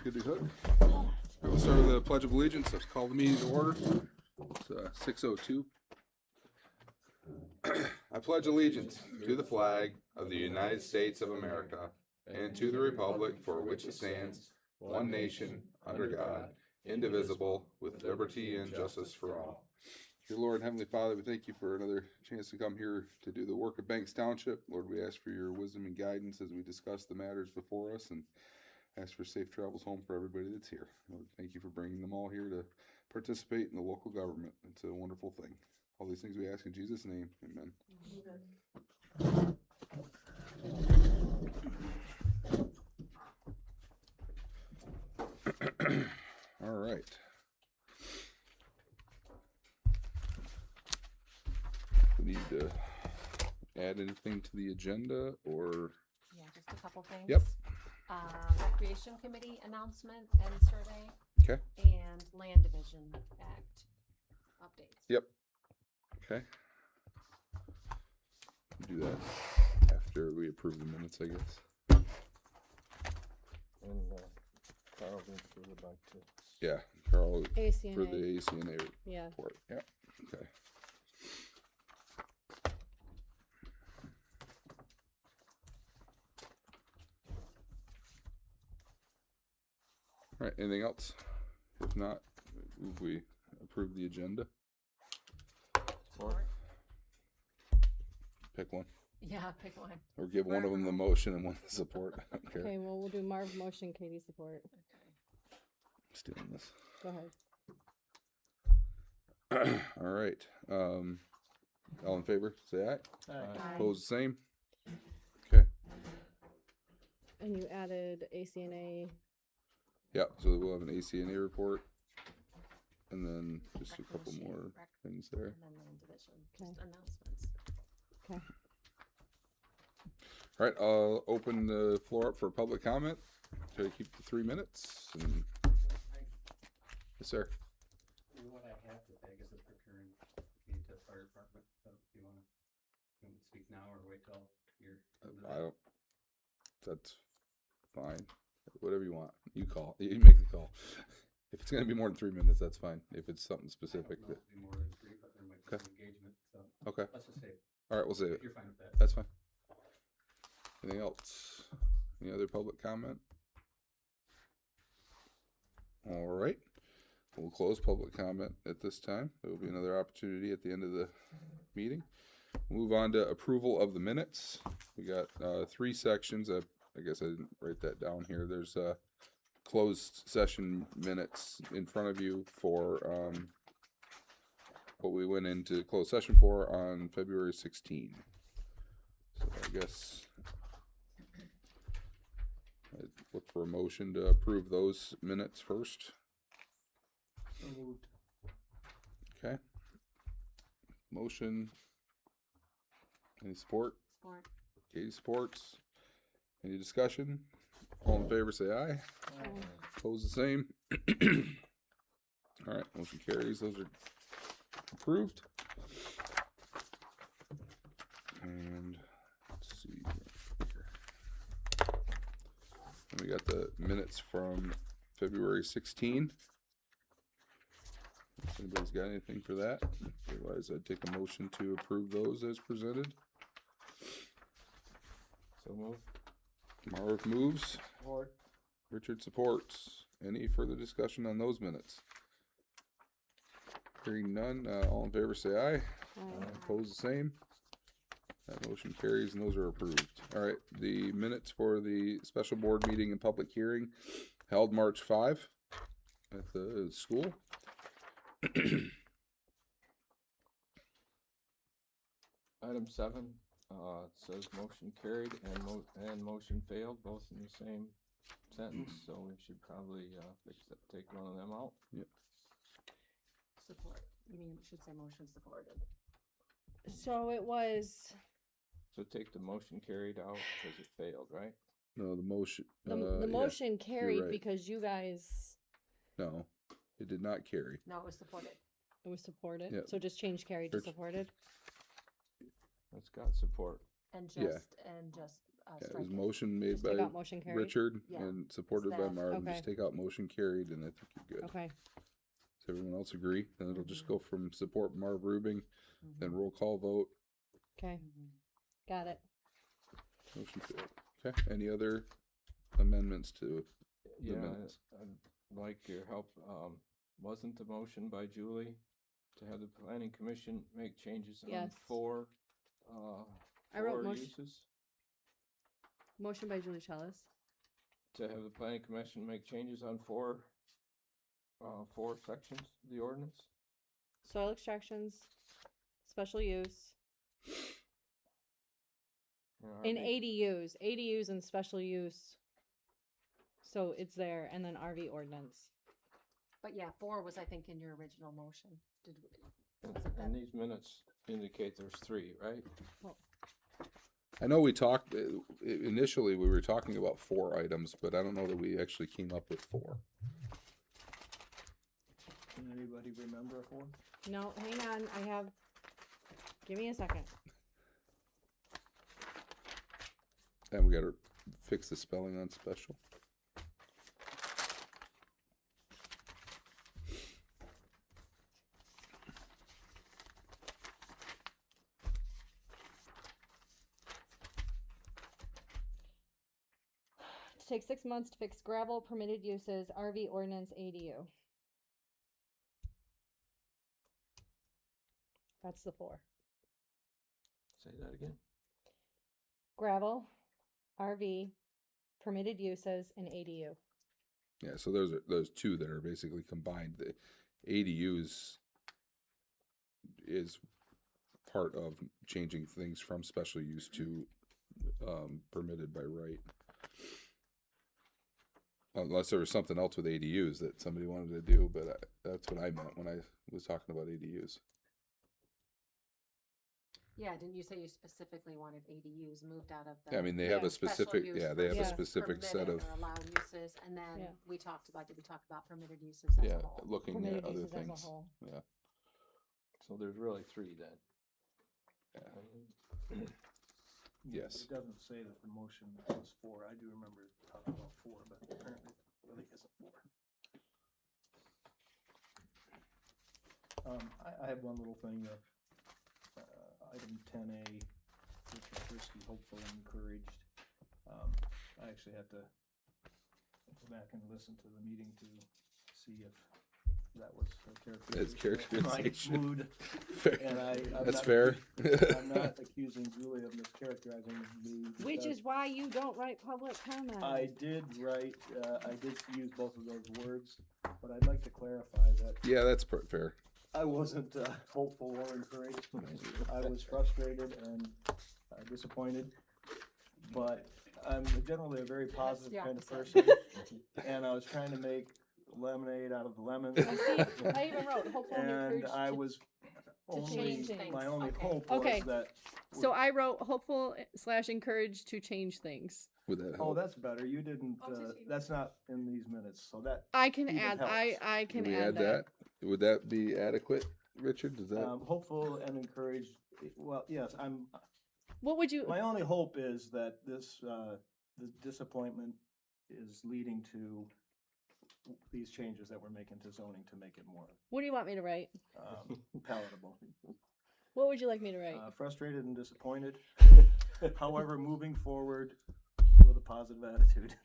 Good to go. We'll start with the Pledge of Allegiance. Let's call the meeting to order. It's 6:02. I pledge allegiance to the flag of the United States of America and to the republic for which it stands, one nation, under God, indivisible, with liberty and justice for all. Dear Lord, Heavenly Father, we thank you for another chance to come here to do the work of Banks Township. Lord, we ask for your wisdom and guidance as we discuss the matters before us, and ask for safe travels home for everybody that's here. Lord, thank you for bringing them all here to participate in the local government. It's a wonderful thing. All these things we ask in Jesus' name. Amen. All right. We need to add anything to the agenda or? Yeah, just a couple things. Yep. Recreation Committee announcement and survey. Okay. And Land Division Act updates. Yep. Okay. Do that after we approve the minutes, I guess. And Carl would like to. Yeah, Carl, ACNA. for the ACNA Yeah. report. Yeah. Okay. All right, anything else? If not, move we approve the agenda. Support. Pick one. Yeah, pick one. Or give one of them the motion and one the support. I don't care. Okay, well, we'll do Marv motion, Katie support. Okay. I'm stealing this. Go ahead. All right. All in favor, say aye. Aye. Opposed, the same. Okay. And you added ACNA. Yeah, so we'll have an ACNA report. And then just a couple Recreation, more rec- things there. And then Land Division, Okay. just announcements. Okay. All right, I'll open the floor up for public comment. Try to keep the 3 minutes. And... Yes, sir. What I have to say, I guess it's procuring into the fire department, so if you wanna speak now or wait till you're. I don't. That's fine. Whatever you want. You call. You make the call. If it's gonna be more than 3 minutes, that's fine. If it's something specific. I don't know if it'll be more than 3, but there might be Okay. some engagement, so Okay. let's just say, All right, we'll save if it. you're fine with that. That's fine. Anything else? Any other public comment? All right. We'll close public comment at this time. There will be another opportunity at the end of the meeting. Move on to approval of the minutes. We got 3 sections. I guess I didn't write that down here. There's closed session minutes in front of you for what we went into closed session for on February 16. So I guess I look for a motion to approve those minutes first. So moved. Okay. Motion. Any support? Support. Katie supports. Any discussion? All in favor say aye. Opposed the same. All right, motion carries. Those are approved. And let's see here. And we got the minutes from February 16. If anybody's got anything for that, otherwise I'd take a motion to approve those as presented. So move. Marv moves. Support. Richard supports. Any further discussion on those minutes? Hearing none, all in favor say aye. Aye. Opposed the same. That motion carries and those are approved. All right, the minutes for the special board meeting and public hearing held March 5 at the school. Item 7, it says motion carried and motion failed, both in the same sentence, so we should probably take one of them out. Support. You mean, it should say motion supported. So it was, So take the motion carried out because it failed, right? No, the motion. the yeah, motion carried right. because you guys, No, it did not carry. No, it was supported. it was supported. Yeah. So just change carried to Church- supported. It's got support. And Yeah. just Yeah, it strike was it. motion made Just by take out motion carried? Richard Yeah. and supported by that- Marv, and Okay. just take out motion carried, and I think you're good. Okay, Does everyone else agree? Then it'll just Mhm. go from support Marv Rubing, then Mhm. roll call vote, okay, Mhm. got it. motion failed. Okay, any other amendments to the Yeah, minutes? I'd like your help. Wasn't the motion by Julie to have the planning commission make changes on Yes. four, I wrote four motion- uses? Motion by Julie Chalice. To have the planning commission make changes on four sections of the ordinance? Soil extractions, special use, You know, in RV ADUs and special use. So it's there, and then RV ordinance. But yeah, 4 was, I think, in your original motion. Did we? And these minutes indicate there's three, right? I know we talked, initially we were talking about 4 items, but I don't know that we actually came up with 4. Can anybody remember a four? No, hang on, give me a second. And we gotta fix the spelling on special. To take 6 months to fix gravel, permitted uses, RV ordinance, ADU. That's the 4. Say that again. Gravel, RV, permitted uses, and ADU. Yeah, so those 2 that are basically combined. The ADUs is part of changing things from special use to permitted by right. Unless there was something else with ADUs that somebody wanted to do, but that's what I meant when I was talking about ADUs. Yeah, didn't you say you specifically wanted ADUs moved out of the? Yeah, I mean, they have Yeah. a specific, special use yeah, they have a versus specific set permitted of, or allowed uses, and then Yeah. we talked about, did we talk about permitted uses as yeah, a whole? looking Permitted at other uses as a things. whole. Yeah, So there's really three then. yes. It doesn't say that the motion was 4. I do remember talking about 4, but apparently it really isn't 4. I have one little thing, item 10A, Richard Frisky, hopeful and encouraged. I actually had to go back and listen to the meeting to see if that was a That's characterization of my mood. Fair. And I'm That's not fair. I'm not accusing Julie of mischaracterizing me. Which because is why you don't write public comment. I did write, I did use both of those words, but I'd like to clarify that Yeah, that's fair. I wasn't hopeful or encouraged. I was frustrated and disappointed, but I'm generally a very positive the kind of opposite. person. And I was trying to make lemonade out of the lemons. I see, I even wrote hopeful and And encouraged. I was only, change things. my only Okay. hope was Okay. that. So I wrote hopeful / encouraged to change things. Would that Oh, help? that's better. You didn't, Oh, did you? that's not in these minutes, so that, I can Even add, helps. I Can can we add that. Would that be adequate, Richard? Does that? hopeful and encouraged, well, yes, What would you, my only hope is that this, the disappointment is leading to these changes that we're making to zoning to make it more, what do you want me to write? palatable. What would you like me to write? Frustrated and disappointed, however, moving forward with a positive attitude.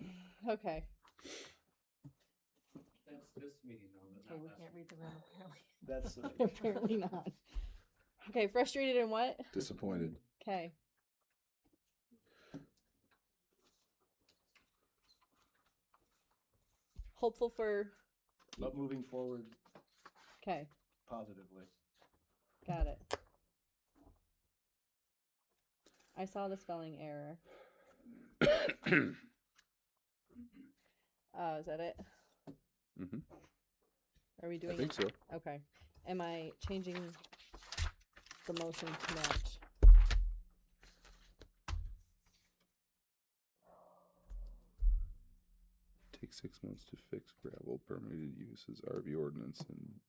Okay, That's this meeting though, but Okay, not we last can't read the room apparently. That's, apparently not. Okay, frustrated and what? Disappointed. Okay. Hopeful for, but moving forward okay, positively. got it. I saw the spelling error. Is that it? Hmm. Are we I doing think it? so. Okay. Am I changing the motion to match? Take 6 months to fix gravel permitted uses, RV ordinance, and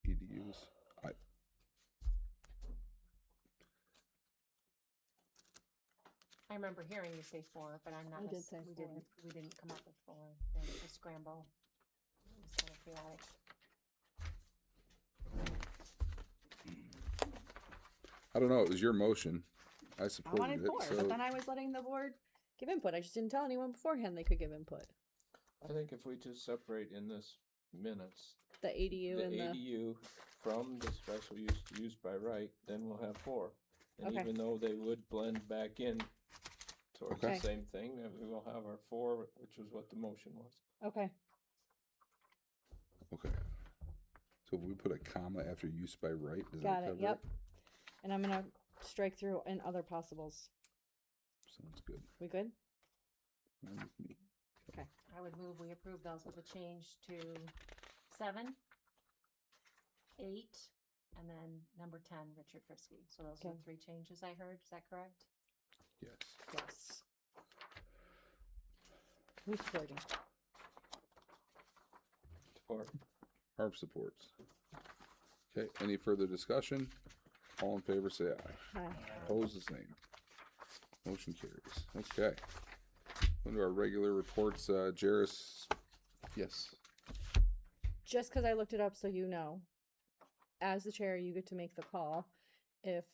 EDUs. remember hearing you say 4, but I'm not. I did say We 4. didn't come up with 4. There was a scramble. It was kind of chaotic. I don't know, it was your motion. I I supported wanted it, 4, so, but then I was letting the board give input. I just didn't tell anyone beforehand they could give input. I think if we just separate in this minutes, The ADU the and the, ADU from the special use by right, then we'll have 4. And Okay. even though they would blend back in towards Okay. the same thing, then we will have our 4, which was what the motion was. okay, okay. So if we put a comma after use by right, does got that it, cover yep. And I'm gonna strike through in other possibles. Sounds good. We good? Fine with me. I would move we approve those with a change to 7, 8, and then number 10, Richard Frisky. So those are Okay. the 3 changes I heard. Is that correct? Yes. Yes. Who's supporting? Support. Harp supports. Okay, any further discussion? All in favor, say aye. Hi. Opposed, the same. Motion carries. Okay. Into our regular reports, Jairus. Yes. Just because I looked it up so you know, as the chair, you get to make the call if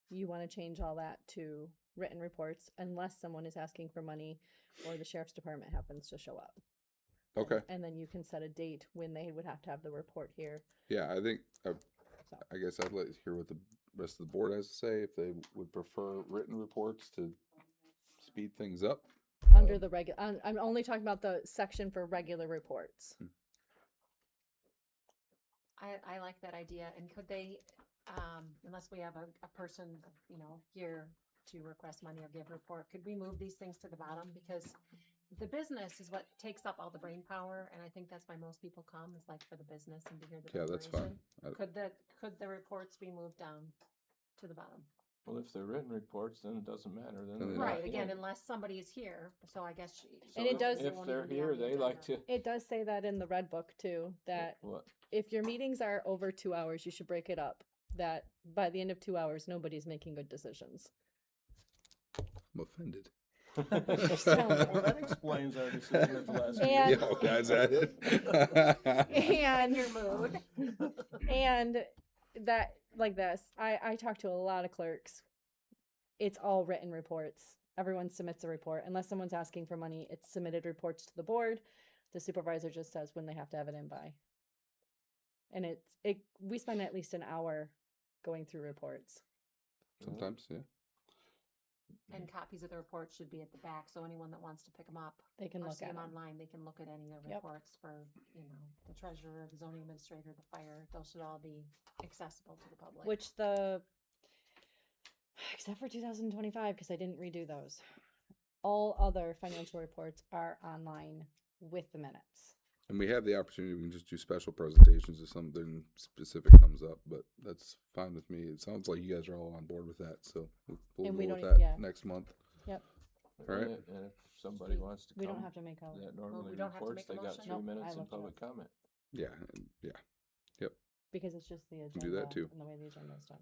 you want to change all that to written reports, unless someone is asking for money or the sheriff's department happens to show up. Okay. And then you can set a date when they would have to have the report here. Yeah, I think, So, I guess I'd like to hear what the rest of the board has to say, if they would prefer written reports to speed things up. under the regular, I'm only talking about the section for regular reports. I like that idea. And could they, unless we have a person, here to request money or give report, could we move these things to the bottom? Because the business is what takes up all the brain power, and I think that's why most people come, is like for the business and to hear the Yeah, that's fine. deliberation. Could the reports be moved down to the bottom? Well, if they're written reports, then it doesn't matter. Then Then they're they're not Right, again, here. unless somebody is here, so I guess. And it does- If they're here, they like to. It does say that in the red book too, that What? if your meetings are over 2 hours, you should break it up. That by the end of 2 hours, nobody's making good decisions. I'm offended. Well, that explains our decision at the last meeting. And- Yo, guys, at it. And Your mood. and that like this, I talked to a lot of clerks. It's all written reports. Everyone submits a report unless someone's asking for money. It's submitted reports to the board. The supervisor just says when they have to have it in by. And we spend at least an hour going through reports. Sometimes, yeah. And copies of the report should be at the back, so anyone that wants to pick them up They can or look see at them them. online, they can look at any of the Yep. reports for, the treasurer, the zoning administrator, the fire. Those should all be accessible to the public. Which except for 2025, because I didn't redo those. All other financial reports are online with the minutes. And we have the opportunity, we can just do special presentations if something specific comes up, but that's fine with me. It sounds like you guys are all on board with that, so we'll And go we with don't- that yeah. next month. Yep. All right. And if somebody wants to come. We don't have to make a, That normally we don't have to reports, make a they got motion? 3 Nope, I minutes in looked it public up. comment. Yeah, yeah. because it's just the agenda. do that too. And the way the agenda is done.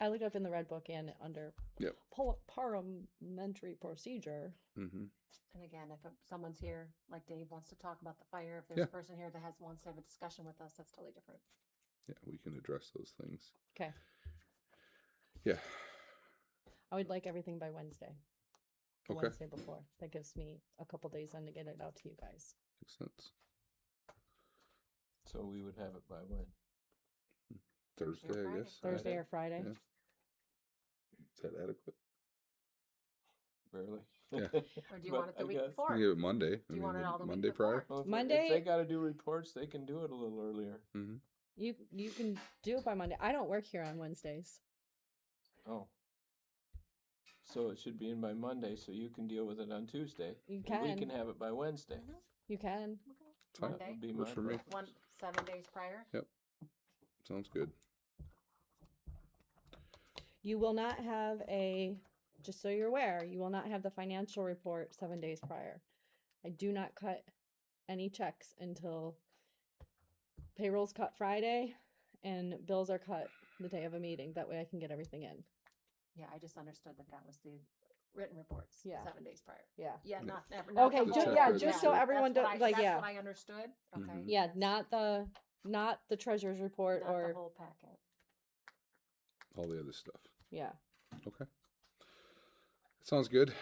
I looked up in the red book and under Yep. parliamentary procedure. Mm-hmm. And again, if someone's here, like Dave wants to talk about the fire, if there's Yeah. a person here that wants to have a discussion with us, that's totally different. Yeah, we can address those things. Okay. Yeah. I would like everything by Wednesday. The Okay. Wednesday before. That gives me a couple days then to get it out to you guys. Makes sense. So we would have it by when? Thursday, I Friday. guess. Thursday or Friday. Yeah. Is that adequate? Barely. Yeah. Or do you But want it the I week guess- We before? can give it Monday. Do you want it all the week Monday before? prior? Well, if Monday- they gotta do reports, they can do it a little earlier. Mm-hmm. You can do it by Monday. I don't work here on Wednesdays. Oh. So it should be in by Monday, so you can deal with it on Tuesday. You and can. We can have it by Wednesday. Mhm. You can. Fine. That Monday, would be Works my for me. preference. 7 days prior. Sounds good. You will not have just so you're aware, you will not have the financial report 7 days prior. I do not cut any checks until payroll's cut Friday and bills are cut the day of a meeting. That way I can get everything in. Yeah, I just understood that that was the written reports, Yeah. 7 days prior. Yeah. Yeah, Yeah. not ever. Okay, The ju- check yeah, register. just so everyone That's what does, like, that's yeah. what I understood, okay? Mhm. Yeah, not the treasurer's report Not the or, whole packet. All the other stuff. yeah, Okay. Sounds good.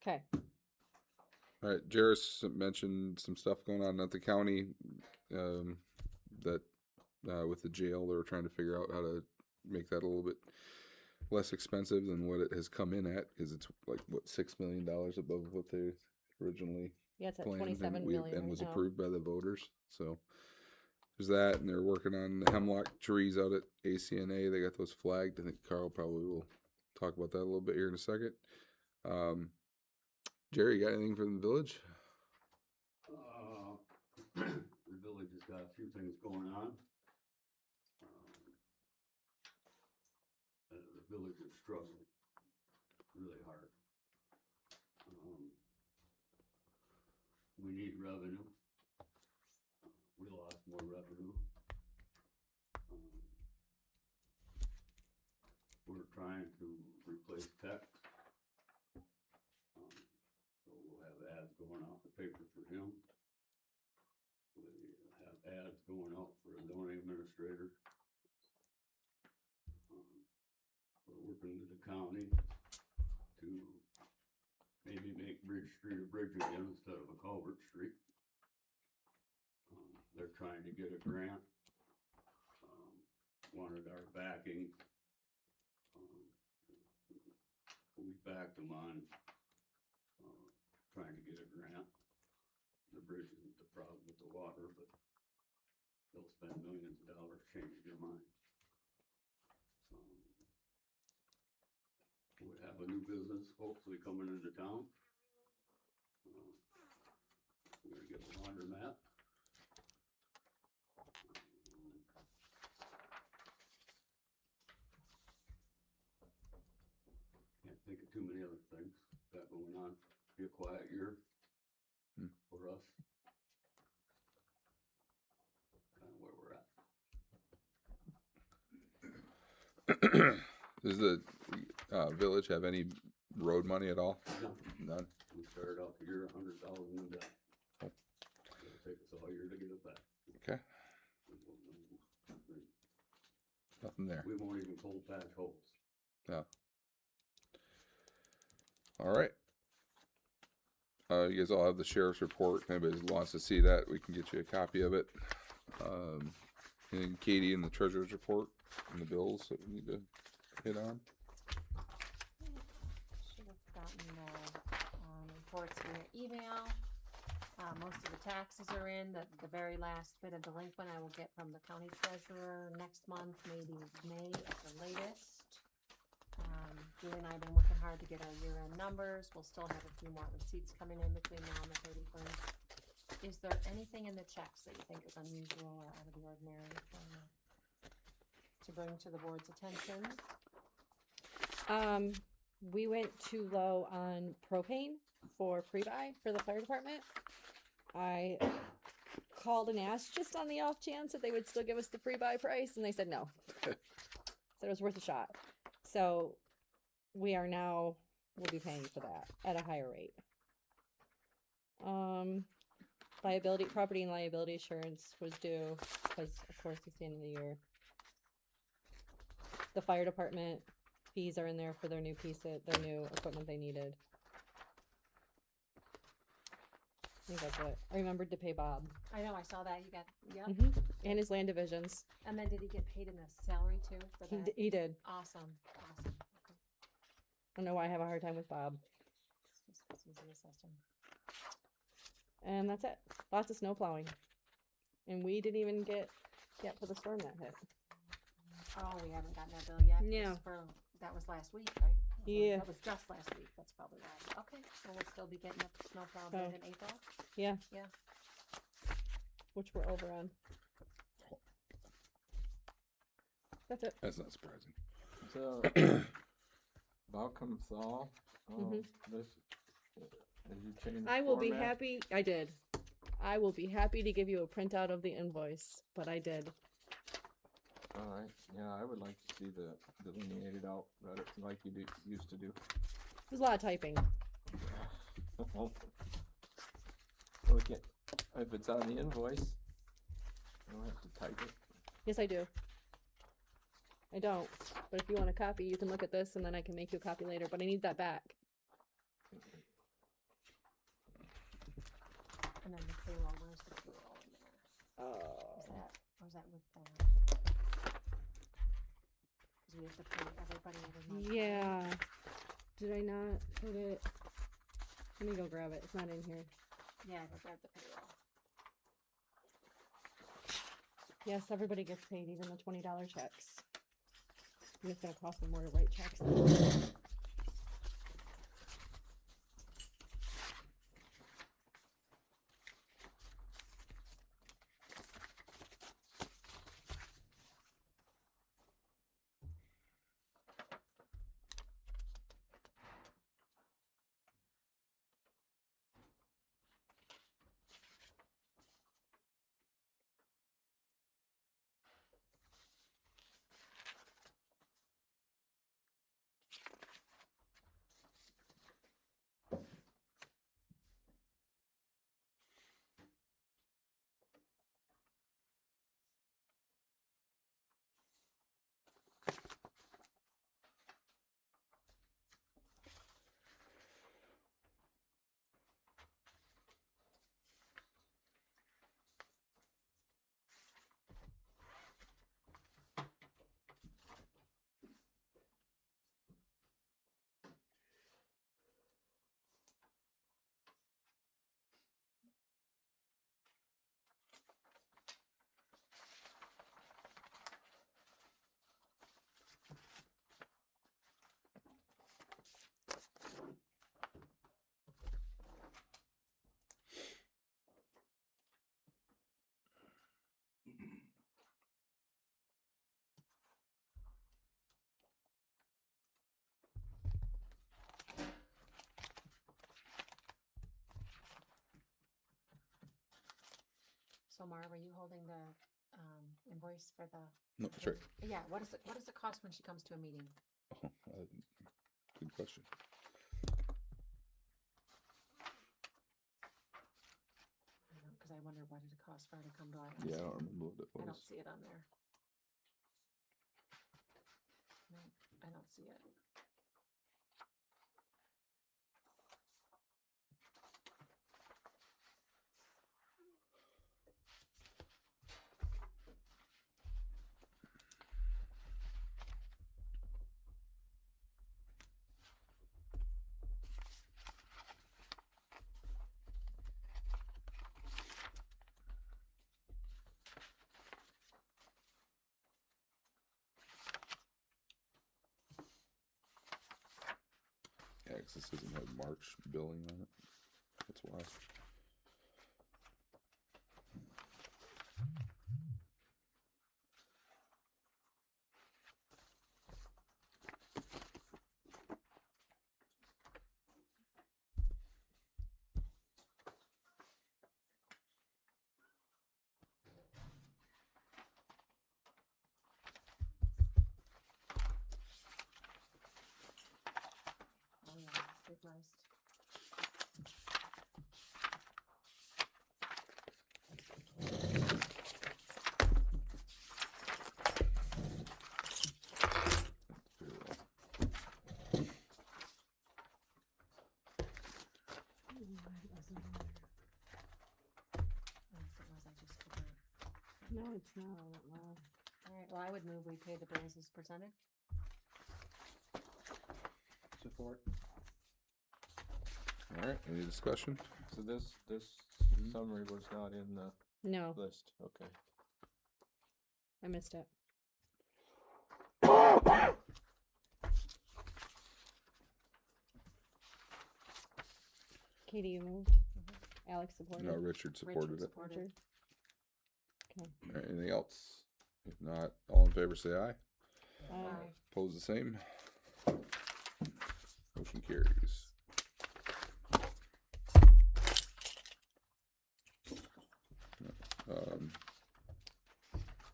okay. All right, Jairus mentioned some stuff going on at the county, that, with the jail, they were trying to figure out how to make that a little bit less expensive than what it has come in at, because it's like, what, $6 million above what they originally Yeah, it's at planned 27 and million and right was now. approved by the voters. So there's that, and they're working on the hemlock trees out at ACNA. They got those flagged. I think Carl probably will talk about that a little bit here in a second. Jerry, you got anything from the village? The village has got a few things going on. The village is struggling really hard. We need revenue. We lost more revenue. We're trying to replace tech. So we'll have ads going out in the paper for him. We have ads going out for a zoning administrator. We're working with the county to maybe make Bridge Street a bridge again instead of a culvert street. They're trying to get a grant. Wanted our backing. We backed them on trying to get a grant. The bridge isn't the problem with the water, but they'll spend millions of dollars changing their mind. We have a new business hopefully coming into town. We're gonna get a laundromat. Can't think of too many other things got going on. Be a quiet year for us. Kind of where we're at. Does the village have any road money at all? No. None. We started out the year 100,000 in debt. It'll take us all year to get it back. Okay, nothing there. We won't even cold patch holes. Yeah. All right. You guys all have the sheriff's report. If anybody wants to see that, we can get you a copy of it. And Katie and the treasurer's report and the bills that we need to hit on. Should have gotten the reports via email. Most of the taxes are in. The very last bit of delinquent I will get from the county treasurer next month, maybe May at the latest. Julie and I have been working hard to get our year-end numbers. We'll still have a few more receipts coming in between now and the 31st. Is there anything in the checks that you think is unusual or out of the ordinary to bring to the board's attention? We went too low on propane for pre-buy for the fire department. I called and asked just on the off chance that they would still give us the pre-buy price, and they said no. Said it was worth a shot. So we'll be paying for that at a higher rate. Property and liability insurance was due because of course it's the end of the year. The fire department fees are in there for their new equipment they needed. I think that's it. I remembered to pay Bob. I know, I saw that. You got, yep. And his land divisions. And then did he get paid in the salary too for that? He did. Awesome, awesome. Okay. I don't know why I have a hard time with Bob. It's easy to system. And that's it. Lots of snow plowing. And we didn't even get for the storm that hit. Oh, we haven't gotten that bill yet? No. That was last week, right? Yeah. That was just last week, that's probably why. Okay, so we'll still be getting up the snowplow Oh. bid in April? Yeah. Yeah. Which we're over on. That's it. That's not surprising. So, about come fall, this, did you change the I will be format? happy. I did. I will be happy to give you a printout of the invoice, but I did. Alright, yeah, I would like to see the delineated out better, like you used to do. There's a lot of typing. Well, we can't, if it's on the invoice, you don't have to type it. Yes, I do. I don't. But if you want a copy, you can look at this and then I can make you a copy later. But I need that back. And then the payroll, where's the payroll in there? Is that with that? Cause we have to pay everybody every month. right? Yeah. Did I not put it? Let me go grab it. It's not in here. Yeah, go grab the payroll. Yes, everybody gets paid, even the $20 checks. And it's gonna cost them more to write checks. So Mara, were you holding the, invoice for the? No, sure. Yeah, what is it cost when she comes to a meeting? Oh, good question. Cause I wonder what did it cost for her to come to our house? Yeah, I don't remember what it I was. don't see it on there. No, I don't see it. Yeah, 'cause this doesn't have March billing on it. That's why. Oh, yeah, stabilized. Yes, it was, I just forgot. No, it's not all that loud. All right, well, I would move we pay the bills as presented. Support. All right, any discussion? So this summary was not in the No, list, okay. I missed it. Katie, you moved. Alex supported. No, Richard supported Richard it. supported. Richard. Okay. All right, anything else? If not, all in favor say aye. Aye. Opposed the same. Motion carries.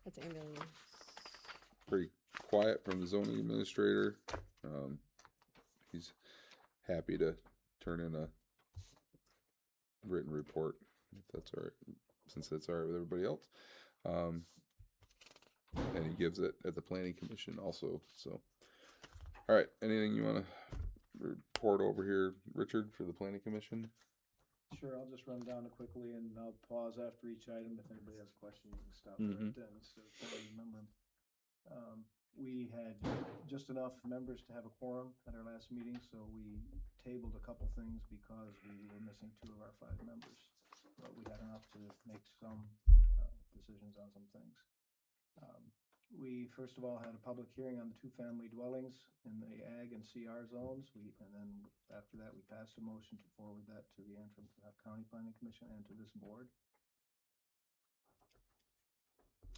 That's ambulance. pretty quiet from the zoning administrator. He's happy to turn in a written report, if that's all right, since that's all right with everybody else. And he gives it at the planning commission also, so. All right, anything you wanna report over here, Richard, for the planning commission? Sure, I'll just run down it quickly and I'll pause after each item. If anybody has a question, you can stop Mhm. right then, so try to remember 'em. We had just enough members to have a quorum at our last meeting, so we tabled a couple things because we were missing 2 of our 5 members. But we had enough to make some decisions on some things. We first of all had a public hearing on the 2-family dwellings in the ag and CR zones. And then after that, we passed a motion to forward that to the Antrim County Planning Commission and to this board.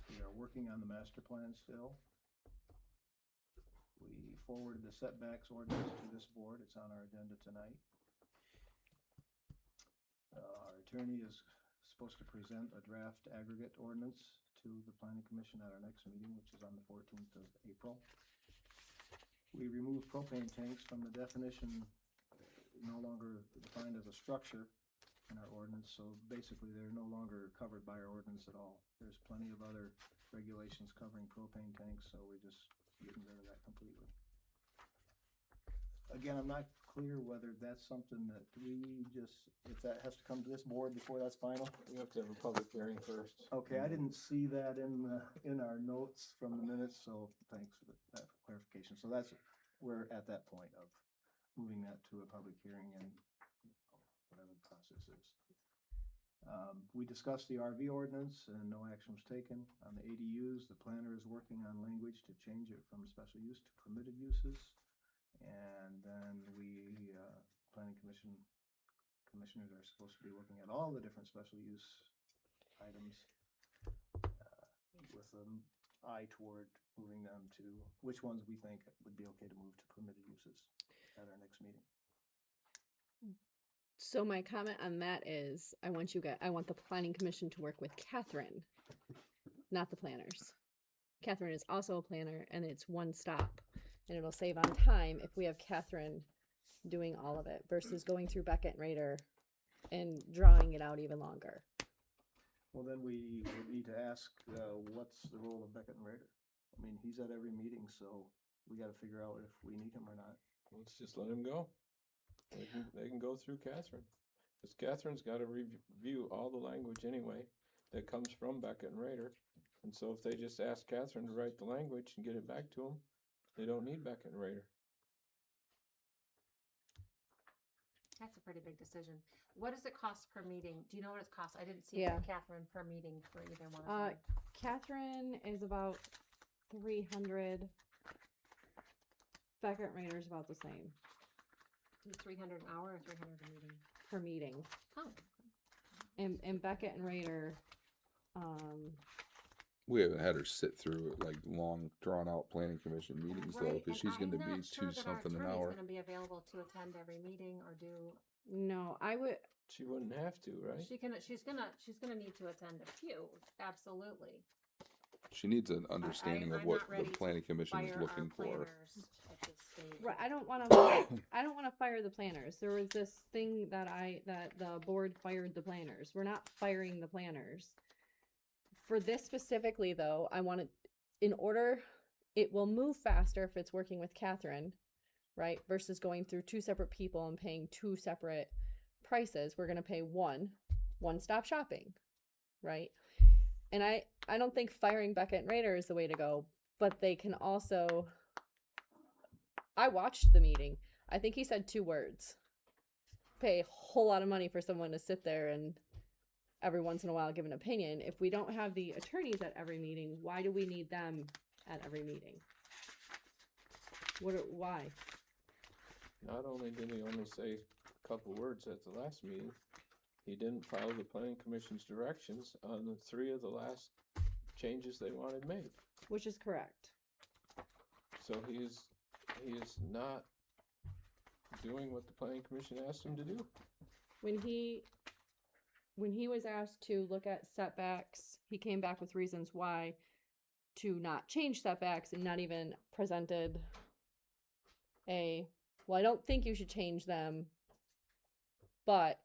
We are working on the master plan still. We forwarded the setbacks ordinance to this board. It's on our agenda tonight. Our attorney is supposed to present a draft aggregate ordinance to the planning commission at our next meeting, which is on the 14th of April. We removed propane tanks from the definition, no longer defined as a structure in our ordinance, so basically they're no longer covered by our ordinance at all. There's plenty of other regulations covering propane tanks, so we're just getting rid of that completely. Again, I'm not clear whether that's something that we just, if that has to come to this board before that's final. We have to have a public hearing first. Okay, I didn't see that in our notes from the minutes, so thanks for that clarification. So we're at that point of moving that to a public hearing and whatever the process is. We discussed the RV ordinance and no action was taken. On the ADUs, the planner is working on language to change it from special use to permitted uses. And then planning commissioners are supposed to be looking at all the different special use items with an eye toward moving them to which ones we think would be okay to move to permitted uses at our next meeting. So my comment on that is, I want the planning commission to work with Catherine, not the planners. Catherine is also a planner, and it's one stop, and it'll save on time if we have Catherine doing all of it versus going through Beckett and Rader and drawing it out even longer. Well, then we would need to ask, what's the role of Beckett and Rader? I mean, he's at every meeting, so we gotta figure out if we need him or not. Let's just let him go. They can go through Catherine. Because Catherine's got to review all the language anyway that comes from Beckett and Rader. And so if they just ask Catherine to write the language and get it back to them, they don't need Beckett and Rader. That's a pretty big decision. What does it cost per meeting? Do you know what it costs? I didn't see Yeah. it for Catherine per meeting for either one of them. Catherine is about 300. Beckett and Rader is about the same Do 300 an hour or 300 a meeting? per meeting. Oh, And Beckett and Rader, We haven't had her sit through like long drawn out planning commission meetings though, right, because and she's gonna I'm be not sure 2 that our something an attorney's hour. gonna be available to attend every meeting or do, no, I would, She wouldn't have to, right? she's gonna need to attend a few, absolutely. She needs an understanding of I'm what not the ready to planning commission is Fire looking our for. planners at this stage. right, I don't wanna fire the planners. There was this thing that the board fired the planners. We're not firing the planners. For this specifically though, it will move faster if it's working with Catherine, right? Versus going through 2 separate people and paying 2 separate prices. We're gonna pay one-stop shopping, right? And I don't think firing Beckett and Rader is the way to go, but they can also, I watched the meeting. I think he said 2 words. Pay a whole lot of money for someone to sit there and every once in a while give an opinion. If we don't have the attorneys at every meeting, why do we need them at every meeting? Why? Not only did he only say a couple words at the last meeting, he didn't follow the planning commission's directions on the 3 of the last changes they wanted made. Which is correct. So he is not doing what the planning commission asked him to do. When he was asked to look at setbacks, he came back with reasons why to not change setbacks and not even presented well, I don't think you should change them, but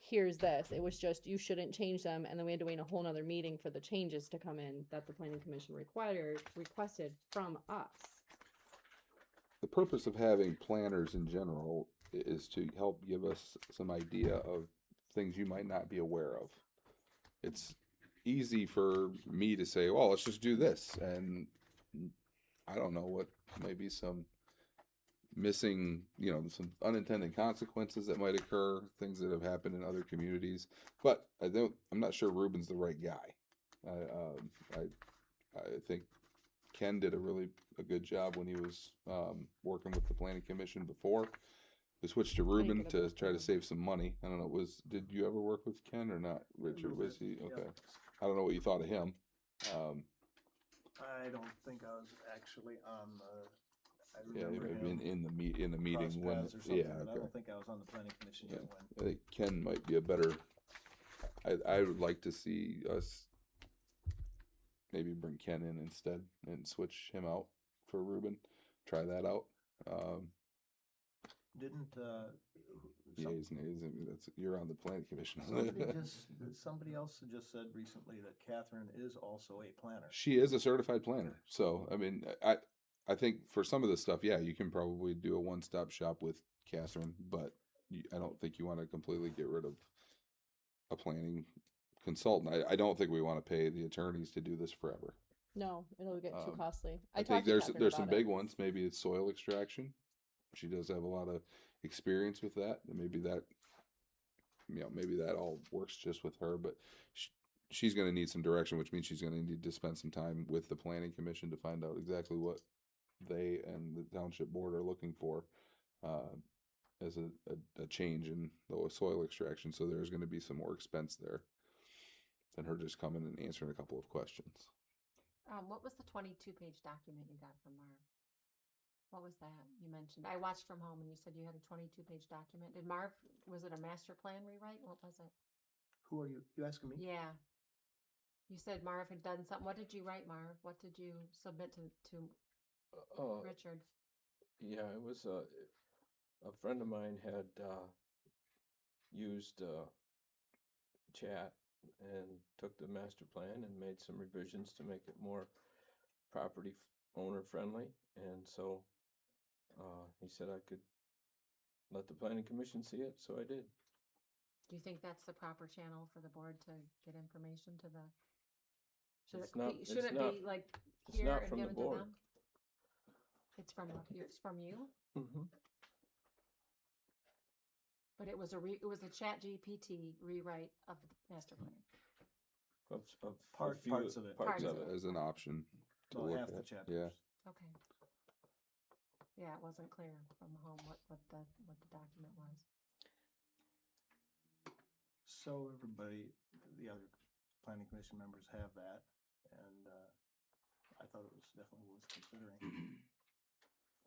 here's this. It was just, you shouldn't change them. And then we had to wait a whole nother meeting for the changes to come in that the planning commission requested from us. The purpose of having planners in general is to help give us some idea of things you might not be aware of. It's easy for me to say, well, let's just do this. And I don't know what, maybe some missing, some unintended consequences that might occur, things that have happened in other communities. But I'm not sure Ruben's the right guy. I think Ken did a good job when he was working with the planning commission before. We switched to Ruben to try to save some money. I don't know, did you ever work with Ken or not, Richard? Was he, okay. I don't know what you thought of him. I don't think I was actually on the, I Yeah, remember maybe him in the meeting cross when, paths or something, yeah, but I okay. don't think I was on the planning commission yet I think Ken might be a better, I would like to see us maybe bring Ken in instead and switch him out for Ruben. Try that out. Didn't, Yays, nays, you're on the planning commission. somebody else just said recently that Catherine is also a planner. She is a certified planner. So, I mean, I think for some of this stuff, yeah, you can probably do a one-stop shop with Catherine, but I don't think you want to completely get rid of a planning consultant. I don't think we want to pay the attorneys to do this forever. No, it'll get too costly. I think talked to Catherine there's some about it. big ones. Maybe it's soil extraction. She does have a lot of experience with that, and maybe that all works just with her. But she's going to need some direction, which means she's going to need to spend some time with the planning commission to find out exactly what they and the township board are looking for as a change in the soil extraction. So there's going to be some more expense there than her just coming and answering a couple of questions. What was the 22-page document you got from Marv? What was that you mentioned? I watched from home and you said you had a 22-page document. Did Marv, was it a master plan rewrite? What was it? Who are you? You asking me? Yeah. You said Marv had done something. What did you write, Marv? What did you submit to Richard? Yeah, it was a friend of mine had used chat and took the master plan and made some revisions to make it more property owner friendly. And so he said I could let the planning commission see it, so I did. Do you think that's the proper channel for the board to get information to the? Should It's not- should it's it not- be like it's here not and from the given to board. them? It's from you, Mm-hmm. but it was a Chat GPT rewrite of the master plan. Of Parts of it. Parts Parts of of it. As an option to About look half the at. chapters. Yeah. Okay. Yeah, it wasn't clear from home what the document was. So everybody, the other planning commission members have that, and I thought it was definitely worth considering.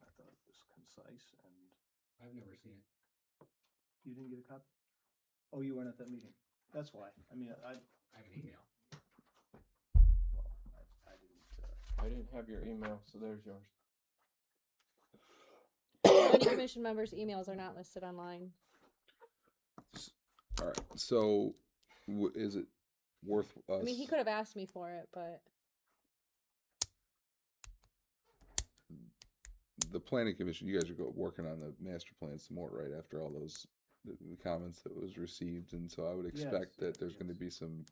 I thought it was concise, and I've never seen it. you didn't get a copy? Oh, you weren't at that meeting. That's why. I mean, I have an email. well, I didn't. I didn't have your email, so there's yours. Planning commission members' emails are not listed online. All right. So is it worth us? I mean, he could have asked me for it, but The planning commission, you guys are working on the master plan some more, right? After all those the comments that was received, and so I would expect that there's going to be some.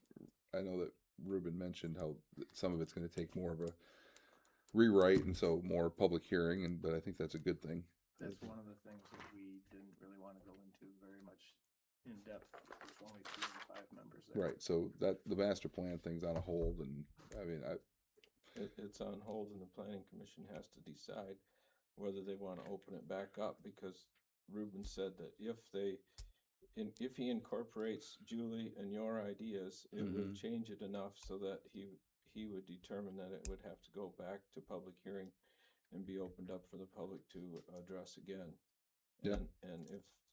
I know that Ruben mentioned how some of it's going to take more of a rewrite, and so more public hearing, but I think that's a good thing. That's one of the things that we didn't really want to go into very much in depth. There's only 3 of the 5 members there. Right. So that the master plan thing's on a hold, and I mean, It's on hold, and the planning commission has to decide whether they want to open it back up, because Ruben said that if he incorporates Julie and your ideas, it would change it enough so that he would determine that it would have to go back to public hearing and be opened up for the public to address again. Yeah. And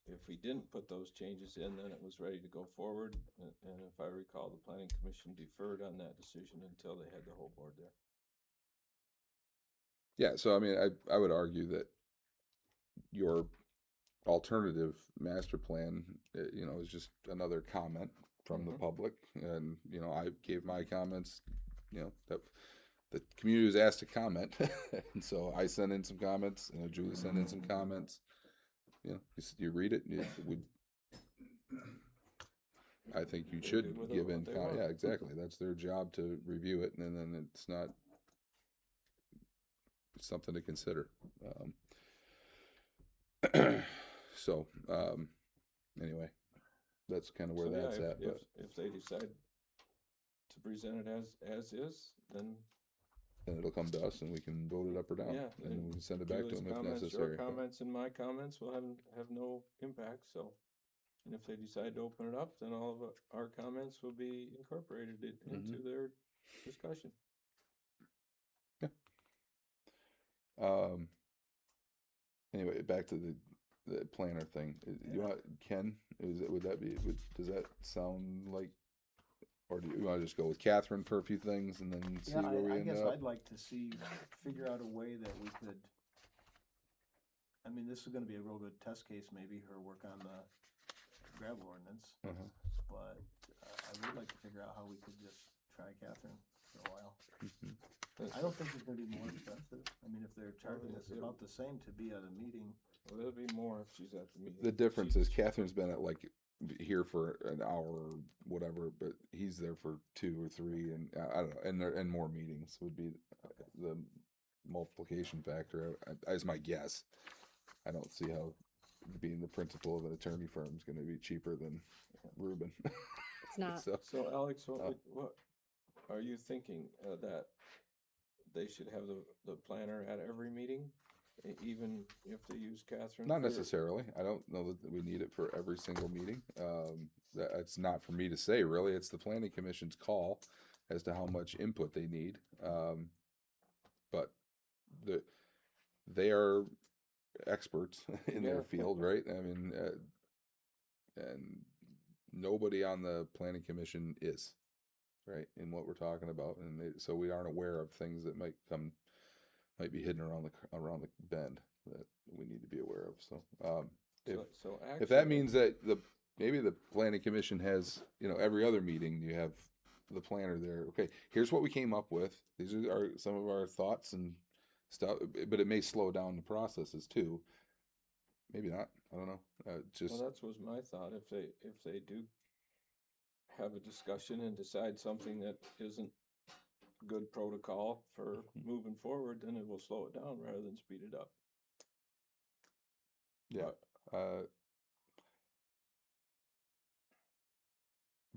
if we didn't put those changes in, then it was ready to go forward. And if I recall, the planning commission deferred on that decision until they had the whole board there. Yeah, so I mean, I would argue that your alternative master plan, is just another comment from the public. And, I gave my comments, that the community was asked to comment. And so I sent in some comments, Julie sent in some comments. You read it, I think you should good with give in, what they want. yeah, exactly. That's their job to review it, and then it's something to consider. So, anyway, that's kind of where So, yeah, that's at, but if they decide to present it as is, then then it'll come to us and we can vote it up or down. Yeah, And we can send it back to Julie's them if comments, necessary. your but- comments and my comments will have no impact, so. And if they decide to open it up, then all of our comments will be incorporated into their discussion. Anyway, back to the planner thing. You want, Ken, does that sound like, or do you want to just go with Catherine for a few things and then see Yeah, where we I end guess up? I'd like to figure out a way that we could, I mean, this is gonna be a real good test case, maybe, her work on the gravel ordinance. Uh-huh. But I would like to figure out how we could just try Catherine for a while. I don't think it's gonna be more expensive. I mean, if they're charging us about the same to be at a meeting. Well, there'll be more if she's at the meeting. The difference is Catherine's been at like here for an hour or whatever, but he's there for 2 or 3, and I don't know, and more meetings would be the multiplication factor. As my guess, I don't see how being the principal of an attorney firm is going to be cheaper than Ruben. It's not. So Alex, what are you thinking, that they should have the planner at every meeting, even if they use Catherine? Not for- necessarily. I don't know that we need it for every single meeting. That's not for me to say, really. It's the planning commission's call as to how much input they need. But they are experts in their Yeah. field, right? I mean, and nobody on the planning commission is, right, in what we're talking about, and so we aren't aware of things that might be hidden around the bend that we need to be aware of. So, So if that actually- means that maybe the planning commission has, every other meeting you have the planner there. Okay, here's what we came up with. These are some of our thoughts and stuff, but it may slow down the processes too. Maybe not. I don't know. Well, that was my thought. If they do have a discussion and decide something that isn't good protocol for moving forward, then it will slow it down rather than speed it up. yeah.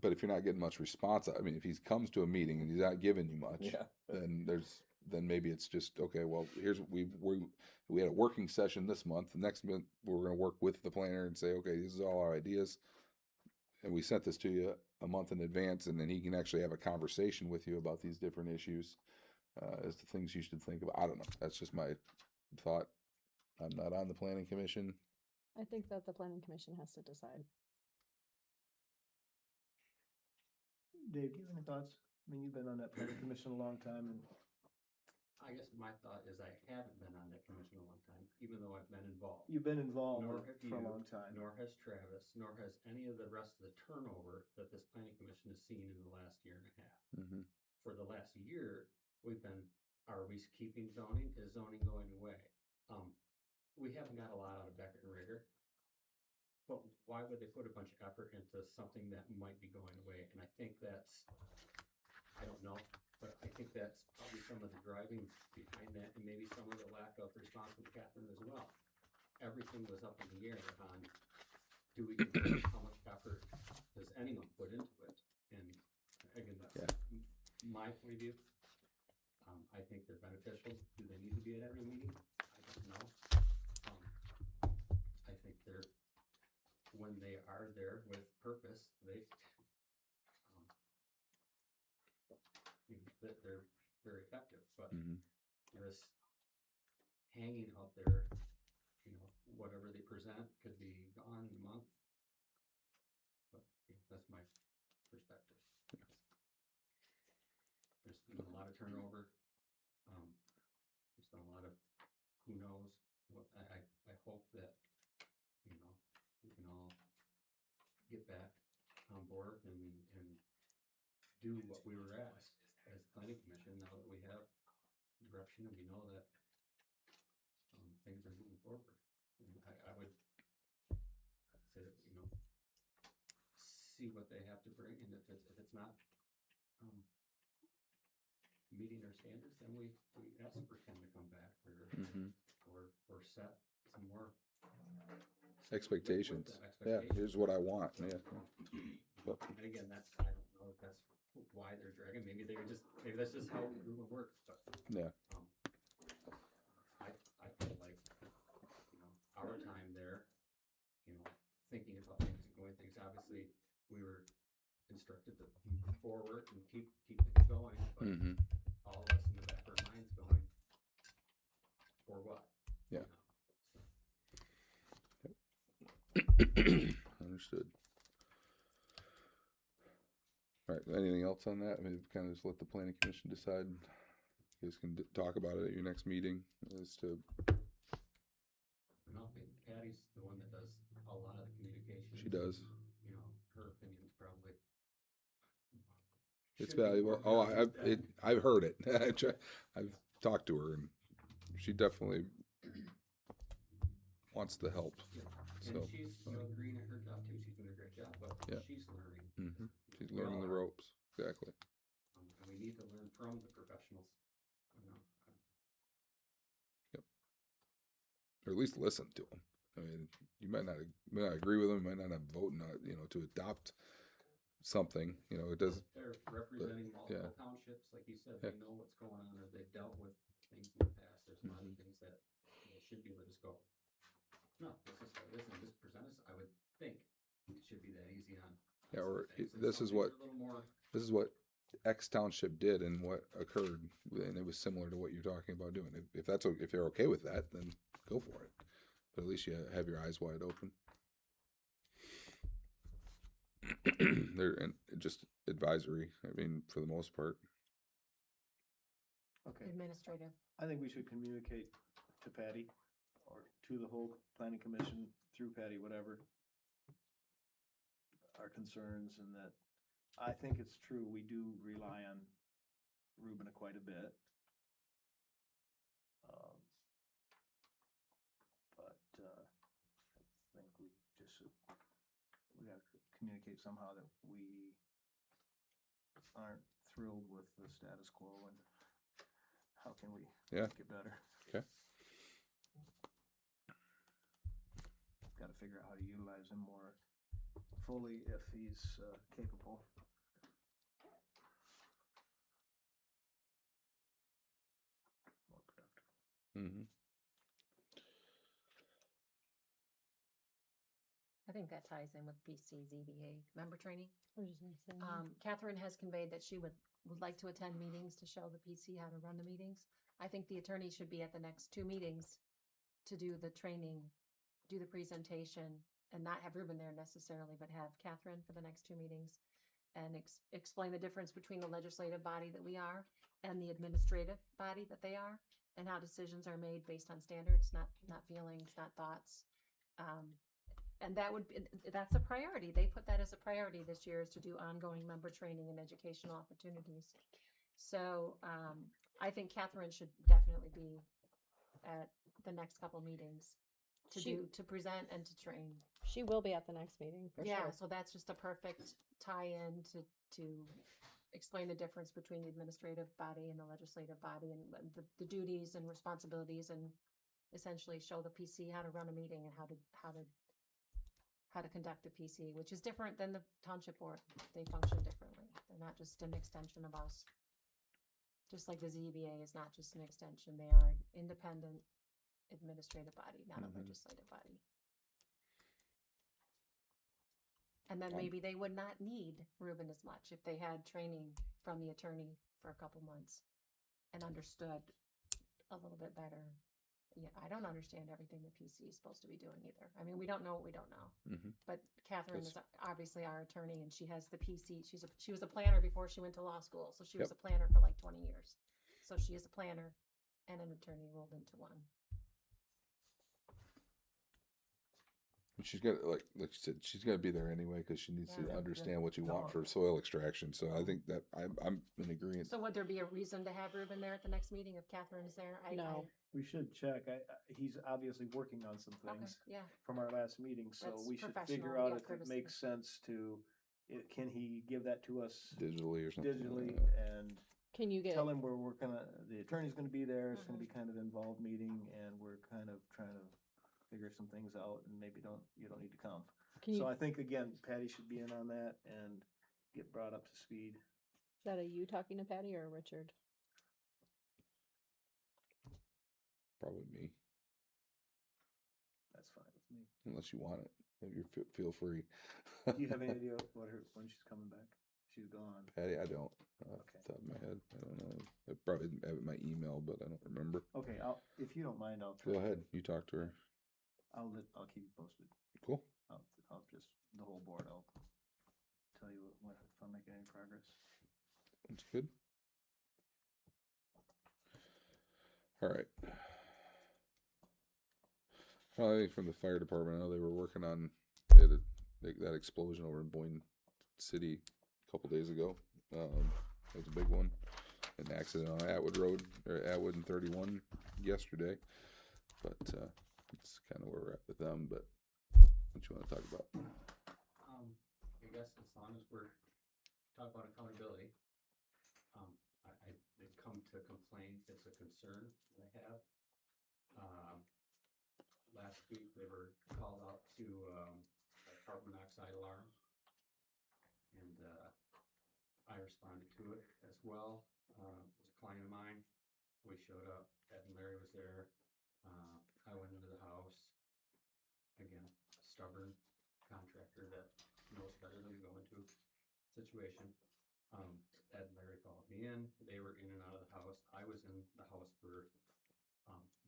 But if you're not getting much response, I mean, if he comes to a meeting and he's not giving you much, Yeah. then maybe it's just, okay, well, here's, we had a working session this month. The next month, we're going to work with the planner and say, okay, this is all our ideas. And we sent this to you a month in advance, and then he can actually have a conversation with you about these different issues, as to things you should think about. I don't know. That's just my thought. I'm not on the planning commission. I think that the planning commission has to decide. Dave, do you have any thoughts? I mean, you've been on that planning commission a long time, and I guess my thought is I haven't been on that commission a long time, even though I've been involved. you've been involved Nor have for a you, long time. Nor has Travis, nor has any of the rest of the turnover that this planning commission has seen in the last year and a half. Mm-hmm. For the last year, we've been, are we keeping zoning? Is zoning going away? We haven't got a lot out of Beckett and Rigger. But why would they put a bunch of effort into something that might be going away? And I think that's, I don't know, but I think that's probably some of the driving behind that, and maybe some of the lack of response from Catherine as well. Everything was up in the air on, do we, how much effort does anyone put into it? And again, that's my point of view. I think they're beneficial. Do they need to be at every meeting? I don't know. I think when they are there with purpose, they're very effective, but Mm-hmm. this hanging out there, whatever they present could be gone in a month. But that's my perspective. There's been a lot of turnover. There's been a lot of who knows? What, I hope that, you know, we can all get back on board and do what we were asked as planning commission, now that we have direction and we know that things are moving forward. And I would say that, you know, see what they have to bring, and if it's not meeting our standards, then we ask for Ken to come back or set some more Expectations. with them, Yeah, here's what I want, yeah. And again, I don't know if that's why they're dragging, maybe that's just how Ruben works, but Yeah. I feel like, you know, our time there, you know, thinking about things and going things, obviously, we were instructed to move forward and keep things going, but Mm-hmm. all of us in the back of our minds going, for what? Yeah. You know, Understood. All right, anything else on that? I mean, kind of just let the planning commission decide. You guys can talk about it at your next meeting as to, No, I think Patty's the one that does a lot of the communication. she does. You know, her opinion's probably. It's should be valuable. more Oh, valued than- I've heard it. I've talked to her and she definitely wants the help. So, And she's, you know, green at her job too, she's doing a great job, but Yeah. she's learning. mhm. She's We all learning the are. ropes. Exactly. And we need to learn from the professionals, you know. Or at least listen to them. I mean, you might not agree with them, you might not have a vote, to adopt something. It does. They're representing yeah. multiple townships, like you said, Yeah. they know what's going on, or they've dealt with things in the past, there's a lot of things that they should be able to just go, no, this is how it is, and just present us, I would think it should be that easy on. Yeah, some or things, and this some is things what- are a little more, This is what X Township did and what occurred, and it was similar to what you're talking about doing. If you're okay with that, then go for it. But at least you have your eyes wide open. They're just advisory. I mean, for the most part. Okay, Administrative. I think we should communicate to Patty or to the whole planning commission through Patty, whatever, our concerns, and that I think it's true, we do rely on Ruben quite a bit. But I think we gotta communicate somehow that we aren't thrilled with the status quo and how can we Yeah. make it better. Okay. Gotta figure out how to utilize him more fully if he's capable. More productive. Mm-hmm. I think that ties in with PCZBA member training. What was I saying? Catherine has conveyed that she would like to attend meetings to show the PC how to run the meetings. I think the attorney should be at the next 2 meetings to do the training, do the presentation, and not have Ruben there necessarily, but have Catherine for the next 2 meetings and explain the difference between the legislative body that we are and the administrative body that they are, and how decisions are made based on standards, not feelings, not thoughts. And that's a priority. They put that as a priority this year, is to do ongoing member training and educational opportunities. So I think Catherine should definitely be at the next couple meetings to present and to train. She will be at the next meeting for Yeah, sure. so that's just a perfect tie-in to explain the difference between the administrative body and the legislative body, and the duties and responsibilities, and essentially show the PC how to run a meeting and how to conduct a PC, which is different than the township board. They function differently. They're not just an extension of us. Just like the ZBA is not just an extension. They are an independent administrative body, not a legislative body. And then maybe they would not need Ruben as much if they had training from the attorney for a couple months and understood a little bit better. Yeah, I don't understand everything the PC is supposed to be doing either. I mean, we don't know what we don't know. Mhm. But Catherine Yes. is obviously our attorney, and she has the PC. She was a planner before she went to law school, so she was a planner for like 20 years. So she is a planner and an attorney rolled into one. She's got like you said, she's got to be there anyway because she needs Yeah. to understand what you No. want for soil extraction. So I think that I'm in agreement. So would there be a reason to have Ruben there at the next meeting if Catherine's there? No. We should check. He's obviously working on some Okay, things yeah, from our last meeting, so That's we should professional, figure out yeah, if it courtesy. makes sense to, can he give that to us Digitally or something. digitally and Can you get, tell him we're gonna, the attorney's gonna be there, it's gonna Mhm. be kind of involved meeting, and we're kind of trying to figure some things out, and maybe you don't need to come. can you, So I think, again, Patty should be in on that and get brought up to speed. is that a you talking to Patty or Richard? Probably me, That's fine with me. unless you want it. You feel free. Do you have any idea when she's coming back? She's gone. Patty, I don't. Off Okay. the top of my head, I don't know. I probably have it in my email, but I don't remember. Okay, if you don't mind, I'll Go try. ahead. You talk to her. I'll keep you posted. Cool. I'll just, the whole board, I'll tell you if I'm making any progress. That's good. All right. Probably from the fire department. I know they were working on that explosion over in Boyne City a couple days ago. That was a big one. An accident on Atwood Road or Atwood and 31 yesterday. But it's kind of where we're at with them. But what you want to talk about? I guess as long as we're talking about accountability, they've come to complain, it's a concern they have. Last week, they were called out to, a carbon monoxide alarm. And, I responded to it as well. It was a client of mine. We showed up, Ed and Larry was there. I went into the house. Again, a stubborn contractor that knows better than to go into a situation. Ed and Larry followed me in. They were in and out of the house. I was in the house for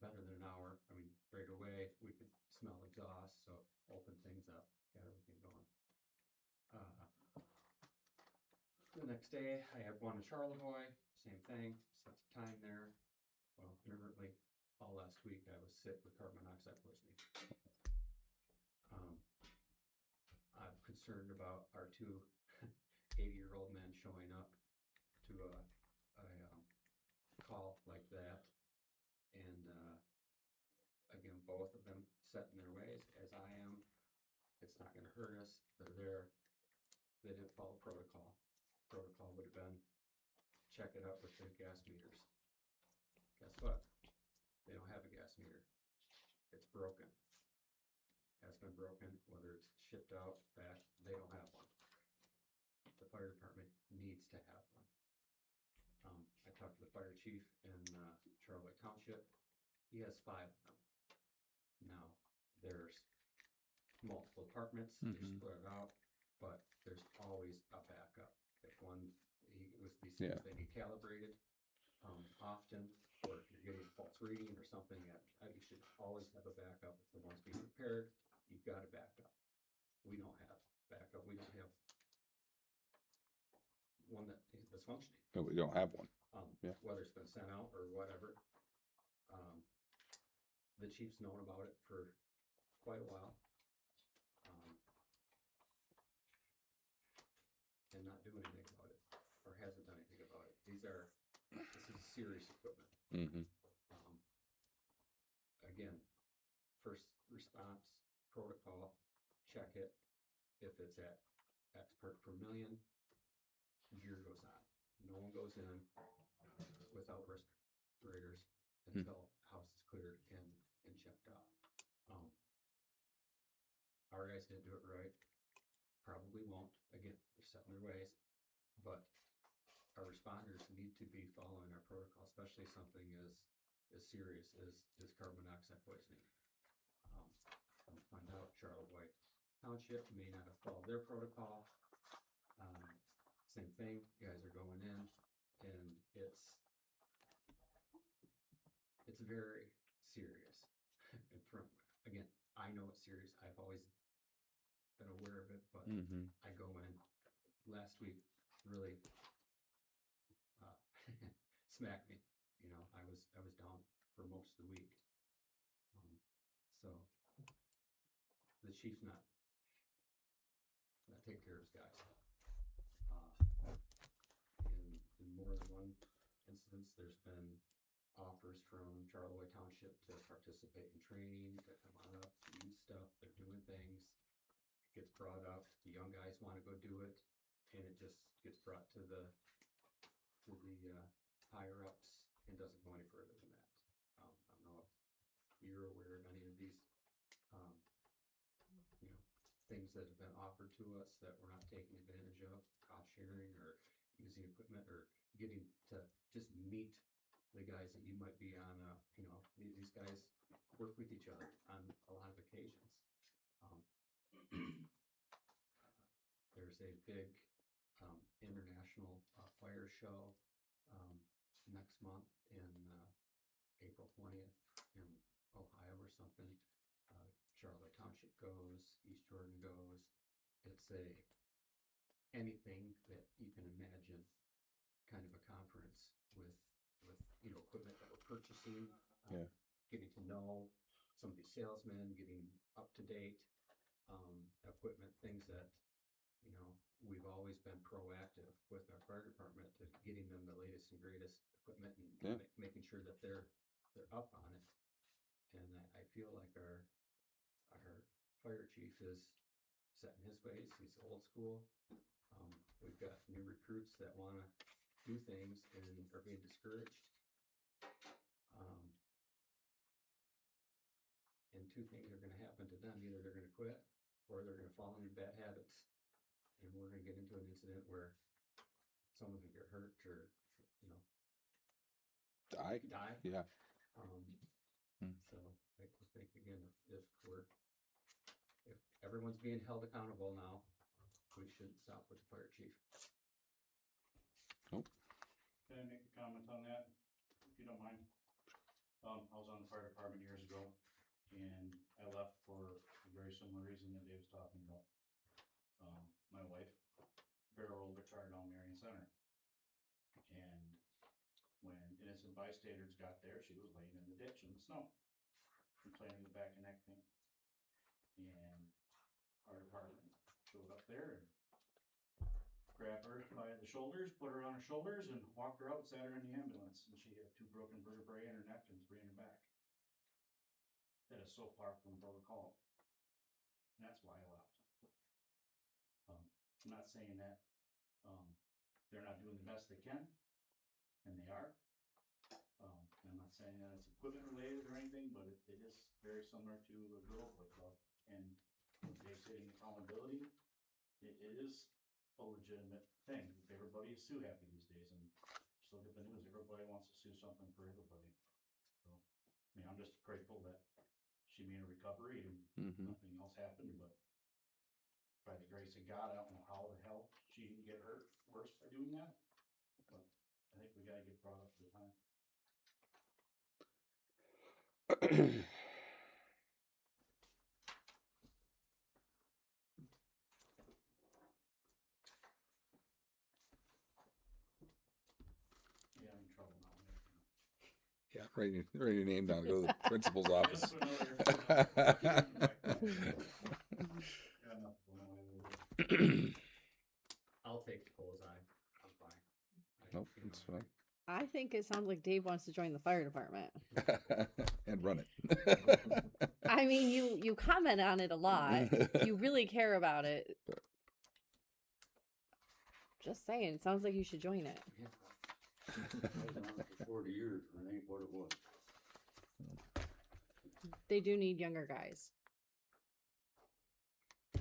better than an hour. I mean, right away, we could smell exhaust, so opened things up, got everything going. The next day, I had one in Charlevoix, same thing, spent some time there. Well, intermittently, all last week, I was sick with carbon monoxide poisoning. I'm concerned about our two 80-year-old men showing up to a call like that. And, again, both of them set in their ways, as I am. It's not gonna hurt us. They're there. They didn't follow protocol. Protocol would have been, check it out with the gas meters. Guess what? They don't have a gas meter. It's broken. Has been broken, whether it's shipped out, back, they don't have one. The fire department needs to have one. I talked to the fire chief in Charlotte Township. He has 5 of them. Now, there's multiple apartments, they're split out, but there's always a backup. If with these things, Yeah. they get calibrated often, or if you're getting a false reading or something, you should always have a backup. If the one's being repaired, you've got a backup. We don't have backup. We don't have one that's functioning. No, we don't have one. Yeah. Whether it's been sent out or whatever. The chief's known about it for quite a while. And not doing anything about it, or hasn't done anything about it. This is serious equipment. Mm-hmm. Again, first response protocol, check it. If it's at X per million, year goes on. No one goes in without respirators until house is cleared and checked out. Our guys didn't do it right. Probably won't. Again, they're set in their ways. But our responders need to be following our protocol, especially something as serious as carbon monoxide poisoning. Find out Charlevoix Township may not have followed their protocol. Same thing, guys are going in, and it's very serious. And again, I know it's serious. I've always been aware of it, but I go in last week, really smacked me. I was down for most of the week. So the the chief's not taking care of his guys. In more than one instance, there's been offers from Charlevoix Township to participate in training, to come on up, to do stuff, they're doing things. It gets brought up, the young guys wanna go do it, and it just gets brought to the higher ups and doesn't go any further than that. I don't know if you're aware of any of these, things that have been offered to us that we're not taking advantage of, cost sharing or using equipment or getting to just meet the guys that you might be on, these guys work with each other on a lot of occasions. There's a big international fire show next month in April 20th in Ohio or something. Charlotte Township goes, East Jordan goes. It's anything that you can imagine, kind of a conference with equipment that we're purchasing, Yeah. getting to know some of these salesmen, getting up to date, equipment, things that we've always been proactive with our fire department to getting them the latest and greatest equipment and Yeah. making sure that they're up on it. And I feel like our fire chief is set in his ways. He's old school. We've got new recruits that want to do things and are being discouraged. And two things are going to happen to them. Either they're going to quit or they're going to fall into bad habits. And we're going to get into an incident where someone's going to get hurt or, die. Yeah. So I think again, if everyone's being held accountable now, we shouldn't stop with the fire chief. Nope. Can I make a comment on that, if you don't mind? I was on the fire department years ago, and I left for a very similar reason that Dave was talking about. My wife barreled a car down Marion Center, and when innocent bystanders got there, she was laying in the ditch in the snow, complaining of back and neck pain. And our department showed up there and grabbed her by the shoulders, put her on her shoulders, and walked her out, sat her in the ambulance, and she had 2 broken vertebrae in her neck and 3 in her back. That is so far from protocol. And that's why I left. I'm not saying that they're not doing the best they can, and they are. I'm not saying that it's equipment related or anything, but it is very similar to the Girls Boy Club. And Dave saying accountability, it is a legitimate thing. Everybody is sue happy these days, and just look at the news. Everybody wants to sue something for everybody. So, I'm just grateful that she made a recovery and nothing else happened, but by the grace of God, I don't know how the hell she didn't get hurt worse by doing that, but I think we gotta get brought up to the time. Yeah, I'm in trouble now. Yeah, write your name down, go to the principal's office. I'll take the bullseye. I'm fine. Nope, it's fine. I think it sounds like Dave wants to join the fire department. And run it. I mean, you comment on it a lot. You really care about it. Just saying, it sounds like you should join it. I was on it for 40 years, and it ain't what it was. They do need younger guys. I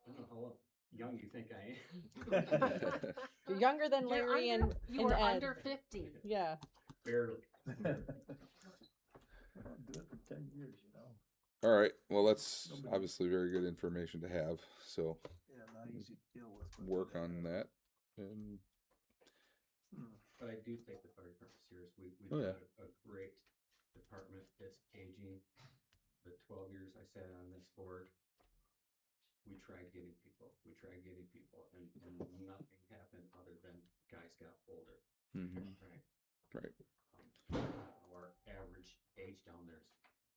don't know how young you think I am. You're younger than Larry and You are Ed. under 50. Yeah. Barely. Do it for 10 years, All right. Well, that's obviously very good information to have. So Yeah, not easy to deal with. but work you on gotta- that. And But I do take the fire department serious. We've Oh, yeah. got a great department that's aging. The 12 years I sat on this board, we tried getting people, and nothing happened other than guys got older, right? Right. Our average age down there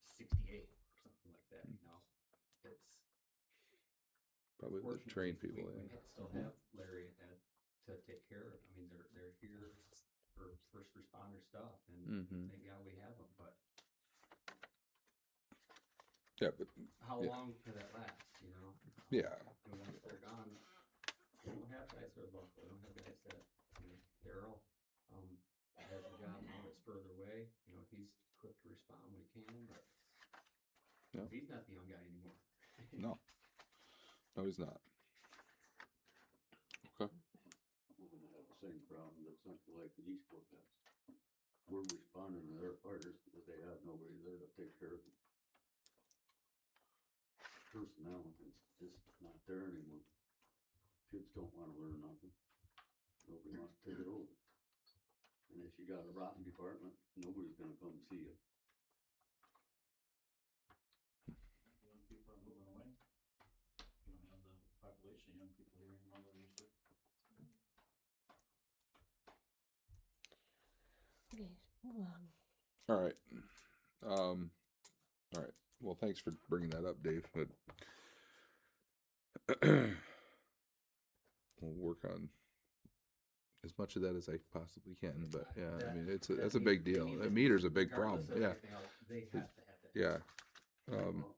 is 68 or something that, you know? It's. Probably the fortunately, train people, we yeah. still have Larry to take care of. I mean, they're here for first responder stuff, and Mm-hmm. thank God we have them, but Yeah, but, how Yeah. long can that last, you know? yeah, And once they're gone, we don't have guys that are local, we don't have guys that, you know, Daryl, has a job now that's further away, you know, he's quick to respond when he can, but Yeah. he's not the young guy anymore. no. No, he's not. Okay. We're gonna have the same problem that Central Lake and Eastport has. We're responding to their fires because they have nobody there to take care of them. Personnel is just not there anymore. Kids don't wanna learn nothing. Nobody wants to take it over. And if you got a rotten department, nobody's gonna come see you. Young people are moving away. You don't have the population of young people here anymore that we used to. Okay, hold on. All right. All right. Well, thanks for bringing that up, Dave. But we'll work on as much of that as I possibly can. But yeah, I mean, that's a big deal. That meter's a big problem. Regardless of Yeah, everything else, they have to have that. yeah,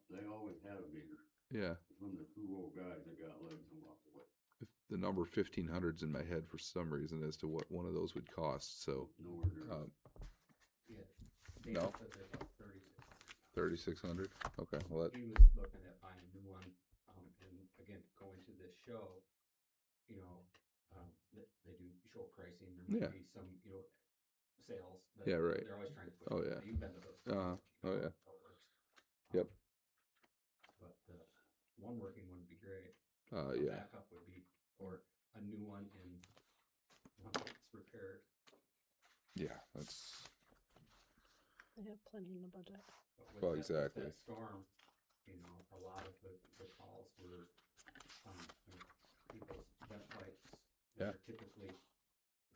They always had a meter. yeah. When the two old guys that got legs and walked away. The number 1,500's in my head for some reason as to what one of those would cost. So, Nowhere near. Yeah. They No. said they're about 36. 3,600. Okay. Well, that, He was looking at buying a new one, and again, going to this show, you know, they do show pricing, there Yeah. may be some, you know, sales. that Yeah, right. They're always trying to push. Oh, it. yeah. You've been to those. Uh-huh. you know Oh, yeah. how it works. Yep. But, one working one would be great. A yeah. backup would be, or a new one and one that's repaired. Yeah. That's, I have plenty in the budget. But with Well, with exactly. That storm, you know, a lot of the calls were, you know, people's vent pipes. that Yeah. are typically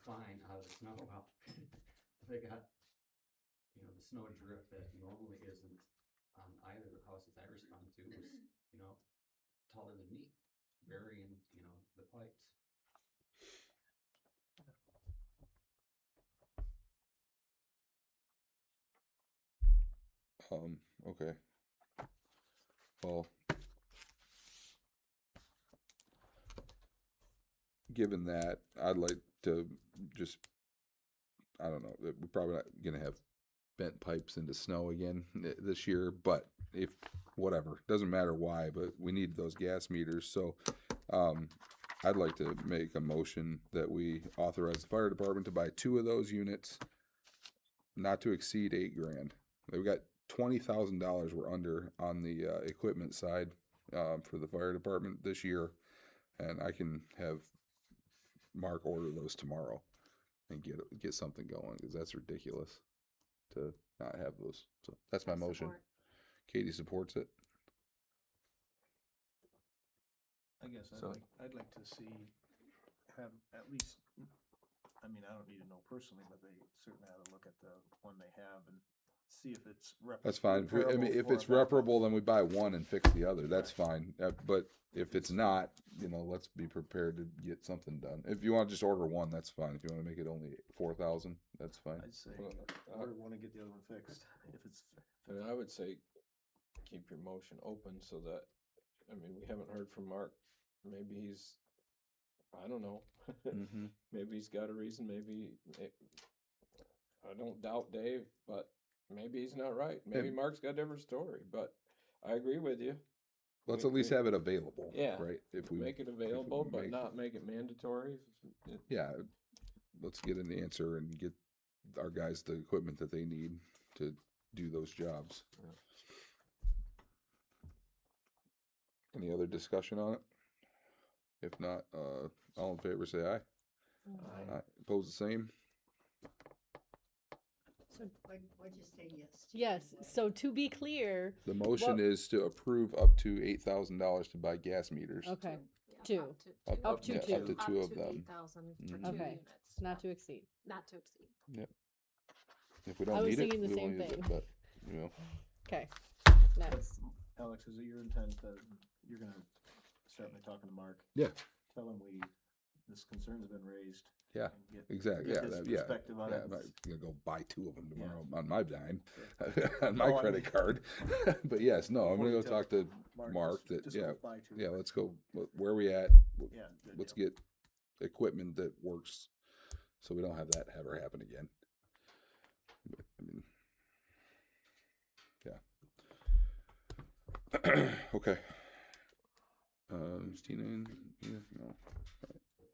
fine out of the snow. Well, they got, you know, the snow drift that normally isn't on either of the houses I respond to was, you know, taller than me, burying, you know, the pipes. Okay. Well, given that, I'd like to just, I don't know, we're probably not gonna have bent pipes into snow again this year, but if, whatever, doesn't matter why, but we need those gas meters, so, I'd like to make a motion that we authorize the fire department to buy 2 of those units, not to exceed $8,000. They've got $20,000 we're under on the equipment side for the fire department this year, and I can have Mark order those tomorrow and get something going, because that's ridiculous to not have those. So that's my I motion. support. Katie supports it. I guess So- I'd like to see, have at least, I mean, I don't need to know personally, but they certainly ought to look at the one they have and see if it's That's fine. I mean, reparable if for it's a backup. reparable, then we buy one and fix the other. That's fine. But if it's not, you know, let's be prepared to get something done. If you want to just order one, that's fine. If you want to make it only 4,000, that's fine. I'd say, Well, order one and get the other one fixed, if it's. And I would say, keep your motion open so that, I mean, we haven't heard from Mark. Maybe he's, I don't know. Mm-hmm. Maybe he's got a reason, I don't doubt Dave, but maybe he's not right. Maybe And- Mark's got a different story, but I agree with you. Let's We- at least we- have it available. Yeah. Right. If we Make it available, but make- not make it mandatory. yeah, let's get an answer and get our guys the equipment that they need to do those jobs. Yeah. Any other discussion on it? If not, all in favor say aye. Aye. Oppose the same. So What'd you say, yes? yes, so to be clear, The motion What- is to approve up to $8,000 to buy gas meters. okay, Yeah, Two. Up to Up- two. up to yeah, two. up to two of them. 8,000 for Mhm. 2 Okay. units. not to exceed. Not to exceed. If we I don't was need it, thinking the we same won't use it, thing. but, you know, Okay, next. Alex, is it your intent that you're gonna start by talking to Mark? Yeah. Tell him this concern's been raised. Yeah, and get- exactly. get Yeah, his yeah, perspective on yeah. it. I'm not gonna go buy 2 of them Yeah. tomorrow on my dime, on my No, I credit mean- card. But yes, no, I'm Before gonna you go tell talk to Mark just- that, just yeah, go buy 2. yeah, let's go, where we at? Yeah, good Let's deal. get equipment that works so we don't have that ever happen again. I mean, yeah. Okay. Is Tina in? Yeah, no.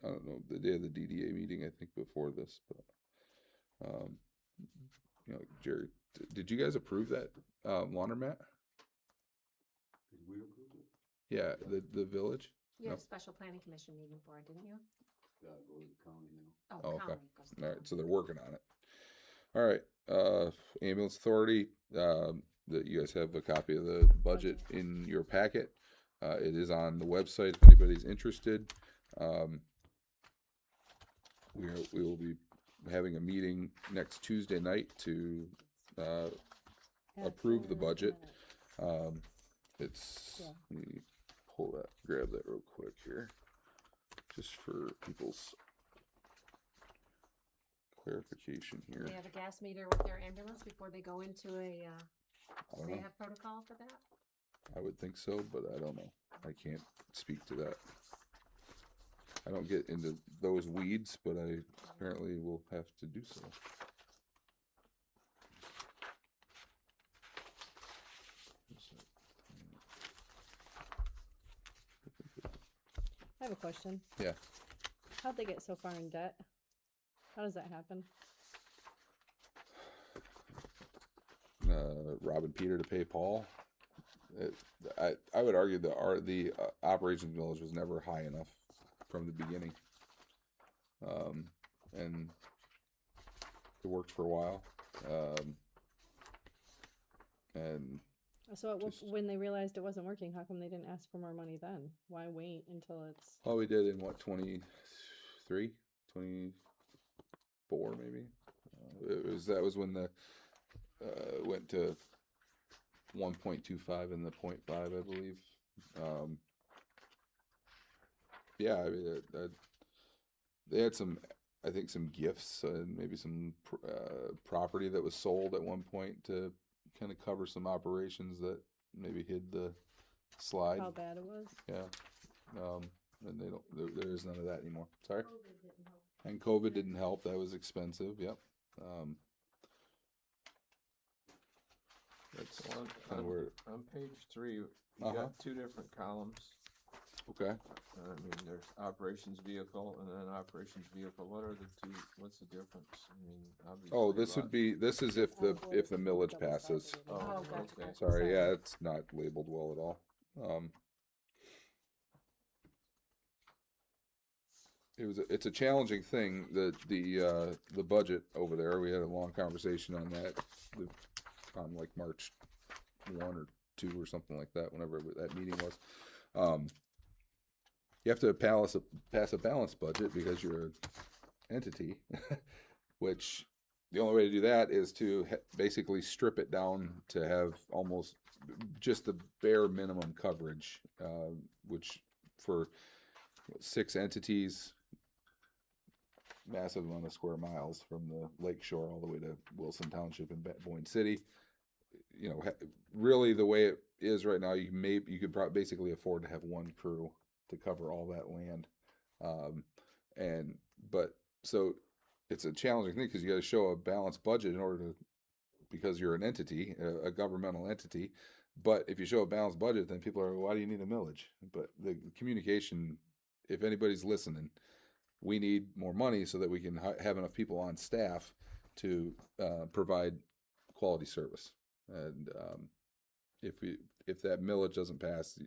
I don't know, the day of the DDA meeting, I think before this, but, you know, Jerry, did you guys approve that, laundromat? Did we approve it? Yeah, the village? You had No. a special planning commission meeting for it, didn't you? Gotta go to the county now. Oh, okay. Colin goes to All right, Colin. so they're working on it. All right, ambulance authority, that you guys have a copy of the budget in your packet. It is on the website if anybody's interested. We will be having a meeting next Tuesday night to, approve the budget. It's, Yeah. let me pull that, grab that real quick here, just for people's clarification here. They have a gas meter with their ambulance before they go into a, I don't they know. have protocol for that? I would think so, but I don't know. I can't speak to that. I don't get into those weeds, but I apparently will have to do so. I have a question. Yeah. How'd they get so far in debt? How does that happen? Robbing Peter to pay Paul. I would argue that the operations millage was never high enough from the beginning. And it worked for a while. And So Just- when they realized it wasn't working, how come they didn't ask for more money then? Why wait until it's? all we did in what, 23, 24 maybe? That was when the, went to 1.25 and the 0.5, I believe. Yeah, I mean, they had some, I think some gifts and maybe some property that was sold at one point to kind of cover some operations that maybe hid the slide. How bad it was? Yeah. And they don't, there is none of that anymore. Sorry? And COVID didn't help. That was expensive. Yep. That's So on, kind of on, where, on page 3, you Uh-huh. got 2 different columns. okay. I mean, there's operations vehicle and then operations vehicle. What are the 2? What's the difference? I mean, obviously. Oh, this would be, this is if the millage passes. Oh, gotcha, okay. gotcha. Sorry, yeah, it's not labeled well at all. It's a challenging thing, the budget over there. We had a long conversation on that, on like March 1 or 2 or something like that, whenever that meeting was. You have to pass a balanced budget because you're an entity, which the only way to do that is to basically strip it down to have almost just the bare minimum coverage, which for 6 entities, massive amount of square miles from the lake shore all the way to Wilson Township and Boyne City. You know, really the way it is right now, you could basically afford to have one crew to cover all that land. So it's a challenging thing because you got to show a balanced budget in order to, because you're an entity, a governmental entity. But if you show a balanced budget, then people are, why do you need a millage? But the communication, if anybody's listening, we need more money so that we can have enough people on staff to provide quality service. And if that millage doesn't pass,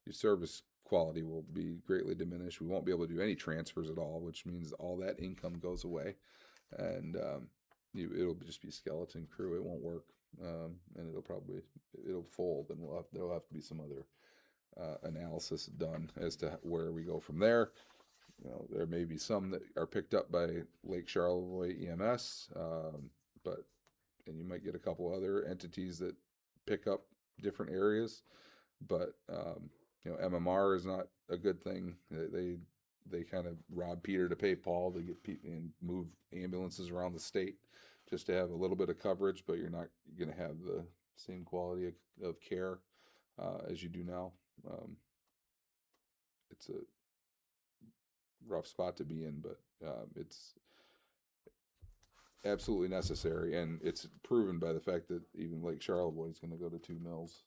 your service quality will be greatly diminished. We won't be able to do any transfers at all, which means all that income goes away, and it'll just be skeleton crew. It won't work, and it'll fold, and there'll have to be some other analysis done as to where we go from there. You know, there may be some that are picked up by Lake Charlevoix EMS, and you might get a couple other entities that pick up different areas, but, you know, MMR is not a good thing. They kind of rob Peter to pay Paul to get people and move ambulances around the state just to have a little bit of coverage, but you're not going to have the same quality of care as you do now. It's a rough spot to be in, but it's absolutely necessary, and it's proven by the fact that even Lake Charlevoix is going to go to 2 mills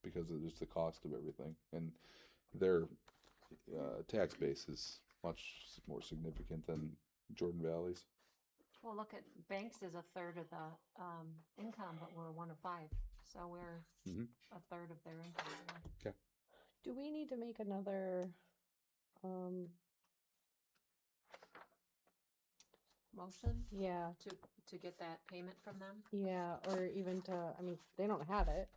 because of just the cost of everything, and their tax base is much more significant than Jordan Valley's. Well, look at Banks is a third of the income, but we're 1 of 5, so we're Mhm. a third of their income. Yeah. Do we need to make another, Motion yeah, to get that payment from them. yeah, or even to, I mean, they don't have it.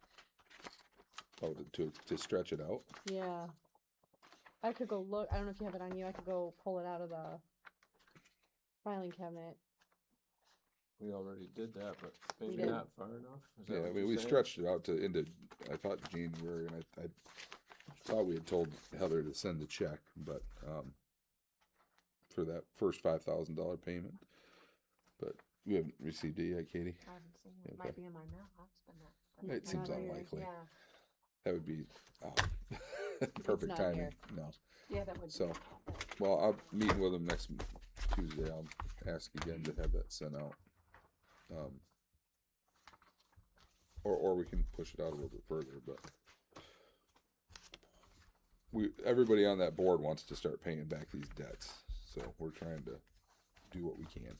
Oh, to stretch it out. Yeah. I could go look, I don't know if you have it on you, I could go pull it out of the filing cabinet. We already did that, but We maybe did. not far enough. Is that Yeah, I what mean, you're we saying? stretched it out to into, I thought January, and I thought we had told Heather to send the check, but for that first $5,000 payment, but we haven't received it yet, Katie. I haven't seen it. Okay. Might be in my mailbox, but not. It seems Not here. unlikely. Yeah, That would be perfect not timing. here. No. yeah, that would. So, well, I'll meet with them next Tuesday. I'll ask again to have that sent out. Or we can push it out a little bit further, but everybody on that board wants to start paying back these debts, so we're trying to do what we can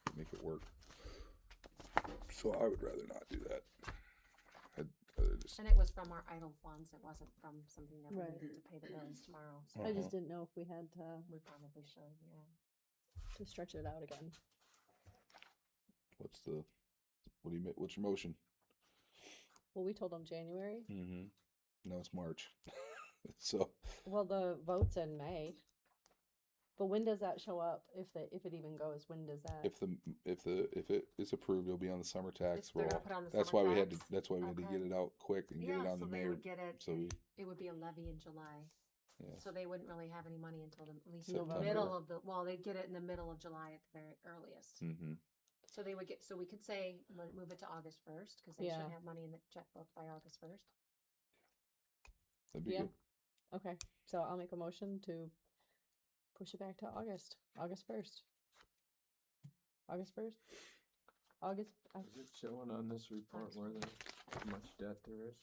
to make it work. So I would rather not do that. I'd rather just, And it was from our idle funds. It wasn't from something that we Right. needed to pay the bills tomorrow. So I just didn't know if we had we probably should. Yeah. to stretch it out again. what's your motion? Well, we told them January. Mm-hmm. No, it's March. So Well, the vote's in May. But when does that show up? If it even goes, when does that? if it is approved, it'll be on the summer tax They're roll. gonna put on the That's summer why we had to. tax? That's why we had to Okay. get it out quick and get Yeah, it on so the they mayor. would get it. So we, It would be a levy in July. yeah. So they wouldn't really have any money until at least the November. middle of they'd get it in the middle of July at the very earliest. Mm-hmm. So they would so we could say, move it to August 1st, because they Yeah. should have money in the checkbook by August 1st. That'd be Yeah. good. Okay, so I'll make a motion to push it back to August 1st. August 1st? August, Is it showing on this report where how much debt there is?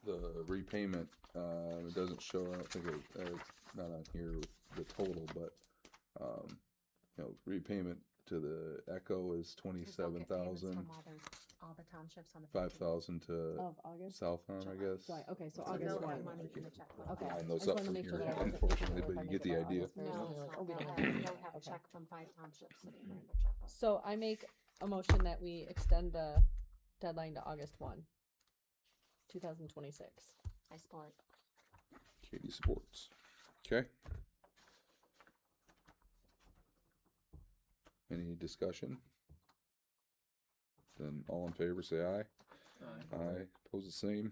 The repayment, it doesn't show. I don't think it's not on here with the total, but you know, repayment to the Echo is 27,000, From all the townships on the 5,000 to of August? Southtown, I guess. Right, okay, so So August they'll 1. have money in the checkbook. Okay. Line I those just up wanted to from make sure here, that I wasn't unfortunately, thinking but if you I get the make it idea. August 1st, No, I'll be it's like, not. oh, we They'll didn't have, have it. they'll have a Okay. check from 5 townships sitting there in the checkbook. So I make a motion that we extend the deadline to August 1, 2026. I support. Katie supports. Okay. Any discussion? Then all in favor, say aye. Aye. Pose the same.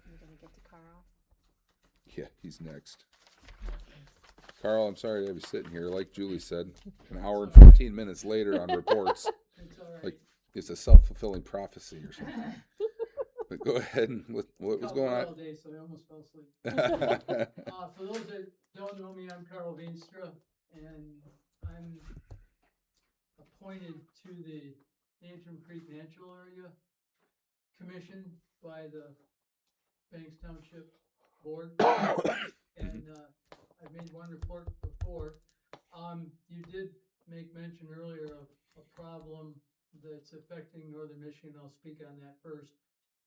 I'm gonna get to Carl. Yeah, he's next. Carl, I'm sorry to have you sitting here. Like Julie said, an hour and 15 minutes later on reports. It's all right. Like it's a self-fulfilling prophecy or something. But go ahead and what was Called going all on? day, so I almost fell asleep. For those that don't know me, I'm Carl Veenstra, and I'm appointed to the Antrim Creek Natural Area Commission by the Banks Township Board. And, I've made one report before. You did make mention earlier of a problem that's affecting northern Michigan. I'll speak on that first.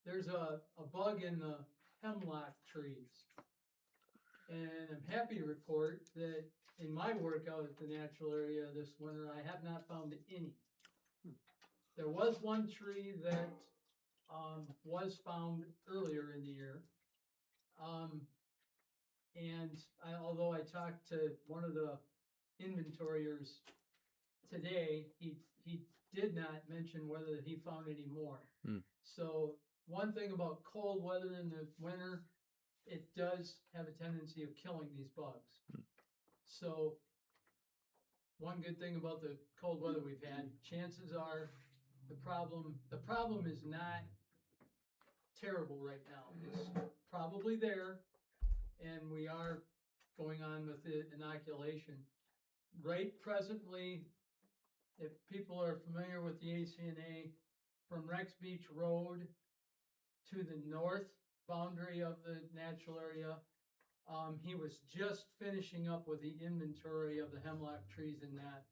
There's a bug in the hemlock trees. And I'm happy to report that in my work out at the natural area this winter, I have not found any. There was one tree that, was found earlier in the year. And although I talked to one of the inventoriers today, he did not mention whether he found any more. So one thing about cold weather in the winter, it does have a tendency of killing these bugs. So one good thing about the cold weather we've had, chances are the problem is not terrible right now. It's probably there, and we are going on with the inoculation. Right presently, if people are familiar with the ACNA, from Rex Beach Road to the north boundary of the natural area, he was just finishing up with the inventory of the hemlock trees in that.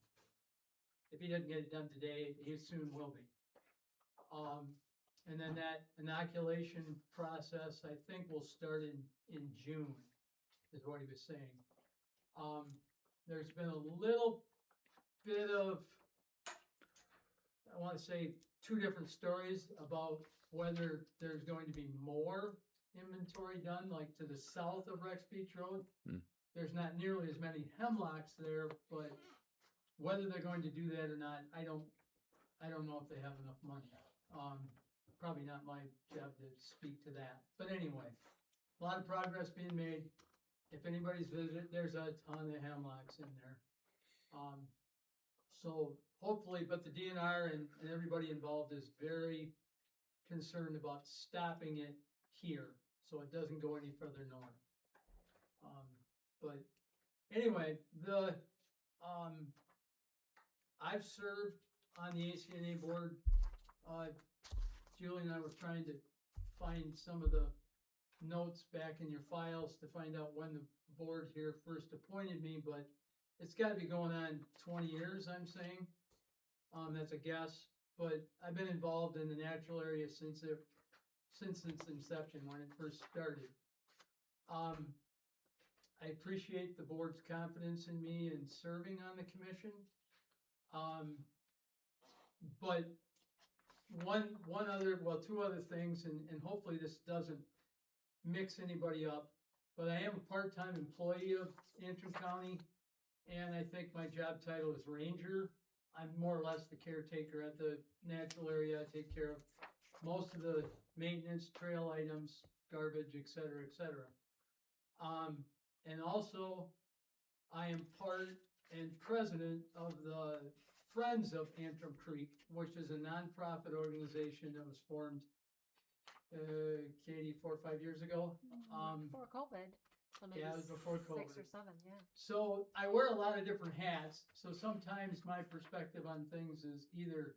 If he doesn't get it done today, he soon will be. And then that inoculation process, I think, will start in June, is what he was saying. There's been a little bit of, I want to say, two different stories about whether there's going to be more inventory done, like to the south of Rex Beach Road. There's not nearly as many hemlocks there, but whether they're going to do that or not, I don't know if they have enough money. Probably not my job to speak to that. But anyway, a lot of progress being made. If anybody's visited, there's a ton of hemlocks in there. So hopefully, but the DNR and everybody involved is very concerned about stopping it here, so it doesn't go any further north. But anyway, I've served on the ACNA board. Julie and I were trying to find some of the notes back in your files to find out when the board here first appointed me, but it's got to be going on 20 years, I'm saying. That's a guess, but I've been involved in the natural area since its inception, when it first started. I appreciate the board's confidence in me in serving on the commission. But two other things, and hopefully this doesn't mix anybody up, but I am a part-time employee of Antrim County, and I think my job title is ranger. I'm more or less the caretaker at the natural area. I take care of most of the maintenance, trail items, garbage, et cetera, et cetera. And also, I am part and president of the Friends of Antrim Creek, which is a nonprofit organization that was formed, Katie, 4 or 5 years ago. Before COVID. So maybe Yeah, it was before 6 or COVID. 7, yeah. So I wear a lot of different hats. So sometimes my perspective on things is either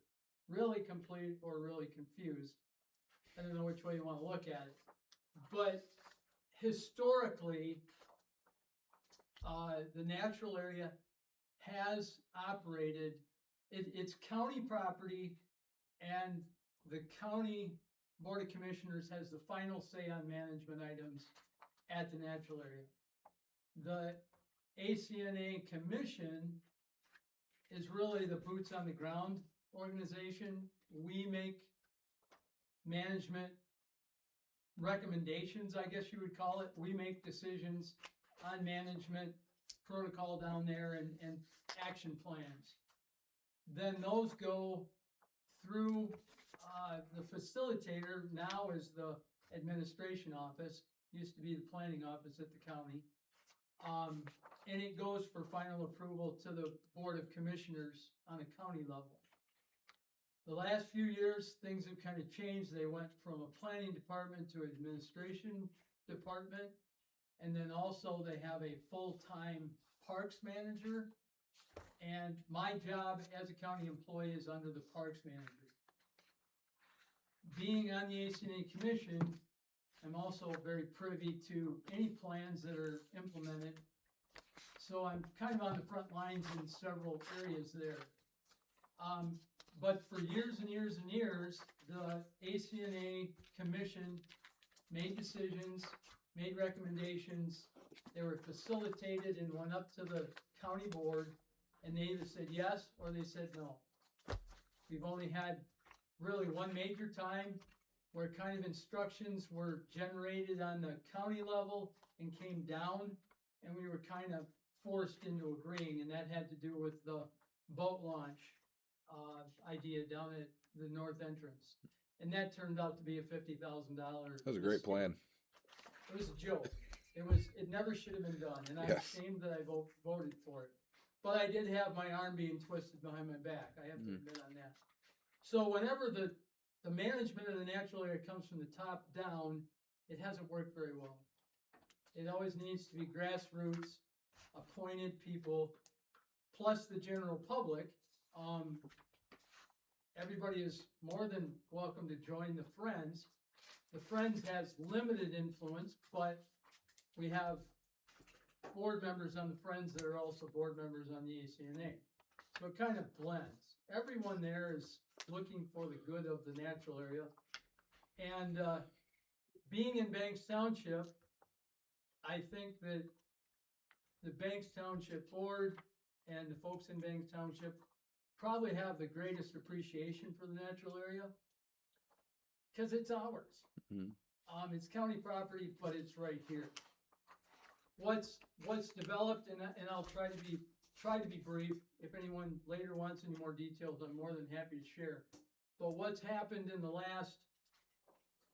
really complete or really confused. I don't know which way you want to look at it. But historically, the natural area has operated, it's county property, and the county board of commissioners has the final say on management items at the natural area. The ACNA commission is really the boots on the ground organization. We make management recommendations, I guess you would call it. We make decisions on management protocol down there and action plans. Then those go through the facilitator, now is the administration office, used to be the planning office at the county. And it goes for final approval to the Board of Commissioners on a county level. The last few years, things have kind of changed. They went from a planning department to administration department. And then also they have a full-time parks manager. And my job as a county employee is under the parks manager. Being on the ACNA commission, I'm also very privy to any plans that are implemented. So I'm kind of on the front lines in several areas there. But for years and years and years, the ACNA commission made decisions, made recommendations. They were facilitated and went up to the county board, and they either said yes or they said no. We've only had really one major time where kind of instructions were generated on the county level and came down, and we were kind of forced into agreeing, and that had to do with the boat launch idea down at the north entrance. And that turned out to be a $50,000. That was a great plan. It was a joke. It never should have been done, and I'm Yes. ashamed that I voted for it. But I did have my arm being twisted behind my back. I have to admit on that. So whenever the management of the natural area comes from the top down, it hasn't worked very well. It always needs to be grassroots, appointed people, plus the general public. Everybody is more than welcome to join the Friends. The Friends has limited influence, but we have board members on the Friends that are also board members on the ACNA. So it kind of blends. Everyone there is looking for the good of the natural area. And being in Banks Township, I think that the Banks Township Board and the folks in Banks Township probably have the greatest appreciation for the natural area because it's ours. Mhm. It's county property, but it's right here. What's developed, and I'll try to be brief. If anyone later wants any more details, I'm more than happy to share. But what's happened in the last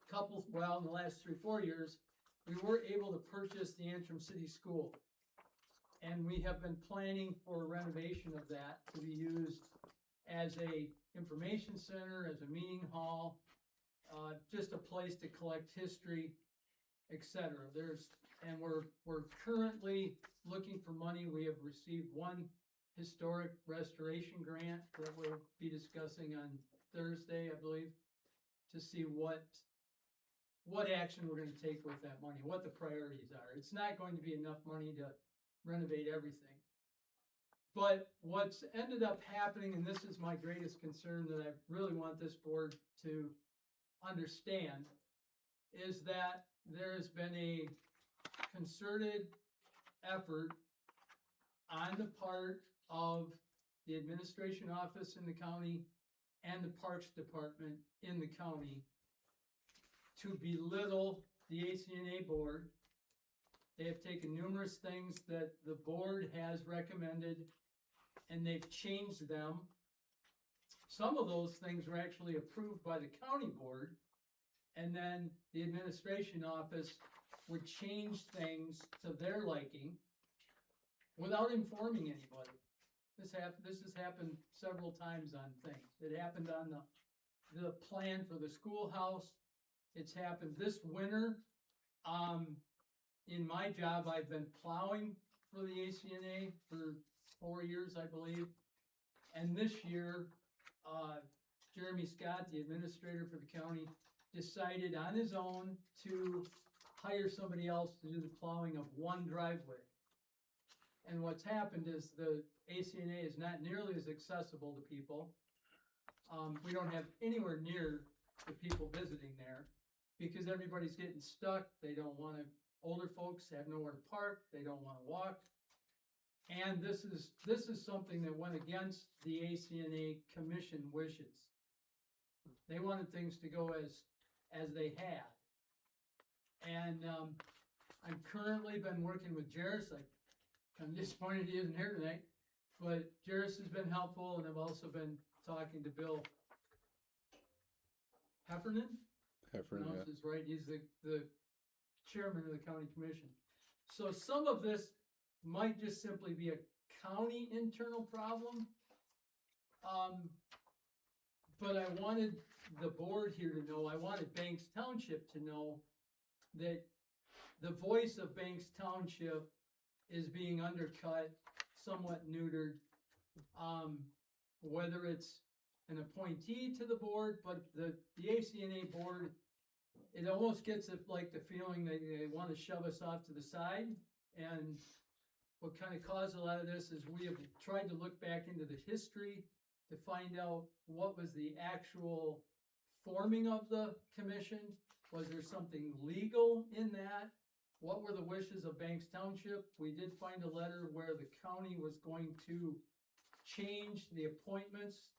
in the last 3-4 years, we were able to purchase the Antrim City School. And we have been planning for renovation of that to be used as a information center, as a meeting hall, just a place to collect history, etc. We're currently looking for money. We have received one historic restoration grant that we'll be discussing on Thursday, I believe, to see what action we're going to take with that money, what the priorities are. It's not going to be enough money to renovate everything. But what's ended up happening, and this is my greatest concern that I really want this board to understand, is that there has been a concerted effort on the part of the administration office in the county and the Parks Department in the county to belittle the ACNA board. They have taken numerous things that the board has recommended and they've changed them. Some of those things were actually approved by the county board, and then the administration office would change things to their liking without informing anybody. This has happened several times on things. It happened on the plan for the schoolhouse. It's happened this winter. In my job, I've been plowing for the ACNA for 4 years, I believe. And this year, Jeremy Scott, the administrator for the county, decided on his own to hire somebody else to do the plowing of one driveway. And what's happened is the ACNA is not nearly as accessible to people. We don't have anywhere near the people visiting there because everybody's getting stuck. They don't want to, older folks have nowhere to park. They don't want to walk. And this is something that went against the ACNA commission wishes. They wanted things to go as they had. And I've currently been working with Jairus. I'm disappointed he isn't here tonight, but Jairus has been helpful, and I've also been talking to Bill Heffernan. Heffernan, This is right. He's the chairman of the county commission. So some of this might just simply be a county internal problem. But I wanted the board here to know, I wanted Banks Township to know that the voice of Banks Township is being undercut, somewhat neutered. Whether it's an appointee to the board, but the ACNA board, it almost gets like the feeling that they want to shove us off to the side. And what kind of caused a lot of this is we have tried to look back into the history to find out what was the actual forming of the commission. Was there something legal in that? What were the wishes of Banks Township? We did find a letter where the county was going to change the appointments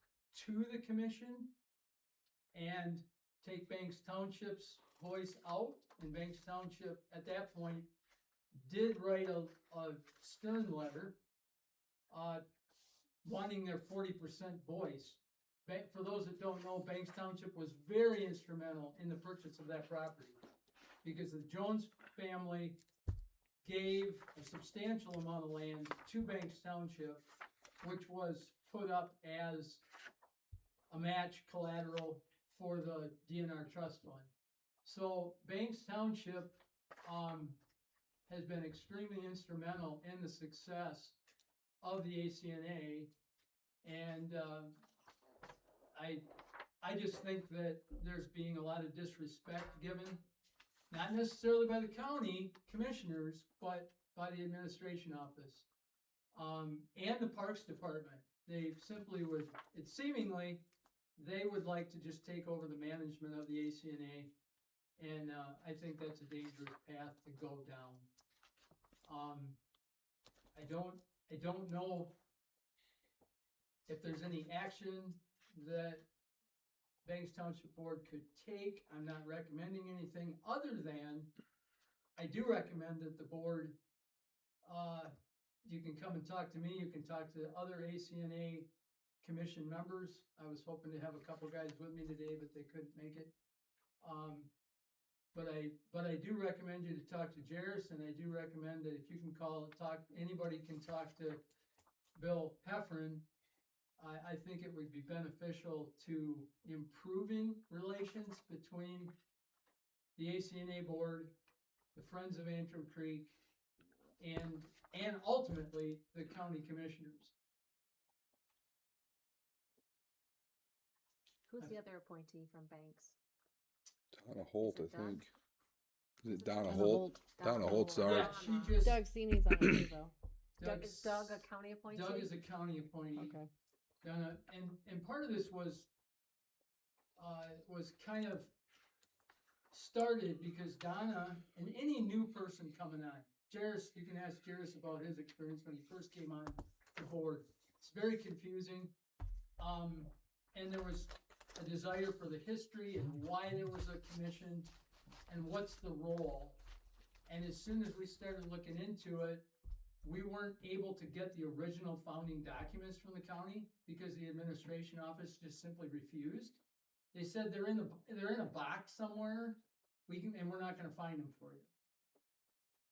to the commission. And take Banks Township's voice out, and Banks Township at that point did write a stern letter, wanting their 40% voice. For those that don't know, Banks Township was very instrumental in the purchase of that property, because the Jones family gave a substantial amount of land to Banks Township, which was put up as a match collateral for the DNR trust fund. So Banks Township, has been extremely instrumental in the success of the ACNA, and, I just think that there's being a lot of disrespect given, not necessarily by the county commissioners, but by the administration office, and the Parks Department. They simply would, it seemingly, they would like to just take over the management of the ACNA, and I think that's a dangerous path to go down. I don't know if there's any action that Banks Township Board could take. I'm not recommending anything other than, I do recommend that the board, you can come and talk to me, you can talk to other ACNA commission members. I was hoping to have a couple guys with me today, but they couldn't make it. But I do recommend you to talk to Jairus, and I do recommend that if you can anybody can talk to Bill Heffron. I think it would be beneficial to improving relations between the ACNA board, the Friends of Antrim Creek, and ultimately the county commissioners. Who's the other appointee from Banks? Donna Holt, Is it I Doug? think. Is it Donna Donna Holt? Donna Holt, sorry. Yeah, she just, Doug Seeney's on it too, though. Doug, is Doug a county appointee? Doug is a county appointee. Okay. Donna, and part of this was kind of started because Donna and any new person coming on, Jairus, you can ask Jairus about his experience when he first came on the board. It's very confusing. And there was a desire for the history and why there was a commission and what's the role. And as soon as we started looking into it, we weren't able to get the original founding documents from the county because the administration office just simply refused. They said they're in a box somewhere. And we're not gonna find them for you.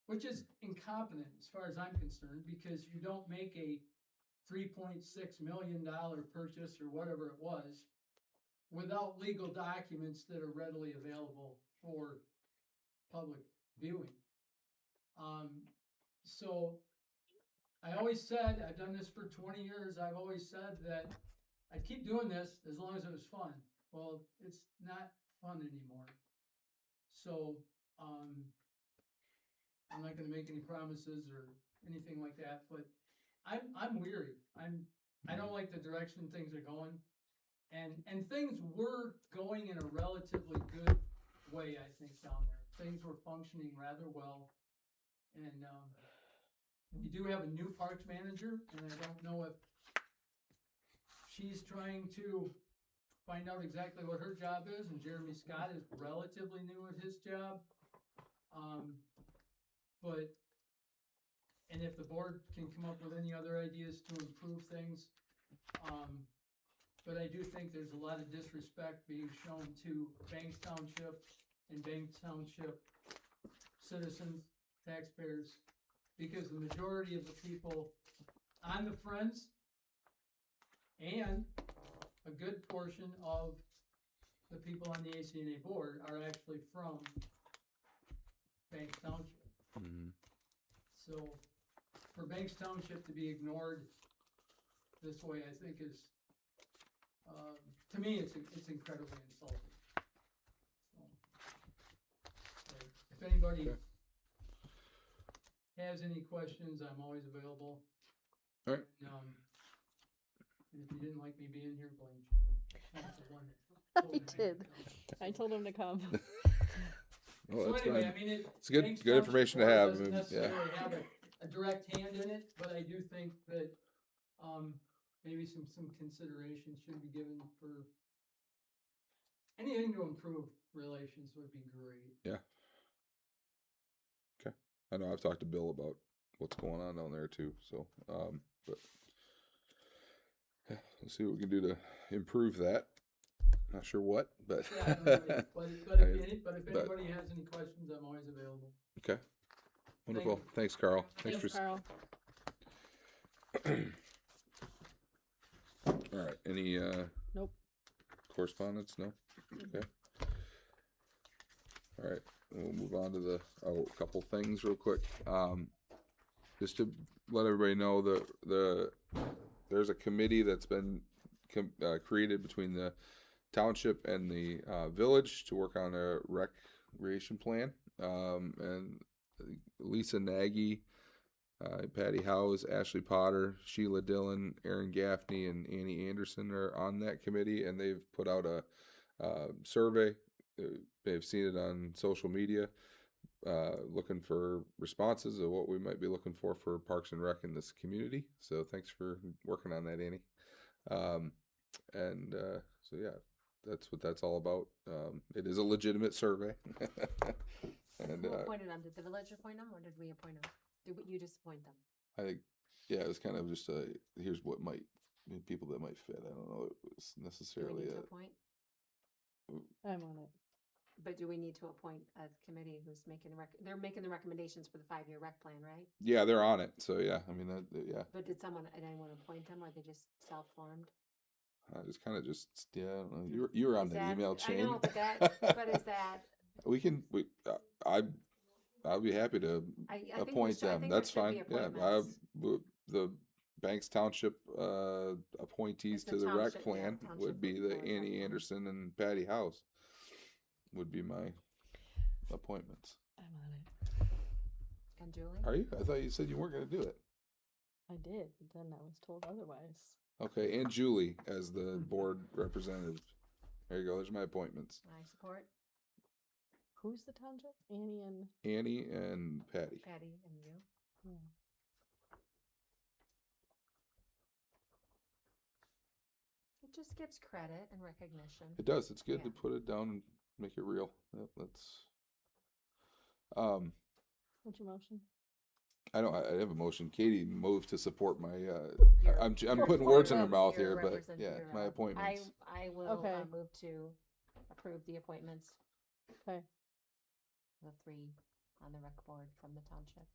Which is incompetent as far as I'm concerned, because you don't make a $3.6 million purchase or whatever it was without legal documents that are readily available for public viewing. So I always said, I've done this for 20 years, I've always said that I'd keep doing this as long as it was fun. Well, it's not fun anymore. So, I'm not gonna make any promises or anything like that, but I'm weary. I don't like the direction things are going. And things were going in a relatively good way, I think, down there. Things were functioning rather well. And, we do have a new parks manager, and I don't know if she's trying to find out exactly what her job is, and Jeremy Scott is relatively new at his job. And if the board can come up with any other ideas to improve things, but I do think there's a lot of disrespect being shown to Banks Township and Banks Township citizens, taxpayers, because the majority of the people on the Friends and a good portion of the people on the ACNA board are actually from Banks Township. Mhm. So for Banks Township to be ignored this way, I think is, to me, it's incredibly insulting. So, if anybody Okay. has any questions, I'm always available. All right. And if you didn't like me being here, blame Shane. That's the one that told I me to did. come. I told him to come. Well, So that's anyway, fine. I mean, It's good- Banks good Township information to Board have. doesn't Yeah. necessarily have a direct hand in it, but I do think that, maybe some consideration should be given for anything to improve relations would be great. I know I've talked to Bill about what's going on down there too, so, but yeah, let's see what we can do to improve that. Not sure what, but. Yeah, right. But if but- anybody has any questions, I'm always available. Okay. Wonderful. you. Thanks, Carl. Thanks, for Carl. All right. Any Nope. correspondence? No. Okay. All right. We'll move on to a couple things real quick. Just to let everybody know there's a committee that's been created between the township and the village to work on a recreation plan. And Lisa Nagy, Patty Howes, Ashley Potter, Sheila Dillon, Aaron Gaffney, and Annie Anderson are on that committee, and they've put out a survey. They've seen it on social media, looking for responses of what we might be looking for Parks and Rec in this community. So thanks for working on that, Annie. So yeah, that's what that's all about. It is a legitimate survey. And Who appointed them? Did the village appoint them or did we appoint them? Did you just appoint them? I think, yeah, it was kind of just here's what might people that might fit. I don't know. It was Do we necessarily need to appoint? I'm on it. But do we need to appoint a committee who's making they're making the recommendations for the 5-year rec plan, right? yeah, they're on it. So yeah, I mean yeah, But did anyone appoint them or they just self-formed? I just kind of yeah. I don't know. You were on Is the that- email chain. I know, but is that, I'll be happy to I think appoint them. That's fine. Yeah, the Banks Township appointees It's the to the rec township, yeah, plan township would be the board rec Annie plan. Anderson and Patty House would be my appointments. I'm on it. And Julie? Are you? I thought you said you weren't going to do it. I did, but then I was told otherwise. Okay, and Julie as the board representative. There you go. There's my appointments. I support Who's the township? Annie and Annie and Patty. Patty and you. yeah. It just gives credit and recognition. It does. It's good to Yeah. put it down and make it real. Yep, that's. What's your motion? I don't. I have a motion. Katie moved to support my. Your- I'm your putting words in her appointments, mouth your here, but represent- yeah, your, my appointments. I will Okay. move to approve the appointments. Okay. The 3 on the rec board from the township.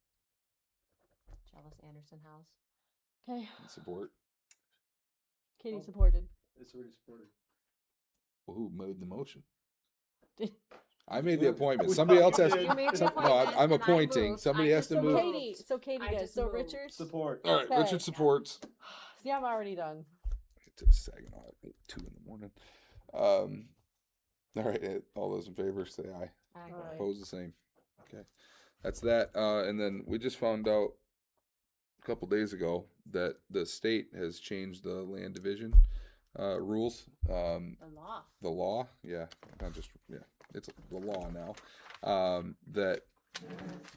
Jealous Anderson House. Okay. Support. Katie Oh. supported. It's already supported. Well, who made the motion? Did- I made the Yeah. appointment. We Somebody thought else you has. did. You made the No, appointment, I'm and I appointing. moved. Somebody I has to just move. So Katie I did. just So moved. Richard. Support. All right, Okay. Richard supports. See, I'm already done. It's a Saginaw at 2 in the morning. All right, all those in favor say aye. Aye. Aye. Opposed, the same. Okay, that's that. And then we just found out a couple days ago that the state has changed the land division rules. The law. Yeah, not just it's the law now. That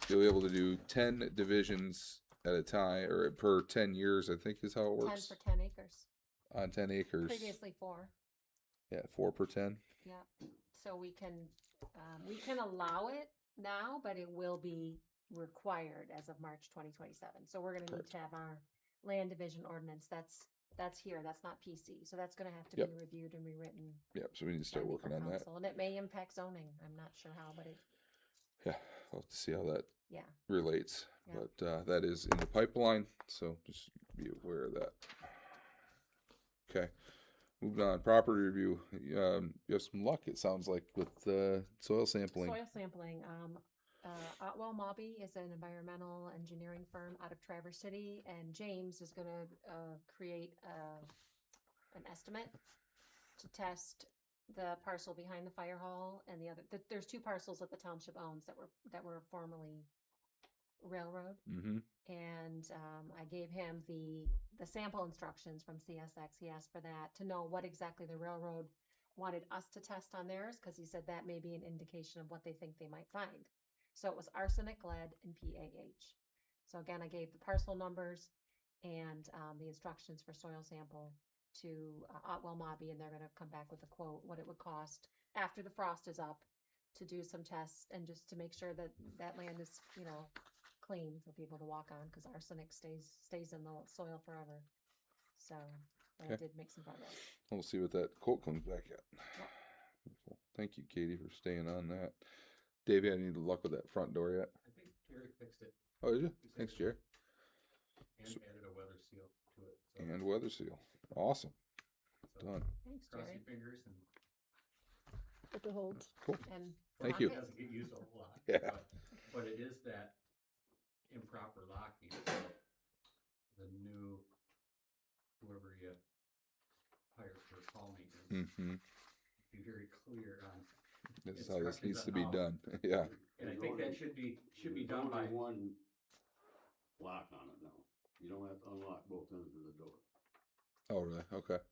you'll be able to do 10 divisions at a time, or per 10 years, I think is how it 10 works. for 10 acres. On 10 acres. Previously 4. Yeah, 4 per 10. Yeah. So we can allow it now, but it will be required as of March 2027. So we're going to need Correct. to have our land division ordinance. That's here. That's not PC. So that's going to have to Yep. be reviewed and rewritten. Yep, so we need to start by working legal on that. counsel, and it may impact zoning. I'm not sure how, but Yeah, we'll have to see how that yeah. relates. Yeah. But that is in the pipeline, so just be aware of that. Okay, moving on. Property review. You have some luck, it sounds like, with soil sampling. Soil sampling. Otwell Mobby is an environmental engineering firm out of Traverse City, and James is going to create an estimate to test the parcel behind the fire hall and the other. There's 2 parcels that the township owns that were formerly railroad, Mm-hmm. and I gave him the sample instructions from CSX. He asked for that to know what exactly the railroad wanted us to test on theirs, because he said that may be an indication of what they think they might find. So it was arsenic, lead, and PAH. So again, I gave the parcel numbers and the instructions for soil sample to Otwell Mobby, and they're going to come back with a quote, what it would cost after the frost is up, to do some tests and just to make sure that that land is, clean for people to walk on, because arsenic stays in the soil forever. So, but I Okay. did make some progress. We'll see what that quote comes back at. Wonderful. Thank you, Katie, for staying on that. Davey, any luck with that front door yet? I think Gary fixed it Oh, did you? He said Thanks, so. Jerry. and added a weather seal to it. So, And weather seal. Awesome. so Done. Thanks, cross Jerry. your fingers and Hope it holds. Cool. And Thank lock you. it it. doesn't get used a whole lot. Yeah. But it is that improper locking. So the new, whoever you hire for call maintenance, Mm-hmm. be very clear on. This is how this Instructions needs on to be how. done. Yeah. And I think that should be There's done by. only one lock on it now. You don't have to unlock both ends of the door. Oh, really? Okay.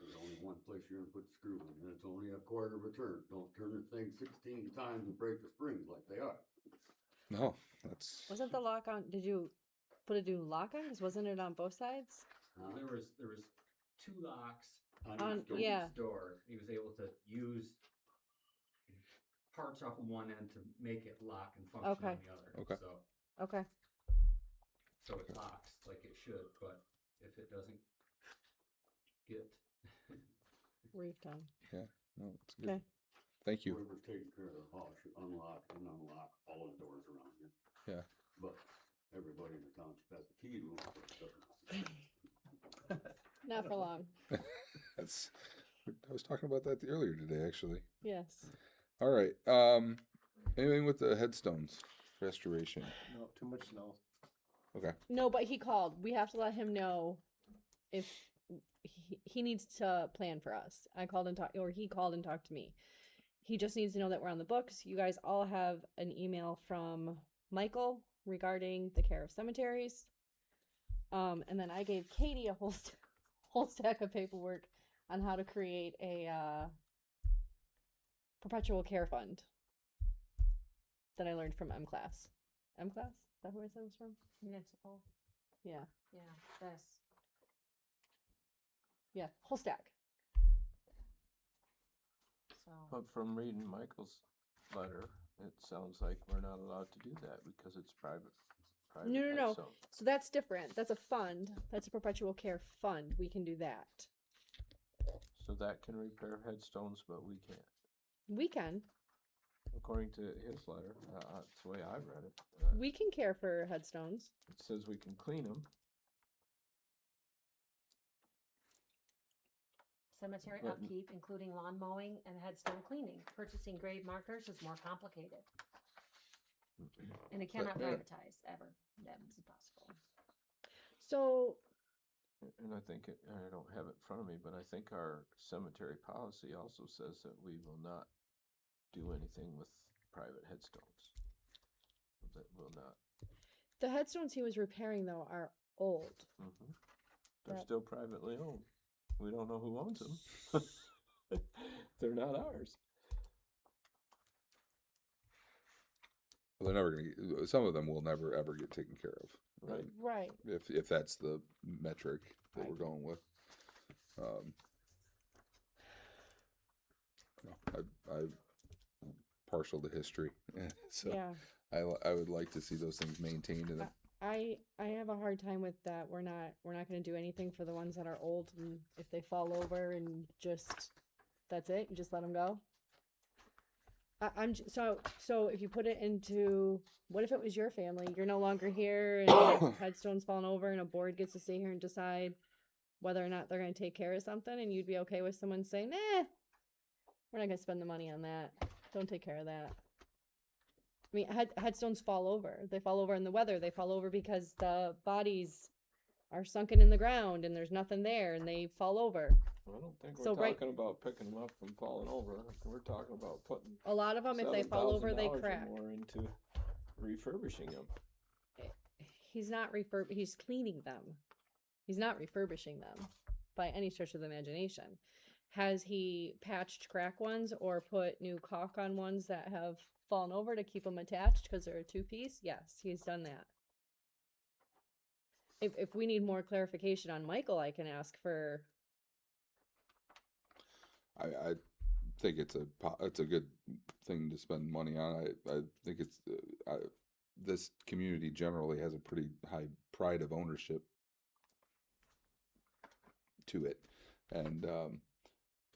There's only one place you're gonna put the screw in, and it's only a quarter of a turn. Don't turn the thing 16 times and break the springs like they are. No, that's. Wasn't the lock on? Did you put a new lock on? Because wasn't it on both sides? There was two locks On- each door. yeah. Each door. He was able to use parts off of one end to make it lock and function Okay. on the other. Okay. Okay. So it locks like it should, but if it doesn't get Redone. No, it's good. Okay. Thank you. Whoever's taking care of the house should unlock and unlock all the doors around here. Yeah. But everybody in the township has a key to them. Not for long. That's. I was talking about that earlier today, actually. Yes. All right. Anything with the headstones restoration? No, too much snow. Okay. No, but he called. We have to let him know if he needs to plan for us. I called and talked, or he called and talked to me. He just needs to know that we're on the books. You guys all have an email from Michael regarding the care of cemeteries. And then I gave Katie a whole stack of paperwork on how to create a perpetual care fund that I learned from M class. M class? Is that who I said it was from? municipal, Yeah. this. Yeah. Whole stack. So, But from reading Michael's letter, it sounds like we're not allowed to do that because it's private. No. headstone. So that's different. That's a fund. That's a perpetual care fund. We can do that. So that can repair headstones, but we can't. We can. According to his letter, that's the way I've read it. We can care for headstones. It says we can clean them. cemetery But- upkeep, including lawn mowing and headstone cleaning. Purchasing grave markers is more complicated. And it cannot be yeah. advertised ever. That's impossible. So And I think, I don't have it in front of me, but I think our cemetery policy also says that we will not do anything with private headstones. That will not. the headstones he was repairing though are old. They're That- still privately owned. We don't know who owns them. They're not ours. Well, they're never gonna get, some of them will never ever get taken care of. Right. Right. If that's the metric that Right. we're going with. No, I'm partial to history, so Yeah. I would like to see those things maintained. And I have a hard time with that. We're not going to do anything for the ones that are old, and if they fall over and just that's it, you just let them go. So if you put it into what if it was your family? You're no longer here, and the headstone's falling over, and a board gets to stay here and decide whether or not they're going to take care of something, and you'd be okay with someone saying, "Nah, we're not going to spend the money on that. Don't take care of that." I mean, headstones fall over. They fall over in the weather. They fall over because the bodies are sunken in the ground and there's nothing there, and they fall over. I don't think we're So right- talking about picking them up from falling over. We're talking about putting A lot of them, if they fall over, they $7,000 or crack. more into refurbishing them. He's not he's cleaning them. He's not refurbishing them by any stretch of the imagination. Has he patched crack ones or put new caulk on ones that have fallen over to keep them attached because they're a two-piece? Yes, he's done that. If we need more clarification on Michael, I can ask for. I think it's a good thing to spend money on. I think it's this community generally has a pretty high pride of ownership to it, and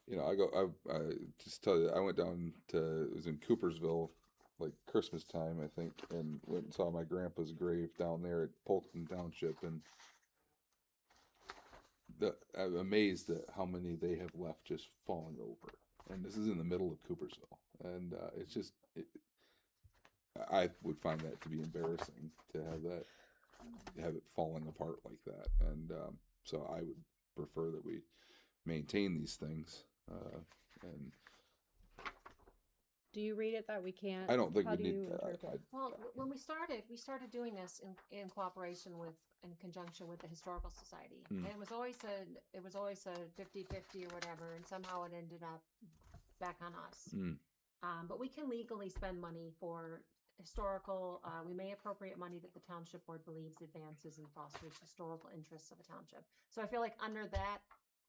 you know, I just tell you, I went down to, it was in Coopersville, like Christmas time, I think, and went and saw my grandpa's grave down there at Polkton Township, and I'm amazed at how many they have left just falling over. And this is in the middle of Coopersville, and it's just, I would find that to be embarrassing to have it falling apart like that, and so I would prefer that we maintain these things. And Do you read it that we can't? I don't think How we do need you that. interpret? Well, when we started doing this in cooperation with, in conjunction with the Historical Society. Mm. And it was always a 50-50 or whatever, and somehow it ended up back on us. Mm. But we can legally spend money for historical, we may appropriate money that the township board believes advances and fosters historical interests of a township. So I feel like under that,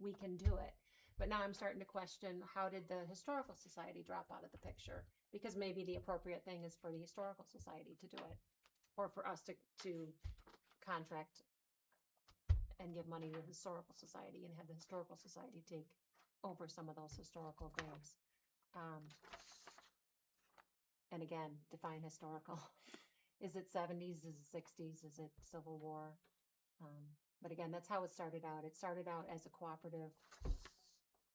we can do it. But now I'm starting to question, how did the Historical Society drop out of the picture? Because maybe the appropriate thing is for the Historical Society to do it, or for us to contract and give money to the Historical Society and have the Historical Society take over some of those historical graves. And again, define historical. Is it 70s? Is it 60s? Is it Civil War? But again, that's how it started out. It started out as a cooperative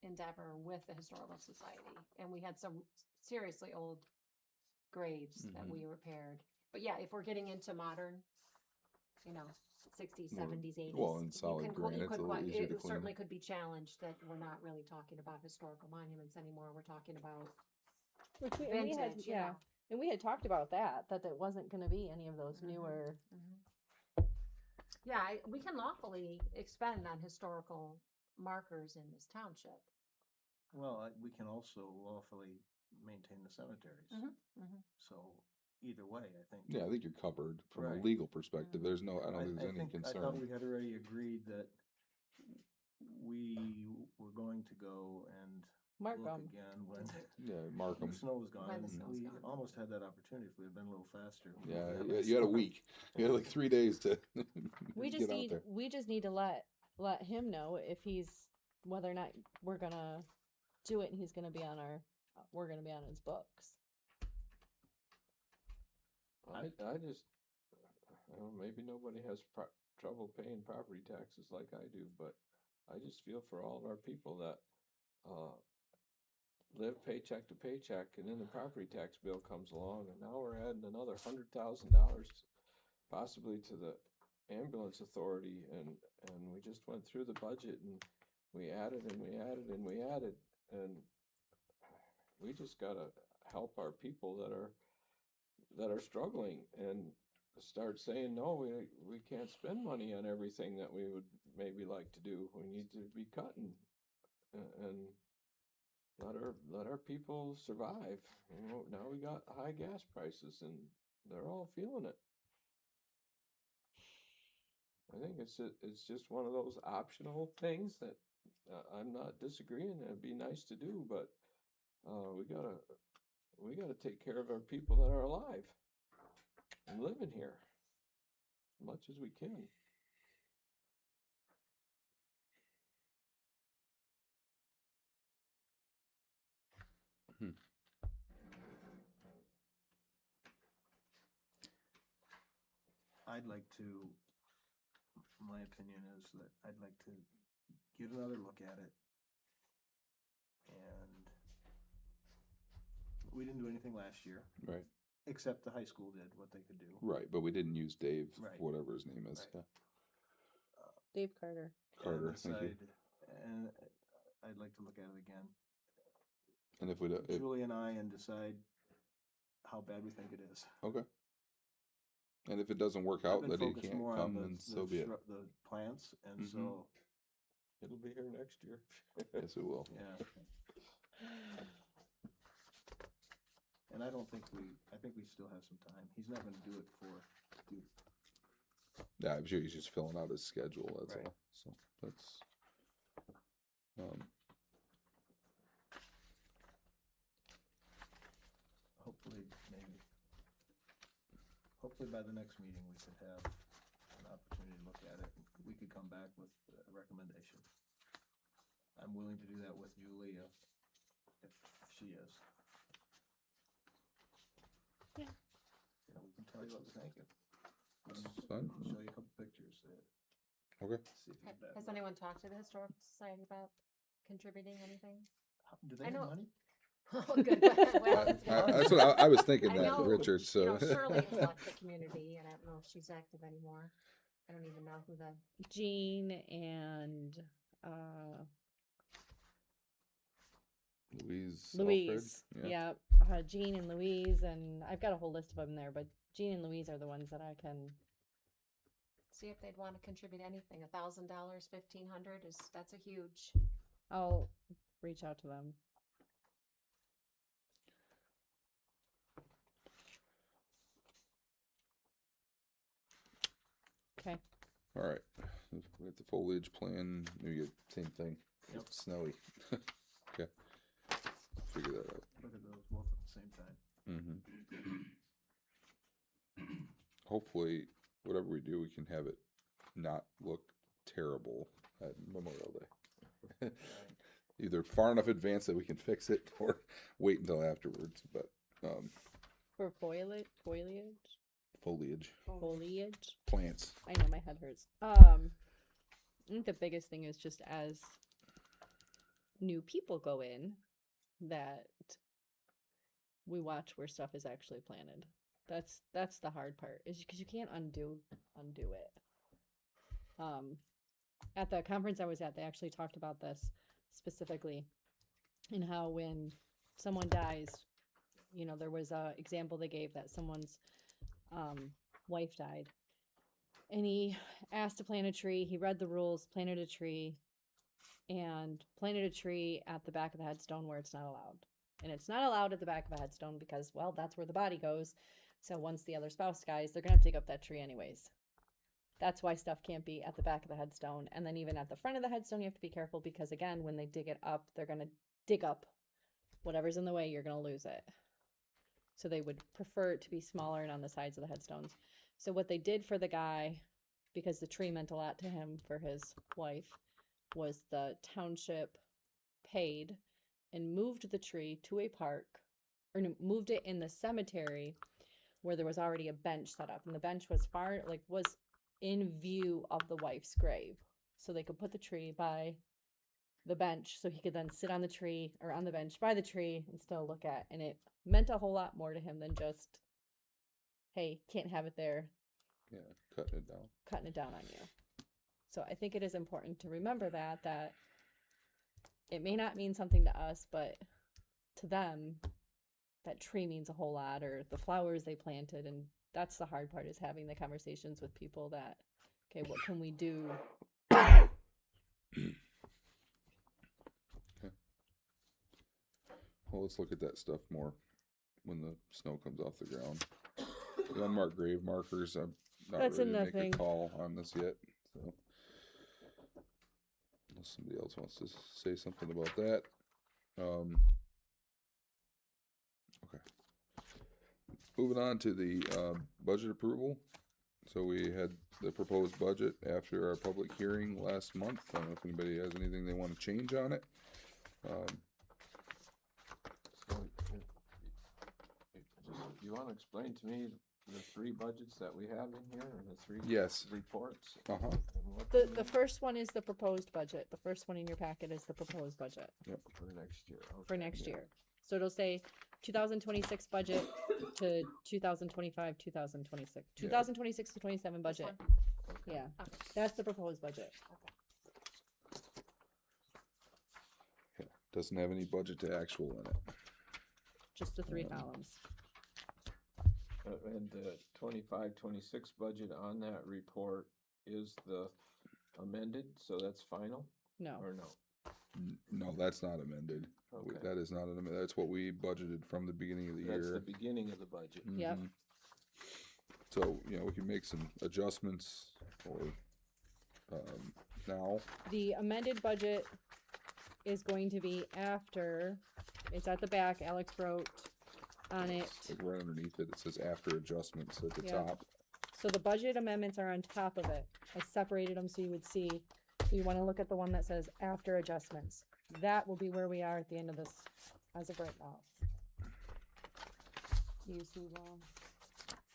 endeavor with the Historical Society. And we had some seriously old graves that we repaired. But yeah, if we're getting into modern, you know, 60s, 70s, 80s. Well, in solid you granite, it's a little easier to it clean. certainly could be challenged that we're not really talking about historical monuments anymore. We're talking about Which we, and we had, vintage, you yeah, know. and we had talked about that it wasn't going to be any of those newer. Yeah, we can lawfully expend on historical markers in this township. Well, we can also lawfully maintain the cemeteries. So either way, I think. Yeah, I think you're covered from a Right. legal perspective. There's no, I don't think there's any I thought concern. we had already agreed that we were going to go and Mark look 'em. again when Yeah, mark the them. snow was gone. When And the snow's we gone. almost had that opportunity if we had been a little faster. We Yeah, would've had yeah, less you had a snow. week. You had like 3 days to We get just out need there. to let him know if he's, whether or not we're gonna do it and he's gonna be on we're gonna be on his books. I just, maybe nobody has trouble paying property taxes like I do, but I just feel for all of our people that live paycheck to paycheck, and then the property tax bill comes along, and now we're adding another $100,000 possibly to the ambulance authority, and we just went through the budget, and we added and we added and we added, and we just gotta help our people that are struggling and start saying, no, we can't spend money on everything that we would maybe like to do. We need to be cutting and let our people survive. You know, now we got high gas prices and they're all feeling it. I think it's just one of those optional things that I'm not disagreeing. It'd be nice to do, but we gotta take care of our people that are alive and living here as much as we can. I'd like to, my opinion is that I'd like to get another look at it. And we didn't do anything last year, Right, except the high school did what they could do. right. But we didn't use Dave, Right. whatever his name is. Right. Yeah. Dave Carter. Carter, And thank you. And I'd like to look at it again. And if we don't, Julie and I, and decide how bad we think it is. okay. And if it doesn't work I've out been that he focused can't more on come, the- then the so be it. The plants, and Mhm. so, It'll be here next year. Yes, it will. yeah. And I think we still have some time. He's not gonna do it before. Yeah, I'm sure he's just filling out his schedule. That's Right. all. So that's. hopefully by the next meeting, we could have an opportunity to look at it. We could come back with a recommendation. I'm willing to do that with Julia, if she is. Yeah. You know, we can tell you what we think. Fine. Show you a couple pictures. Okay. See if it's bad. Has anyone talked to the Historical Society about contributing anything? Do I they have know- money? Oh, good. Well, that's good. That's what I was thinking I that, know, Richard, You know, so. Shirley left the community, and I don't know if she's active anymore. I don't even know who the, Jean and Louise. Louise. Alfred? Yeah. Jean and Louise, and I've got a whole list of them there, but Jean and Louise are the ones that I can. see if they'd want to contribute anything. $1,000, 1,500 that's a huge. I'll reach out to them. Okay. All right. We got the foliage plan. We get same thing. Yep. It's snowy. Okay. Figure that out. Look at those both at the same time. Hopefully, whatever we do, we can have it not look terrible at Memorial Day. Either far enough advance that we can fix it, or wait until afterwards. But For foliage, plants. I know my head hurts. I think the biggest thing is just as new people go in, that we watch where stuff is actually planted. That's the hard part, is because you can't undo it. At the conference I was at, they actually talked about this specifically, and how when someone dies, you know, there was a example they gave that someone's wife died, and he asked to plant a tree. He read the rules, planted a tree, and planted a tree at the back of the headstone where it's not allowed. And it's not allowed at the back of a headstone because, well, that's where the body goes. So once the other spouse dies, they're gonna have to dig up that tree anyways. That's why stuff can't be at the back of the headstone. And then even at the front of the headstone, you have to be careful, because again, when they dig it up, they're gonna dig up whatever's in the way. You're gonna lose it. So they would prefer it to be smaller and on the sides of the headstones. So what they did for the guy, because the tree meant a lot to him for his wife, was the township paid and moved the tree to a park, or no, moved it in the cemetery where there was already a bench set up, and the bench was was in view of the wife's grave, so they could put the tree by the bench, so he could then sit on the tree, or on the bench by the tree, and still look at. And it meant a whole lot more to him than just, hey, can't have it there, Yeah, cutting it down. on you. So I think it is important to remember that it may not mean something to us, but to them, that tree means a whole lot, or the flowers they planted. And that's the hard part, is having the conversations with people that, okay, what can we do? Well, let's look at that stuff more when the snow comes off the ground. The unmarked grave markers, I'm not That's ready to another make thing. a call on this yet, so. Unless somebody else wants to say something about that. Okay. Moving on to the, budget approval. So we had the proposed budget after our public hearing last month. I don't know if anybody has anything they wanna change on it. So, if you wanna explain to me the three budgets that we have in here, and the three Yes. reports? Uh-huh. and what The they- first one is the proposed budget. The first one in your packet is the proposed budget For next year. for okay, next yeah. year. So it'll say 2026 budget to 2025, 2026, 2026 to 27 This budget. one? Yeah, Okay. that's the proposed budget. Yeah, doesn't have any budget to actual in it. Just the three columns. And the 25-26 budget on that report is the amended, so that's final, No, or no? No, that's not amended. Okay. That is not an amendment. That's what we budgeted from the beginning of the That's year. the beginning of the budget. Yep. Mhm. So, you know, we can make some adjustments or, now. the amended budget is going to be after, it's at the back, Alex wrote on it. It's like right underneath it, it says after adjustments at the Yeah. top. So the budget amendments are on top of it. I separated them so you would see. So you wanna look at the one that says after adjustments. That will be where we are at the end of this, as of right now. You see,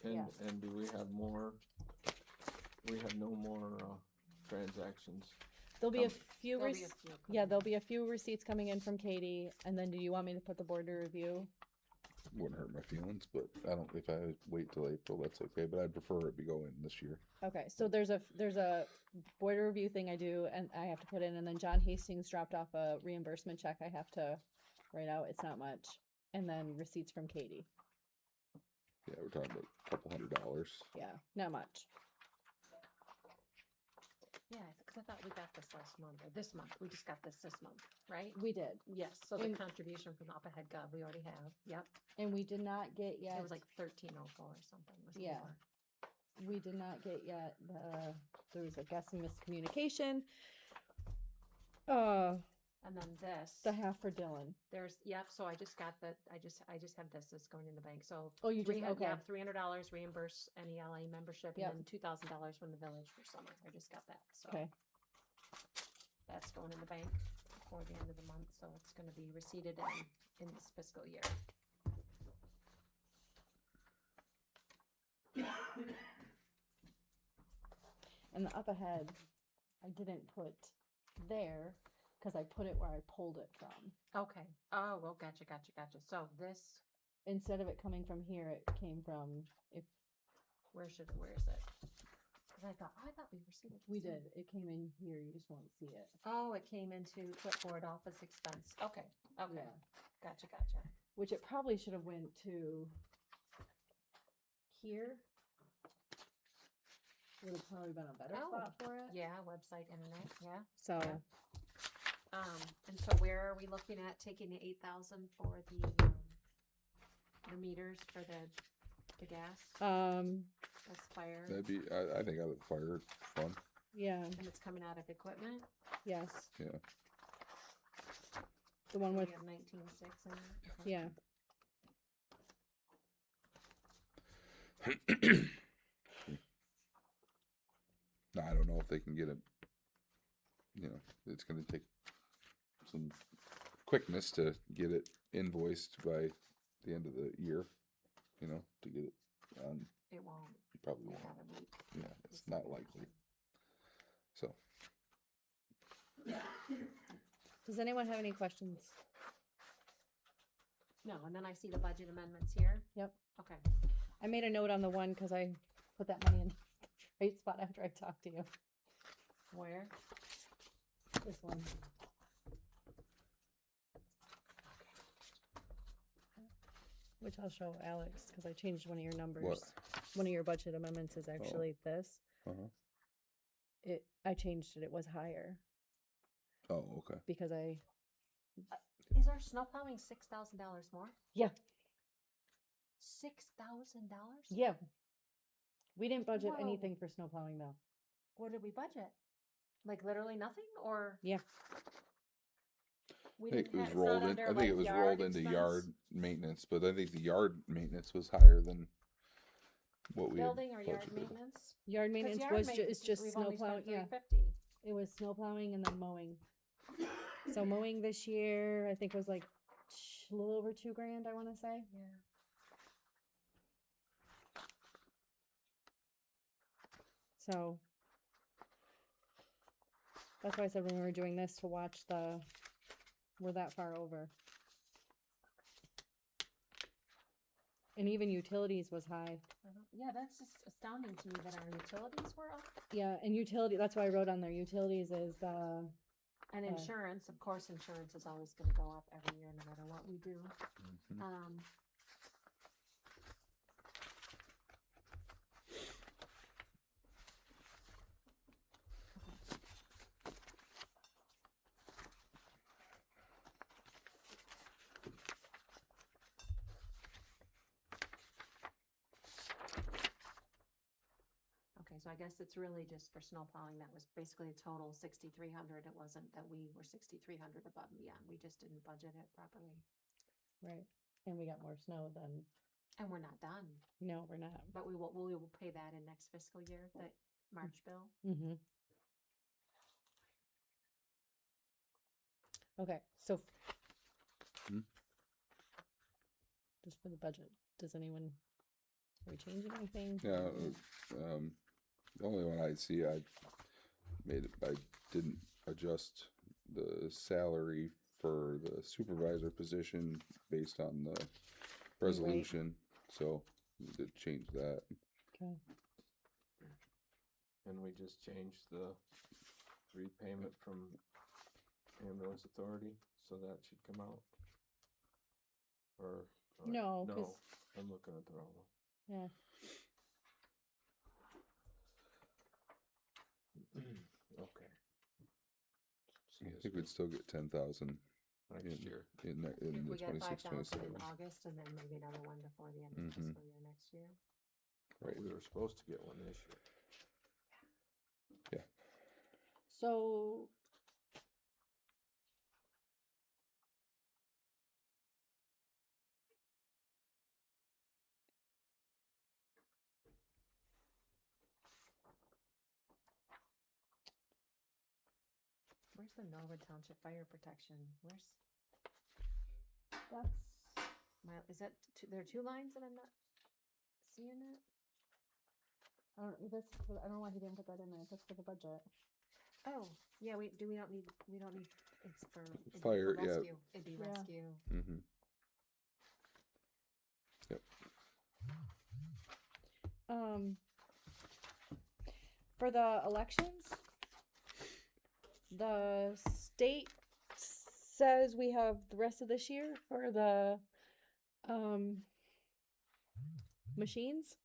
Yeah. And do we have more? We have no more, transactions. there'll be a Come- few, There'll be a rec- few yeah, coming there'll in. be a few receipts coming in from Katie, and then do you want me to put the board to review? Wouldn't hurt my feelings, but I don't, if I wait till April, that's okay, but I'd prefer it be going this year. Okay, so there's a board review thing I do, and I have to put in, and then John Hastings dropped off a reimbursement check I have to write out, it's not much, and then receipts from Katie, Yeah, we're talking about a couple $100. yeah, not much. Yeah, because I thought we got this last month, or this month, we just got this month, right? We did, Yes, so the And- contribution from Up Ahead Gov, we already have, yep, and we did not get yet. it was like 1304 or something. It was Yeah. more. We did not get yet there was a guess and miscommunication. And then this, The half for Dylan. there's, yep, so I just got that, I just have this going in the bank, so. Oh, you just, okay, Yeah, $300 reimburse any LA membership, Yep. and then $2,000 from the village for summer, I just got that, so. okay, That's going in the bank before the end of the month, so it's gonna be receipted in this fiscal year. and the up ahead, I didn't put there, cause I put it where I pulled it from. Okay, oh, well, gotcha, so this, Instead of it coming from here, it came from, where is it? Cause I thought we received it. we this did, it came in here, you just won't see it. Oh, it came into clipboard office expense, okay, Yeah. gotcha. Which it probably should have went to here. Would have probably been a better Oh, spot for it. Yeah, website, internet, yeah. So, And so where are we looking at taking the 8,000 for the meters for the gas, that's fire, That'd be, I think out of the fire fund, yeah, and it's coming out of equipment? yes, yeah. the one We with, have 19.6 in it? yeah, No, I don't know if they can get it, it's gonna take some quickness to get it invoiced by the end of the year, to get it on, It won't, you probably we won't, gotta wait. yeah, it's not likely. So, does anyone have any questions? No, and then I see the budget amendments here? Yep. Okay, I made a note on the one, cause I put that money in the right spot after I talked to you, where? this one. Which I'll show Alex, cause I changed one of your numbers. One of your budget amendments is actually this. uh-huh. I changed it, it was higher, Oh, okay. because Is our snow plowing $6,000 more? Yeah. $6,000? yeah. We didn't budget Whoa. anything for snow plowing though. What did we budget? Like literally nothing, or? Yeah. We I think didn't it was have- it's not rolled in, under, I think like, it was yard rolled into expense? yard maintenance, but I think the yard maintenance was higher than what we had Building or yard budgeted. maintenance? Yard 'Cause maintenance yard was maintenance it's is- just we've snow only spent plowing, yeah. $350. It was snow plowing and then mowing. So mowing this year, I think was like a little over $2,000, I wanna say. Yeah. So that's why I said when we were doing this to watch we're that far over. And even utilities was high. Yeah, that's just astounding to me that our utilities were up. Yeah, and that's why I wrote on there, utilities is And insurance, of course, insurance is always gonna go up every year, no matter what we do. Mhm. Okay, so I guess it's really just for snow plowing, that was basically a total 6,300, it wasn't that we were 6,300 above and beyond, we just didn't budget it properly. right. and we got more snow, then And we're not done, no, we're not. but we will pay that in next fiscal year, the March bill. Mm-hmm. Okay, so Hmm? just for the budget, does anyone, are we changing anything? Yeah, the only one I see, I didn't adjust the salary for the supervisor position based on the resolution, so we did change that. Okay. And we just changed the repayment from ambulance authority, so that should come out. Or No, no, 'cause- I'm looking at the wrong one. Yeah, Okay. I think we'd still get 10,000 Next year. in If the we get 26, 5,000 in 27. August and then maybe another one before the end of the Mhm. fiscal year next year. Right. We were supposed to get one this year. so. Where's the Norwood Township Fire Protection? That's, Is that, there are two lines that I'm not seeing it? I don't, I don't know why he didn't put that in there, that's for the budget. Oh, yeah, we don't need, it's for. it'd be for Fire, yeah. rescue. It'd be Yeah. rescue. Mm-hmm. For the elections, the state says we have the rest of this year for the machines.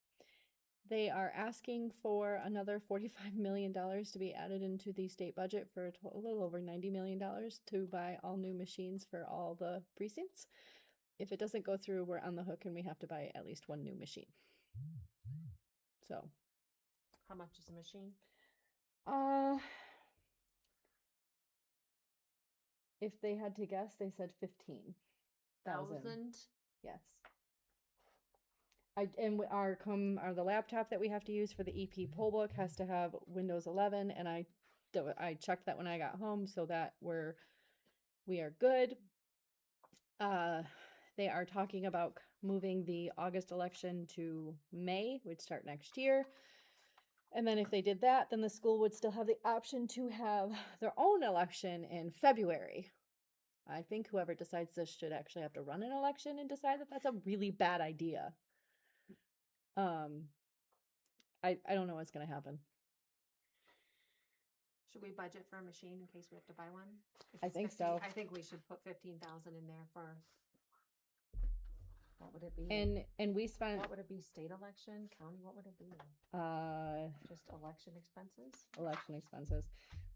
They are asking for another $45 million to be added into the state budget for a little over $90 million to buy all new machines for all the precincts. If it doesn't go through, we're on the hook and we have to buy at least one new machine. So, How much is a machine? if they had to guess, they said 15,000. 1,000? Yes. Our the laptop that we have to use for the EP poll book has to have Windows 11, and I checked that when I got home, so that we are good. They are talking about moving the August election to May, which start next year. And then if they did that, then the school would still have the option to have their own election in February. I think whoever decides this should actually have to run an election and decide that that's a really bad idea. I don't know what's gonna happen. Should we budget for a machine in case we have to buy one? If I it's think 15 so. I think we should put 15,000 in there for, what would it be? And we spent What would it be? State election, county, what would it be? Just election expenses? election expenses.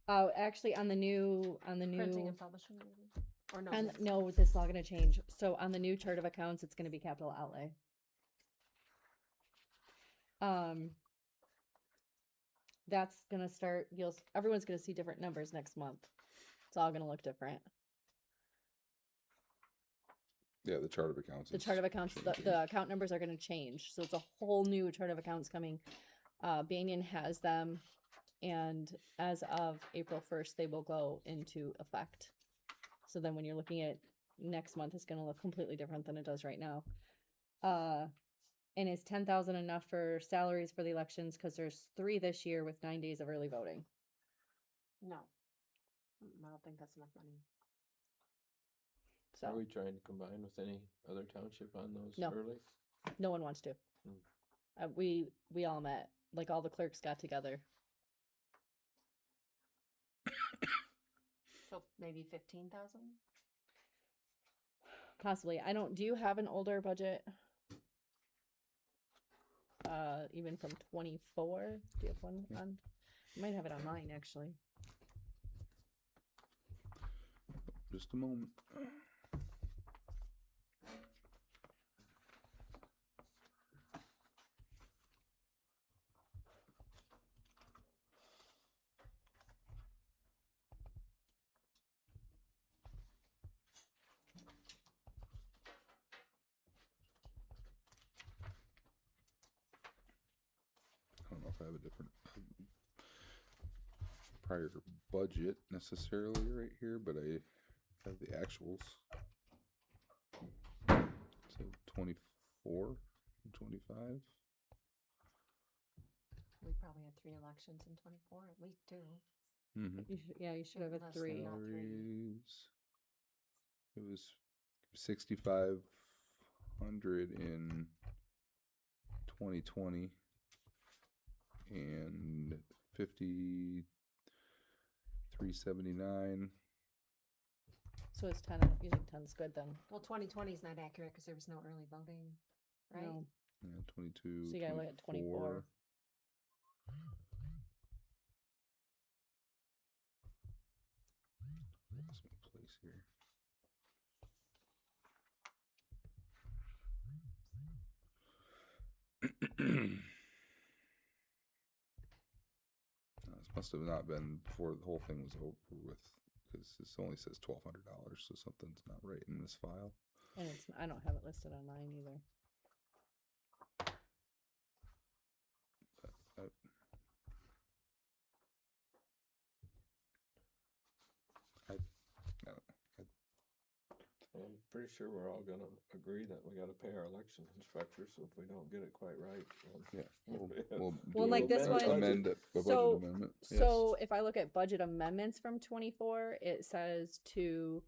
Actually on the new Printing and publishing maybe? Or no? and that's- no, this is all gonna change. So on the new chart of accounts, it's gonna be capital outlay. That's gonna start, everyone's gonna see different numbers next month. It's all gonna look different. Yeah, the chart of accounts. The is chart of accounts, changing. the account numbers are gonna change, so it's a whole new chart of accounts coming. Banyan has them, and as of April 1st, they will go into effect. So then when you're looking at next month, it's gonna look completely different than it does right now. And is 10,000 enough for salaries for the elections? Cause there's 3 this year with 9 days of early voting. No. I don't think that's enough money. Are So we trying to combine with any other township on those No. early? no one wants to. We all met, like all the clerks got together. So maybe 15,000? Possibly. Do you have an older budget? Even from 24? Do you have one on? You might have it online, actually. Just a moment. know if I have a different prior budget necessarily right here, but I have the actuals. So 24 and 25. We probably had 3 elections in 24, at least 2. Mm-hmm. You should have a Less 3. than that. Salaries. It was 6,500 in 2020 and 5,379. So it's 10, you think 10's good then? Well, 2020 is not accurate because there was no early voting, right? No. Yeah, 22. So you gotta look at 24. Lost my place here. This must have not been before the whole thing was over with, because this only says $1,200, so something's not right in this file. And I don't have it listed on mine either. I'm pretty sure we're all gonna agree that we gotta pay our election inspector, so if we don't get it quite right. Yeah, we'll Well, do like a this one- amend it, a budget So- amendment. Yes. So if I look at budget amendments from 24, it says to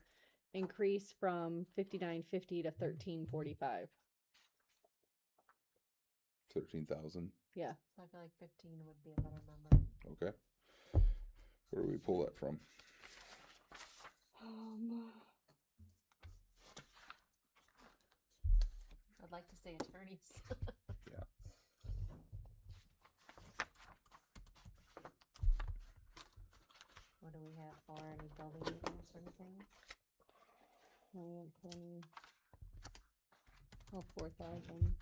increase from 5950 to 1345. 13,000. Yeah. So I feel like 15 would be a better number. Okay. Where do we pull that from? I'd like to say attorneys. Yeah. What do we have for any building maintenance or anything? Oh, 4,000.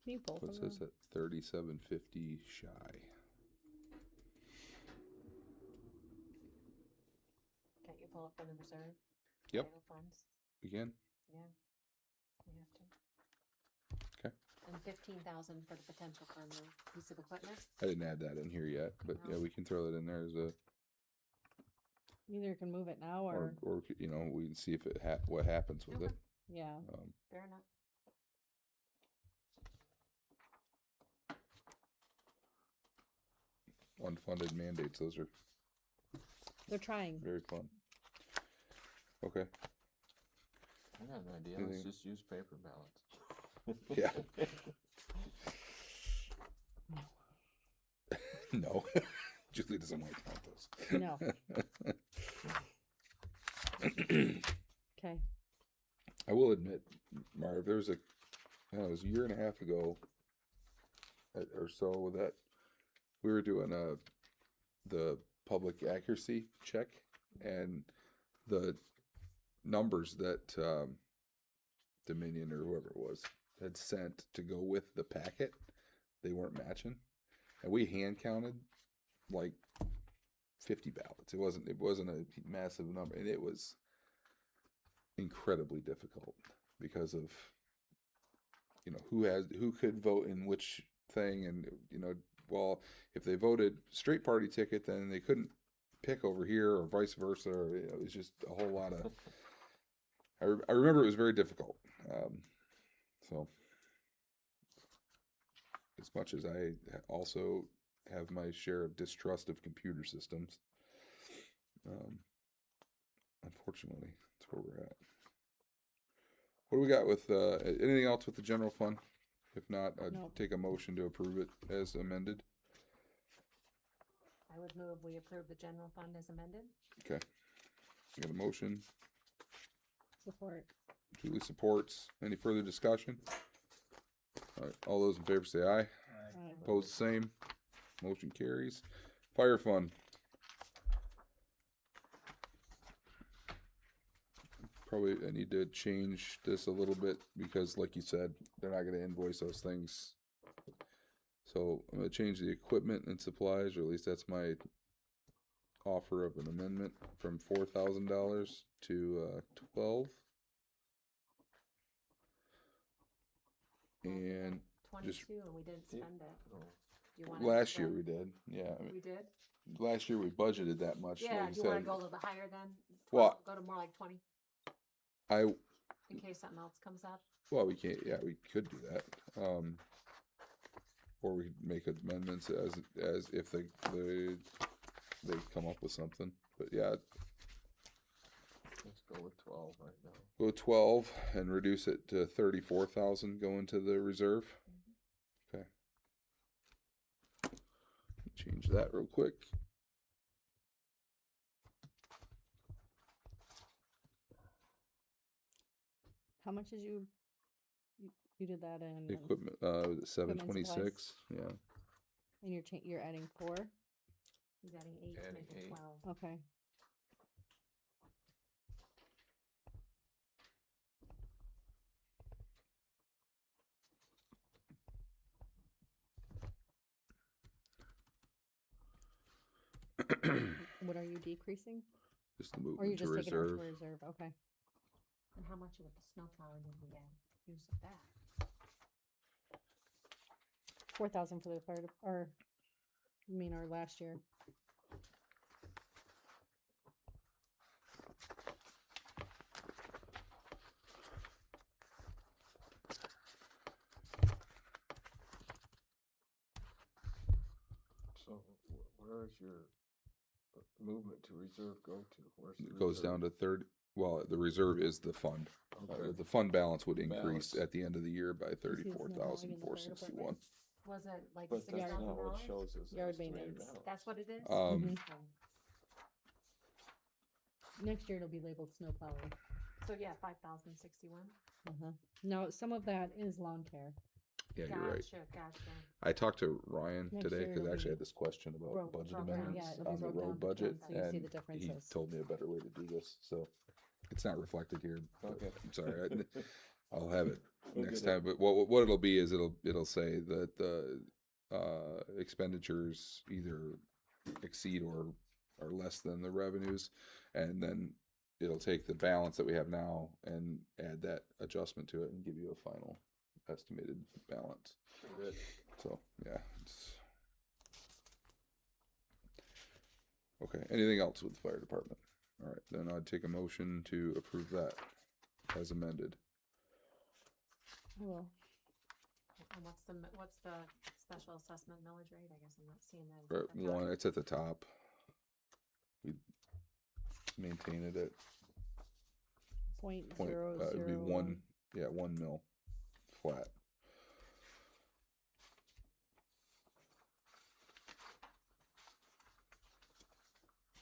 Can you pull What's from this them? at 3750 shy? Can't you pull it from the reserve? Yep. Title funds? Again? Yeah. We have to. Okay. And 15,000 for the potential for a new piece of equipment. I didn't add that in here yet, but yeah, No. we can throw that in there as a, Either you can move it now or you know, we can see if it what happens with Okay. it. yeah. Fair enough. Unfunded mandates, those are They're trying. very fun. Okay. I got an idea, Anything- let's just use paper ballots. Yeah. No. Julie doesn't want to count those. No. Okay. I will admit, Marv, there was it was a year and a half ago or so that we were doing the public accuracy check, and the numbers that Dominion or whoever it was had sent to go with the packet, they weren't matching, and we hand counted like 50 ballots. It wasn't a massive number, and it was incredibly difficult because of, you know, who could vote in which thing, and you know, well, if they voted straight party ticket, then they couldn't pick over here, or vice versa, or it was just a whole lot of I remember it was very difficult. So as much as I also have my share of distrust of computer systems, unfortunately, that's where we're at. What do we got with anything else with the general fund? If not, I'd Nope. take a motion to approve it as amended. I would move we approve the general fund as amended. Okay. Got a motion. Support. Julie supports. Any further discussion? All right. All those in favor say aye. Aye. Opposed, same. Motion carries. Fire fund. Probably I need to change this a little bit because like you said, they're not gonna invoice those things. So I'm gonna change the equipment and supplies, or at least that's my offer of an amendment from $4,000 to 12. And just 22 and we didn't spend it. Oh. Do you want it last to- year we did, yeah. I mean, We did? last year we budgeted that much. Yeah, like do you wanna said. go a little bit higher then? Well- 12, go to more like 20 I in case something else comes up? Well, we can't. Yeah, we could do that. Or we could make amendments as if they come up with something. But yeah, Let's go with 12 right now. go 12 and reduce it to 34,000 going to the reserve. Okay. Change that real quick. How much did you did that in? Equipment, 726. Yeah. And you're adding 4? He's adding 8 to Adding make it 8. 12. Okay. What are you decreasing? Just the Or movement you're to just taking it out reserve. to reserve? Okay. And how much of the snow plowing did we use of that? 4,000 for the fire, or, you mean our last year? So where is your movement to reserve go to? Where's the It goes reserve? down to 30. Well, the reserve is the fund. Okay. The fund balance would increase Balance. at the end of the year by see the snow plowing in the fire 34,461. Was it like But that's not what $6,000? shows as Yard estimated maintenance. balance. That's what it is? Um, Okay. Next year it'll be labeled snow plowing. So yeah, 5,061. No, some of that is lawn care. yeah, you're right. Gotcha. I talked to Ryan Next today year because it'll I actually be had this question about broke- budget broke down. amendments Yeah, it'll be on the broke down road per budget, ton, so you see and the he differences. told me a better way to do this. So it's not reflected here. but Okay. I'm sorry. I'll have it We'll next get it. time. But what it'll be is it'll say that the expenditures either exceed or are less than the revenues, and then it'll take the balance that we have now and add that adjustment to it and give you a final estimated balance. Good. So yeah. Okay. Anything else with the fire department? All right, then I'd take a motion to approve that as amended. Well, And what's the special assessment millage rate? I guess I'm not seeing that. Or one, it's at the top. We maintain it at point point. zero It'd be zero 1 mil flat.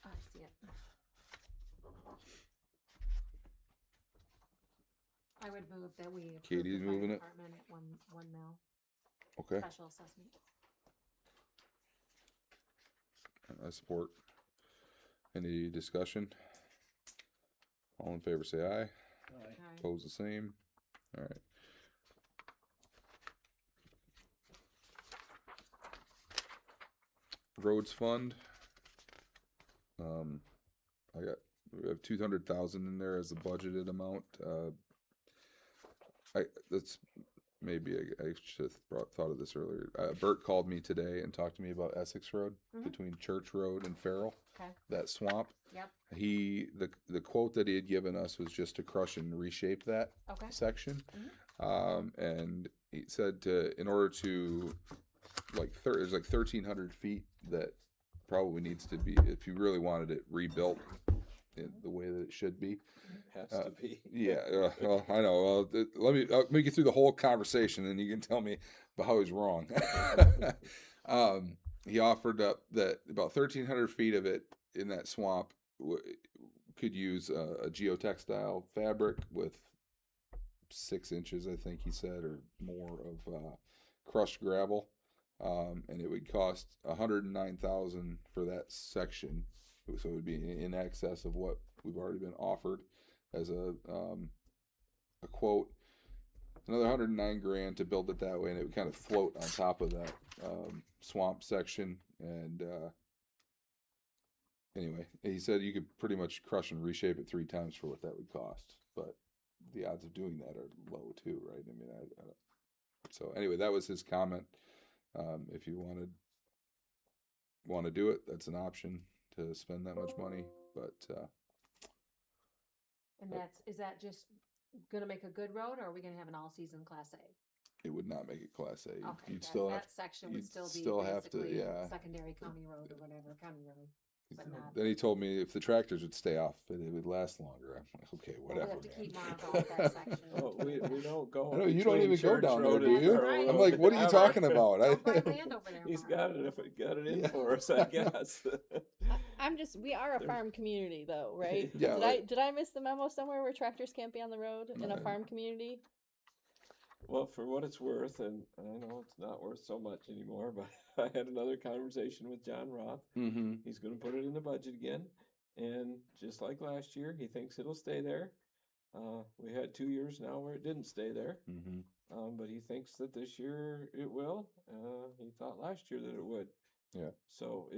I see it. I would move that we approve Katie's the fire moving it? department at 1 mil Okay, special assessment. I support. Any discussion? All in favor, say aye. Aye. Aye. Opposed, the same. All right. Roads fund. We have 200,000 in there as a budgeted amount. Maybe I should have thought of this earlier. Bert called me today and talked to me about Essex Road Mhm. between Church Road and Farrell. Okay. That swamp. Yep. The quote that he had given us was just to crush and reshape that Okay. section. And he said in order to there's like 1,300 feet that probably needs to be, if you really wanted it rebuilt in the way that it should be. Has to be. Yeah, well, I know. Let me I'll make you through the whole conversation, and you can tell me about how he's wrong. He offered up that about 1,300 feet of it in that swamp could use a geotextile fabric with 6 inches, I think he said, or more of crushed gravel. And it would cost $109,000 for that section. So it would be in excess of what we've already been offered as a quote. Another 109 grand to build it that way, and it would kind of float on top of that swamp section. And anyway, he said you could pretty much crush and reshape it 3 times for what that would cost, but the odds of doing that are low too, right? I mean, so anyway, that was his comment. If you want to do it, that's an option to spend that much money, but And is that just gonna make a good road, or are we gonna have an all-season Class A? it would not make it Class A. Okay, You'd still have, that section would you'd still be still have to, basically yeah. secondary county road or whatever, county road. But not, Then he told me if the tractors would stay off, it would last longer. I'm like, okay, well, we whatever, have to man. keep Marv off that section. Oh, we don't go. I know, you don't between even go Church down there, Road do and you? Carroll Right. I'm Road like, what are you ever. talking about? Don't buy land over there, He's Marv. got it in Yeah. for us, I guess. We are a There- farm community though, right? Yeah, Did I miss the memo somewhere where tractors can't be on the road in a Right. farm community? Well, for what it's worth, and I know it's not worth so much anymore, but I had another conversation with John Roth. Mm-hmm. He's going to put it in the budget again, and just like last year, he thinks it'll stay there. We had 2 years now where it didn't stay there, Mm-hmm. but he thinks that this year it will. He thought last year that it would. Yeah. So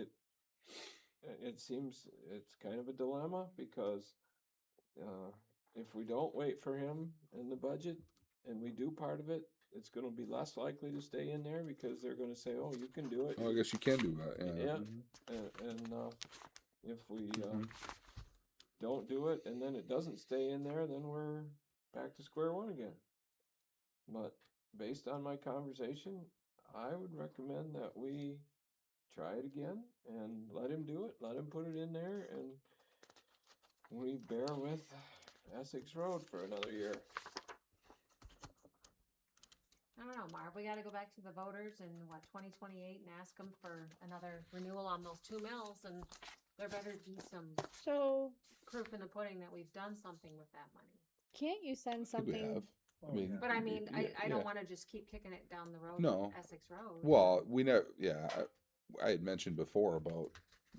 it seems it's kind of a dilemma because if we don't wait for him in the budget and we do part of it, it's going to be less likely to stay in there because they're going to say, "Oh, you can do it." Oh, I guess you can do that. Yeah. Yeah. Mhm. And if we Mhm. don't do it and then it doesn't stay in there, then we're back to square one again. But based on my conversation, I would recommend that we try it again and let him do it. Let him put it in there, and we bear with Essex Road for another year. I don't know, Marv, we gotta go back to the voters in 2028 and ask them for another renewal on those 2 mills, and there better be some So proof in the pudding that we've done something with that money. can't you send I think we something? have. Oh, I mean, yeah. But I mean, I yeah. don't wanna just keep kicking it down the road No. with Essex Road. Well, we know. Yeah, I had mentioned before about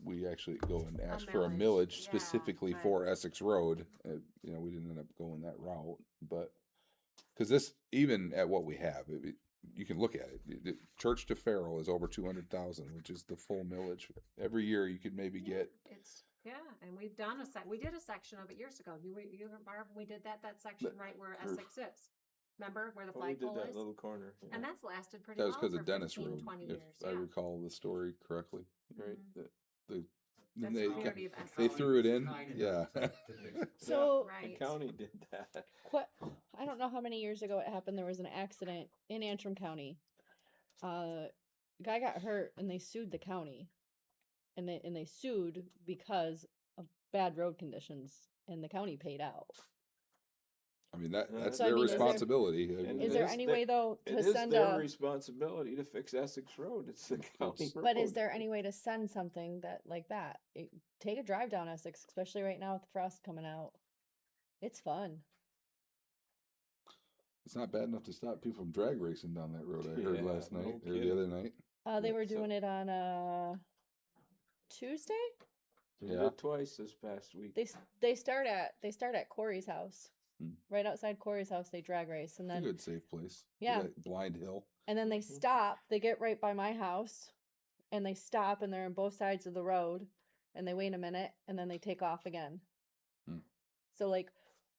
we actually go and ask for a millage, millage yeah, specifically but- for Essex Road. We didn't end up going that route, but because this, even at what we have, you can look at it. Church to Farrell is over 200,000, which is the full millage. Every year you could maybe get. Yeah, and we've done we did a section of it years ago. You Marv, we did that section right where Essex is. Remember where the Oh, we did flagpole that is? little corner. And yeah. that's lasted pretty That well was because for of Dennis 15, Road, 20 if years. I Yeah. recall the story correctly. Right. Mhm. Then That's they the community of Essex. they threw it in. Yeah. So The Right. county did that. I don't know how many years ago it happened. There was an accident in Antrim County. Guy got hurt and they sued the county, and they sued because of bad road conditions, and the county paid out. I mean that's So, I their mean, is there- responsibility. And Is it there is any the- way though It to is send their a? responsibility to fix Essex Road. It's the county road. But is there any way to send something like that? Take a drive down Essex, especially right now with the frost coming out. It's fun. It's not bad enough to stop people from drag racing down that road. I heard Yeah, last no night or kidding. the other night. They Yeah, were so- doing it on Tuesday. We Yeah. did twice this past week. They start at Corey's house, Hmm. right outside Corey's house. They drag race, and It's a then good safe place. Yeah. That Blind Hill. they Mhm. stop. They get right by my house, and they stop, and they're on both sides of the road, and they wait a minute, and then they take off again. Hmm. So like,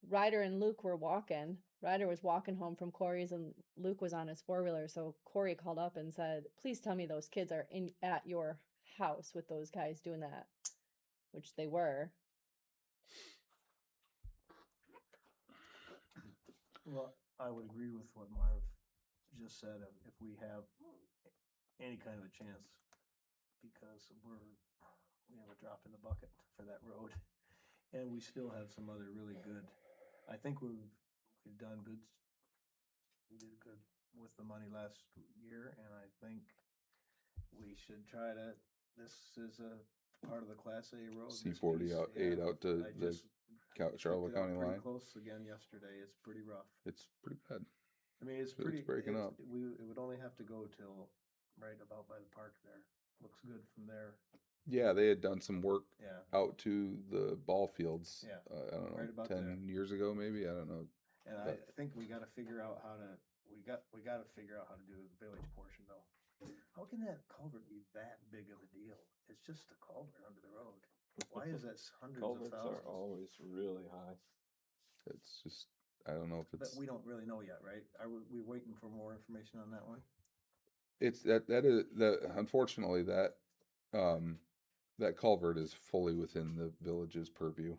Ryder and Luke were walking. Ryder was walking home from Corey's, and Luke was on his 4-wheeler. So Corey called up and said, "Please tell me those kids are at your house with those guys doing that," which they were. Well, I would agree with what Marv just said, if we have any kind of a chance, because we have a drop in the bucket for that road, and we still have some other really good, I think we've done good, we did good with the money last year, and I think we should try to, this is a part of the Class A road. this C40 piece, out yeah, 8 out to I the just Charlotte picked it up County pretty line. Close again yesterday. It's pretty rough. It's pretty bad. I mean, it's It's pretty. breaking up. It would only have to go till right about by the park there. Looks good from there. Yeah, they had done some work Yeah. out to the ball fields. Yeah, I don't know, right about 10 there. years ago, maybe. I don't know. And I think we gotta figure out how to, we gotta figure out how to do the village portion though. How can that culvert be that big of a deal? It's just a culvert under the road. Why is that hundreds of Culverts thousands? are always really high. It's just, I don't know if But it's, we don't really know yet, right? Are we waiting for more information on that one? it's that is, that unfortunately um, that culvert is fully within the village's purview.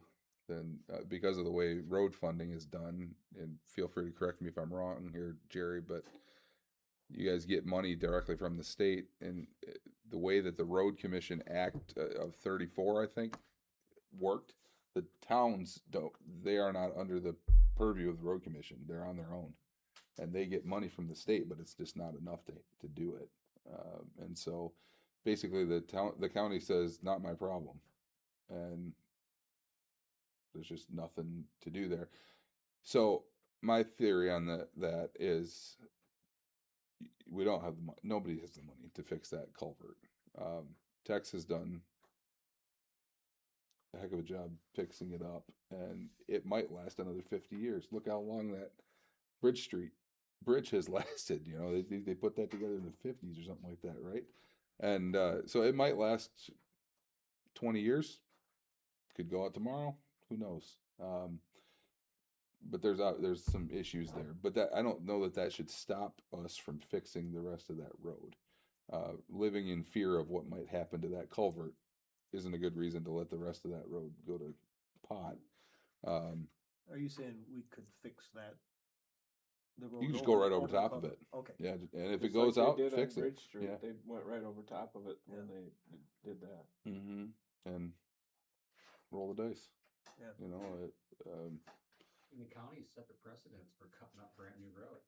Then, because of the way road funding is done, and feel free to correct me if I'm wrong here, Jerry, but you guys get money directly from the state, and the way that the Road Commission Act of 34, I think, worked, the towns don't, they are not under the purview of the Road Commission. They're on their own. And they get money from the state, but it's just not enough to do it. And so basically the county says, not my problem. And there's just nothing to do there. So my theory on that is we don't have the money. Nobody has the money to fix that culvert. Tex has done a heck of a job fixing it up, and it might last another 50 years. Look how long that Bridge Street bridge has lasted. You know, they put that together in the 50s or something like that, right? And so it might last 20 years. Could go out tomorrow. Who knows? But there's some issues there. But that I don't know that should stop us from fixing the rest of that road. Living in fear of what might happen to that culvert isn't a good reason to let the rest of that road go to pot. Are you saying we could fix that? The road You can just go right over top of it. Okay. Yeah, and if Just it goes like they out, did on fix it. Bridge Street, Yeah. they went right over top of it when Yeah. they did that. Mm-hmm. And roll the dice. Yeah. You know, And the county set the precedence for cutting up brand new roads.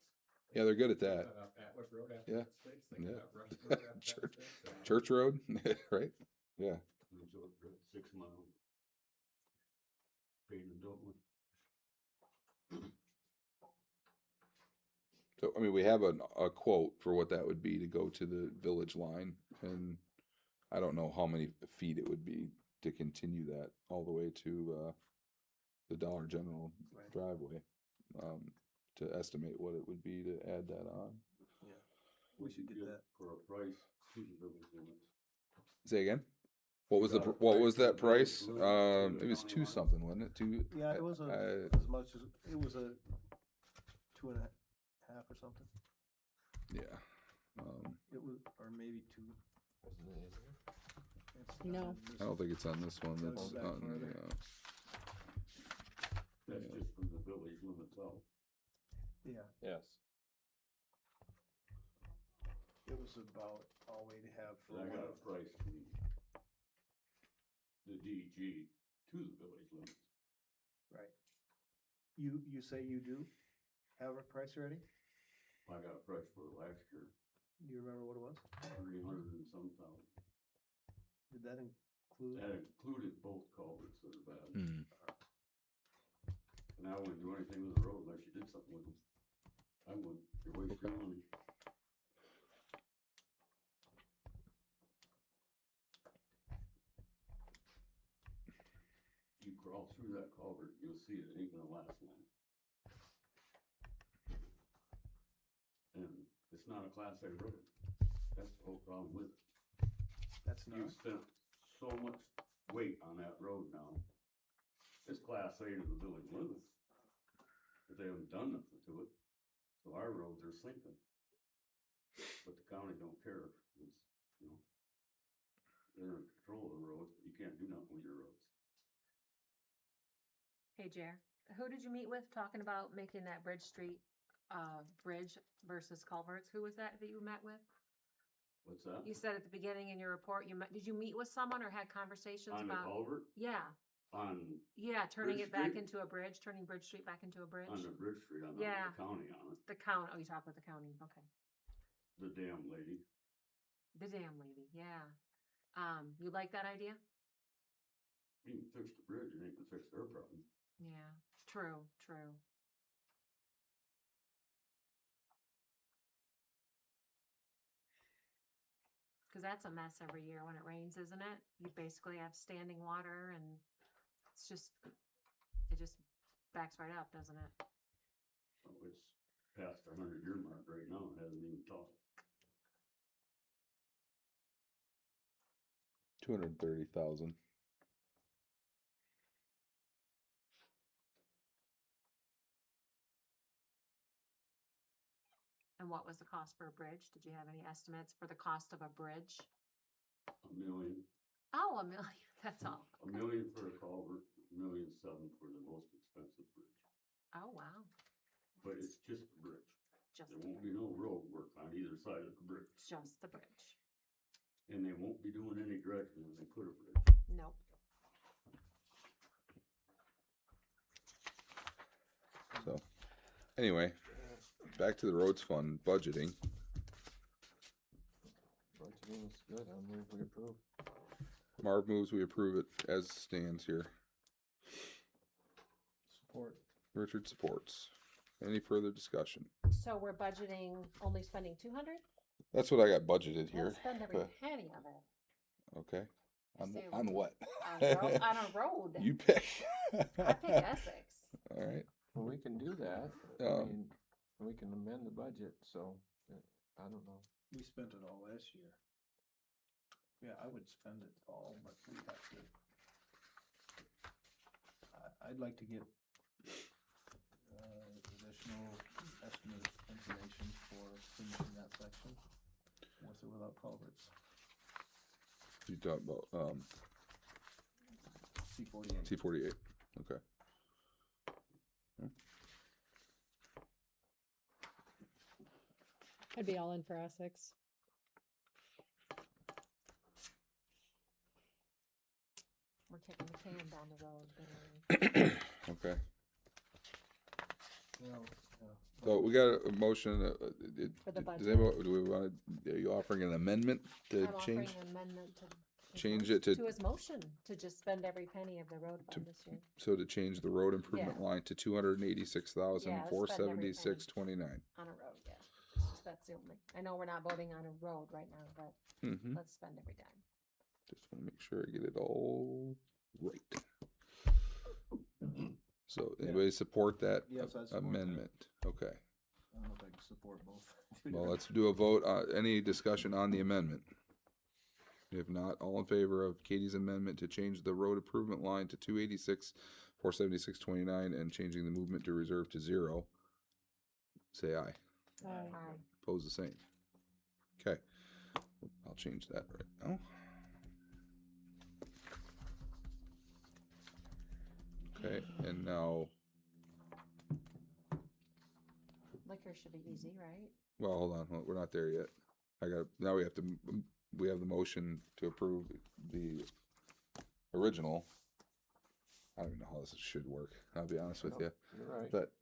yeah, they're good at They that. cut up Atwood Road after Yeah. it's fixed, they Yeah. cut up Rush Road after Church- that's fixed. and- Church Road, right? Yeah. It's over 6 miles. Paying and don't we? So, I mean, we have a quote for what that would be to go to the village line, and I don't know how many feet it would be to continue that all the way to the Dollar General Right. driveway, to estimate what it would be to add that on. Yeah. We should get that. For a price to the village limits. Say again? What was the, Got a what price was for the that price? village limits, It was county 2 line? something, wasn't it? 2? Yeah, it was I- as much as, it was a 2.5 or something. yeah. It was, or maybe 2. It's No. not in this- I don't think it's on this one. Gotta That's go back on further. the, That's Yeah. just from the village limits out. Yeah, Yes. it was about all we to have for And I got a one. price from the DG to the village limits. Right. You say you do have a price already? I got a price for it last year, Do you remember what it was? 300 and some thousand. Did that include? That included both culverts that are bad. Hmm. And I wouldn't do anything with the road unless you did something with them. I wouldn't, you're wasting money. You crawl through that culvert, you'll see it ain't gonna last long. And it's not a class A road. That's the whole problem with it. That's not. You've spent so much weight on that road now. It's class A to the village limits. But they haven't done nothing to it. So our roads are sinking. But the county don't care. It's, you know, they're in control of the roads, but you can't do nothing with your roads. Hey, Jer, who did you meet with talking about making that Bridge Street, bridge versus culverts? Who was that you met with? What's that? You said at the beginning in your report, did you meet with someone or had conversations On the about? culvert, Yeah, on turning Bridge it back Street? into a bridge, turning Bridge Street back into a bridge. the Bridge Street, I'm not Yeah. the county on it. The count, oh, you talked with the county, okay. The damn lady. The damn lady, yeah. You like that idea? You can fix the bridge, it ain't gonna fix their problem. Yeah, true, true. Cause that's a mess every year when it rains, isn't it? You basically have standing water and it just backs right up, doesn't it? Oh, it's past the 100-year mark right now, it hasn't even topped. 230,000. And what was the cost for a bridge? Did you have any estimates for the cost of a bridge? $1 million, Oh, $1 million, that's all. $1 million for a culvert, $1.7 million for the most expensive bridge. Oh, wow. But it's just a bridge. Just There the won't be bridge. no road work on either side of the bridge. Just the bridge. And they won't be doing any dredging when they put a bridge. Nope. So, anyway, back to the roads fund budgeting. Budgeting is good, I move we approve. Marv moves we approve it as stands here. Support. Richard supports. Any further discussion? So we're budgeting only spending 200? That's what I got budgeted here. Let's spend every but- penny of it. Okay. On, Say on what? On a road. You pick. I pick Essex. All right. Well, we can do that, I mean, we can amend the budget, so, I don't know. We spent it all last year. Yeah, I would spend it all, but we have to. I'd like to get, additional estimate information for finishing that section, with or without culverts. You talk about C-48. T48. Okay. I'd be all in for Essex. We're kicking the can down the road. bitterly. Okay. Well, yeah. So we got a motion. For the Does budget. anybody, do we want to, are you offering an amendment to I'm change? offering an amendment to. his Change motion- it to- To his motion, to just spend every penny of the road fund this year. So to change the road improvement line to 286,476.29. On a road, yeah. It's just, that's the only, I know we're not voting on a road right now, but Mm-hmm. let's spend every dime. Just want to make sure I get it all right. So anybody support that Yes, I support that. amendment? Okay. I don't know if I can support both. Well, let's do a vote. Any discussion on the amendment? If not, all in favor of Katie's amendment to change the road improvement line to 286,476.29 and changing the movement to reserve to 0, say aye. Aye. Aye. Pose the same. Okay. I'll change that right now. Okay, and now, Liquor should be easy, right? well, hold on, we're not there yet. Now we have the motion to approve the original. I don't even know how this should work, I'll be honest with you. You're right. But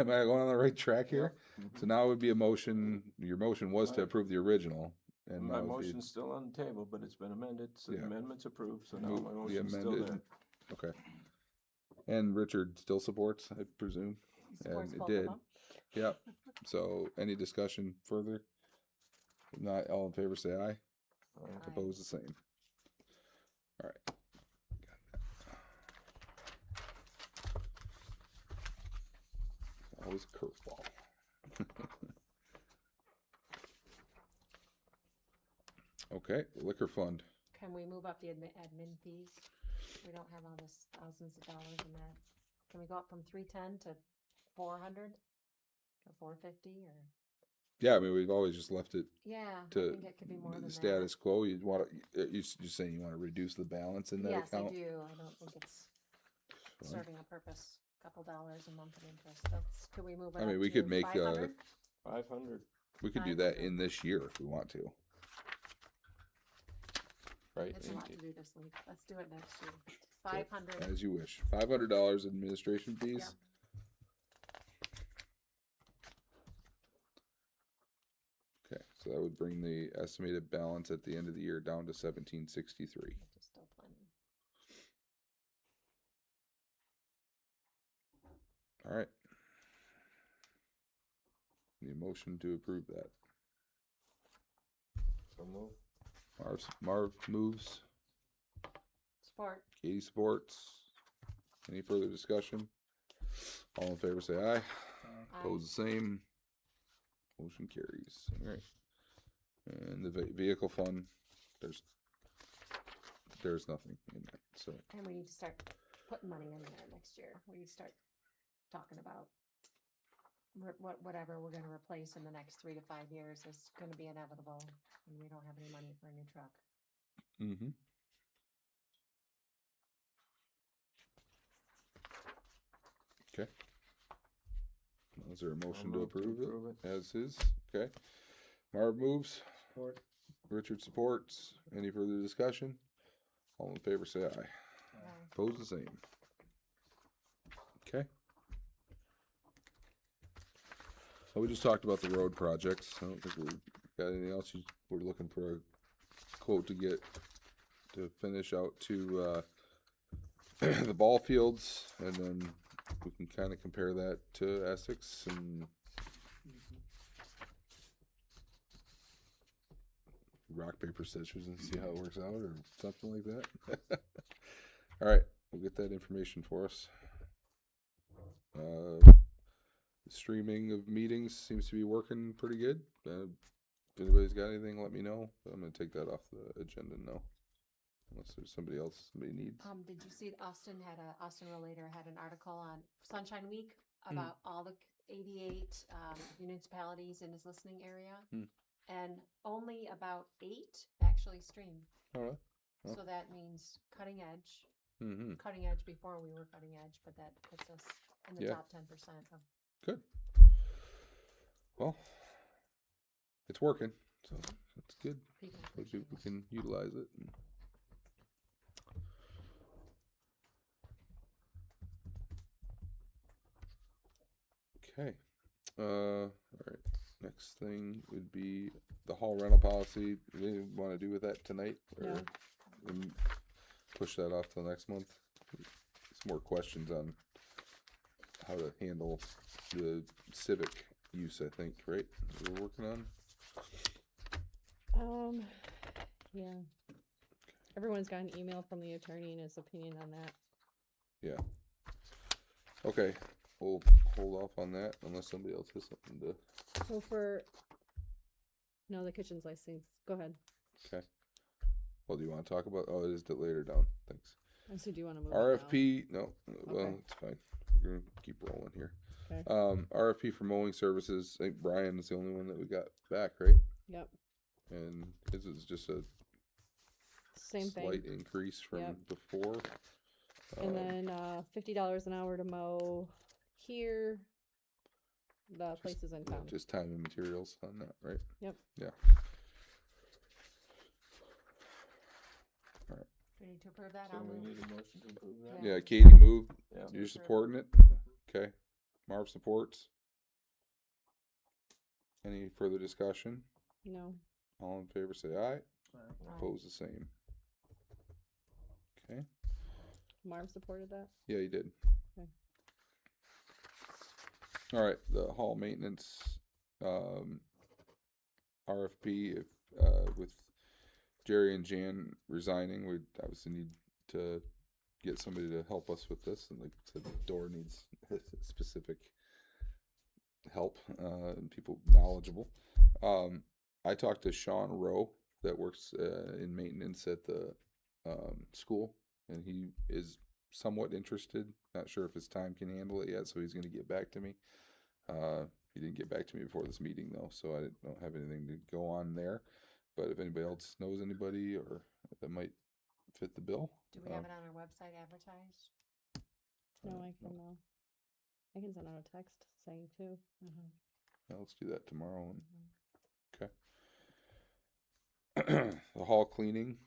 am I going on the right track here? Mhm. So now it would be a motion, your motion was to approve the original. And My now would be motion's still on the table, but it's been amended, so the Yeah. amendment's approved, so now move my the motion's still amended. there. Okay. And Richard still supports, I presume? He supports And it both of did. them. Yep. So any discussion further? If not, all in favor say aye. Aye. Aye. Opposed the same. All right. Always a curveball. Okay, liquor fund. Can we move up the admin fees? We don't have all this thousands of dollars in that. Can we go up from 310 to 400? Or 450 or? Yeah, I mean, we've always just left it Yeah, I to think it could be more than the that. status quo. You'd want to, you're saying you want to reduce the balance in that Yes, I account? do. I don't think it's Fine. serving a purpose. Couple dollars a month of interest. That's, could we move it I up mean, we to could make, 500? 500. We could do that 500. in this year if we want to. Right? It's a And lot to do this week. Let's do it next year. 500. as you wish. $500 administration fees? Yep. Okay, so that would bring the estimated balance at the end of the year down to 1763. Which is still plenty. All right. Need a motion to approve that. So move. Marv moves. Support. Katie supports. Any further discussion? All in favor say aye. Aye. Opposed the same. Motion carries. All right. And the vehicle fund, there's nothing in that. So And we need to start putting money in there next year. We need to start talking about whatever we're gonna replace in the next 3 to 5 years is gonna be inevitable, and we don't have any money for a new truck. mm-hmm. Okay. Is there a motion to move to approve approve it as is? Okay. Marv moves. Support. Richard supports. Any further discussion? All in favor say aye. Aye. Opposed the same. Okay. Well, we just talked about the road projects. I don't think we got anything else. We're looking for a quote to finish out to the ball fields, and then we can kind of compare that to Essex and rock, paper, scissors and see how it works out or something like that. All right, we'll get that information for us. The streaming of meetings seems to be working pretty good. If anybody's got anything, let me know. I'm gonna take that off the agenda now, unless there's somebody needs. Did you see Austin Relator had an article on Sunshine Week about all the 88 municipalities in his listening area, and only about 8 actually streamed. All right. Oh. So that means cutting edge. Mm-hmm. Cutting edge before we were cutting edge, but that puts us in the Yeah. top 10% of. Good. Well, it's working, so that's good. People Hopefully we can utilize it. Okay. All right. Next thing would be the hall rental policy. Do you want to do with that tonight, or No. we push that off till next month? Some more questions on how to handle the civic use, I think, right? That we're working on. Yeah. Everyone's got an email from the attorney and his opinion on that. Yeah. Okay, we'll hold off on that unless somebody else has something to. So the kitchen's license. Go ahead. Okay. Well, do you want to talk about? Oh, it is later down. Thanks. So do you want to move RFP? No. Well, Okay. it's fine. We're gonna keep rolling here. Okay. RFP for mowing services. I think Brian is the only one that we got back, right? Yep. And his is just a Same thing. slight increase from Yep. before. And then $50 an hour to mow here. The places in town. Just time and materials on that, right? Yep. Yeah. Do we need to approve that? So I'll we move. need a motion to approve that? Yeah, Katie moved. Yeah. You're supporting it? Okay. Marv supports. Any further discussion? No. All in favor say aye. Aye. Oppose the same. Okay. Marv supported that. Yeah, you did. Okay. All right, the hall maintenance RFP, if with Jerry and Jan resigning, we obviously need to get somebody to help us with this, and like I said, the door needs specific help and people knowledgeable. I talked to Sean Rowe that works in maintenance at the school, and he is somewhat interested. Not sure if his time can handle it yet, so he's going to get back to me. He didn't get back to me before this meeting though, so I don't have anything to go on there. But if anybody else knows anybody or that might fit the bill, Do we have it on our website advertised? No, I can send out a text saying too. Mm-hmm. yeah, let's do that tomorrow. Okay. The hall cleaning.